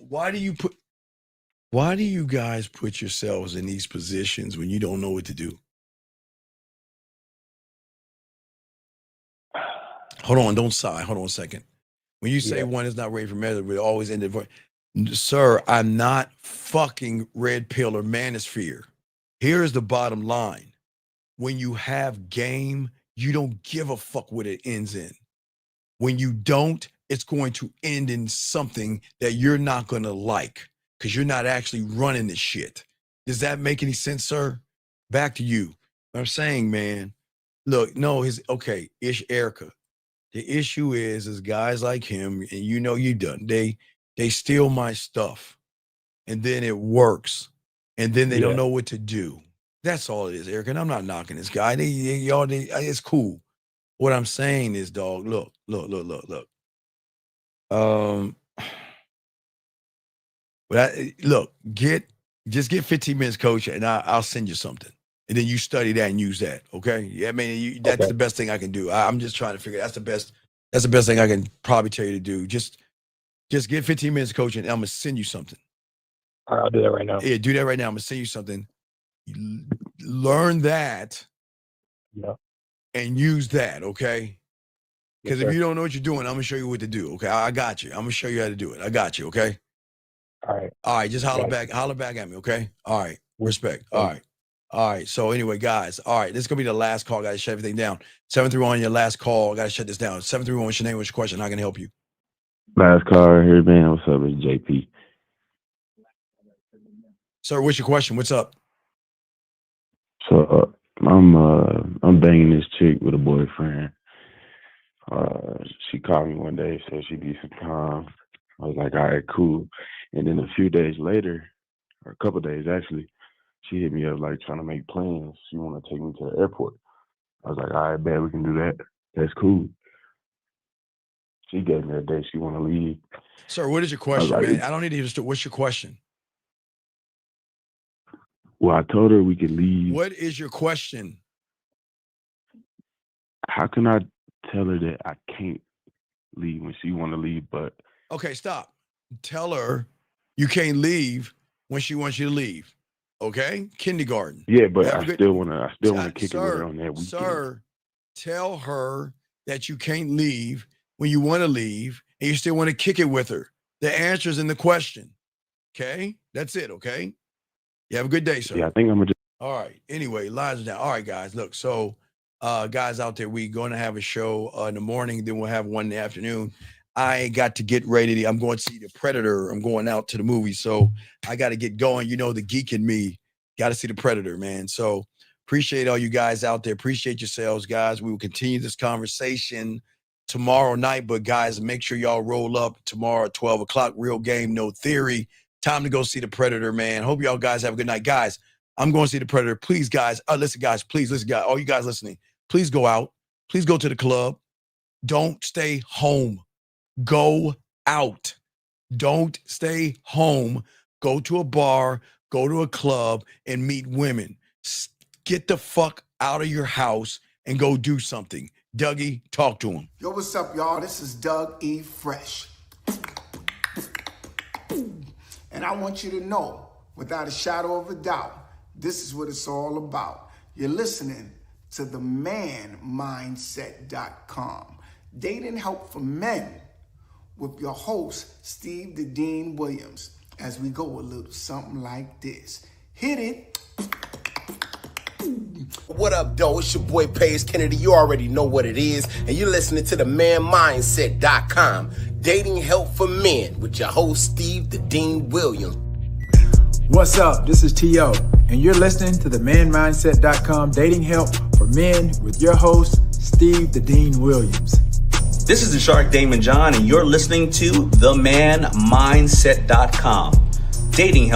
why do you guys put yourselves in these positions when you don't know what to do? Hold on, don't sigh. Hold on a second. When you say one is not ready for marriage, we always end it. Sir, I'm not fucking red pill or manosphere. Here is the bottom line. When you have game, you don't give a fuck what it ends in. When you don't, it's going to end in something that you're not going to like because you're not actually running the shit. Does that make any sense, sir? Back to you. I'm saying, man, look, no, Ish Erica. The issue is guys like him, and you know you done. They steal my stuff, and then it works, and then they don't know what to do. That's all it is, Erica. And I'm not knocking this guy. It's cool. What I'm saying is, dog, look. Just get 15 minutes, coach, and I'll send you something. And then you study that and use that. Okay. Yeah, I mean, that's the best thing I can do. I'm just trying to figure that's the best thing I can probably tell you to do. Just get 15 minutes, coach, and I'm gonna send you something. All right, I'll do that right now. Yeah, do that right now. I'm gonna send you something. Learn that. Yeah. And use that, okay? Because if you don't know what you're doing, I'm gonna show you what to do. Okay, I got you. I'm gonna show you how to do it. I got you. Okay. All right. Just holler back at me. Okay. All right. Respect. All right. So anyway, guys. All right. This is gonna be the last call. Got to shut everything down. 731, your last call. Got to shut this down. 731. What's your name? What's your question? How can I help you? Last call here, man. What's up? It's JP. Sir, what's your question? What's up? So I'm banging this chick with a boyfriend. She called me one day, said she needs some time. I was like, all right, cool. And then a few days later, or a couple days actually, she hit me up like trying to make plans. She want to take me to the airport. I was like, all right, bet we can do that. That's cool. She gave me a day she want to leave. Sir, what is your question, man? I don't need to understand. What's your question? Well, I told her we could leave. What is your question? How can I tell her that I can't leave when she want to leave? But okay, stop. Tell her you can't leave when she wants you to leave. Okay, kindergarten. Yeah, but I still want to kick it with her Sir, on that weekend. Sir, tell her that you can't leave when you want to leave, and you still want to kick it with her. The answer's in the question. Okay, that's it. Okay, you have a good day, sir. Yeah, I think I'm gonna. All right. Anyway, lines down. All right, guys. Look, so guys out there, we're going to have a show in the morning, then we'll have one in the afternoon. I got to get ready. I'm going to see The Predator. I'm going out to the movie, so I got to get going. You know, the geek in me got to see The Predator, man. So appreciate all you guys out there. Appreciate yourselves, guys. We will continue this conversation tomorrow night, but guys, make sure y'all roll up tomorrow at 12 o'clock. Real game, no theory. Time to go see The Predator, man. Hope y'all guys have a good night. Guys, I'm going to see The Predator. Please, guys. Listen, guys. Please, listen, guys. All you guys listening, please go out. Please go to the club. Don't stay home. Go out. Don't stay home. Go to a bar. Go to a club and meet women. Get the fuck out of your house and go do something. Dougie, talk to him. Yo, what's up, y'all? This is Doug E. Fresh. And I want you to know, without a shadow of a doubt, this is what it's all about. You're listening to the manmindset.com. Dating help for men with your host, Steve the Dean Williams, as we go a little something like this. Hit it. What up, though? It's your boy Paige Kennedy. You already know what it is, and you're listening to the manmindset.com. Dating help for men with your host, Steve the Dean Williams. What's up? This is T.O., and you're listening to the manmindset.com dating help for men with your host, Steve the Dean Williams. This is the Shark Damon John, and you're listening to themanmindset.com dating help.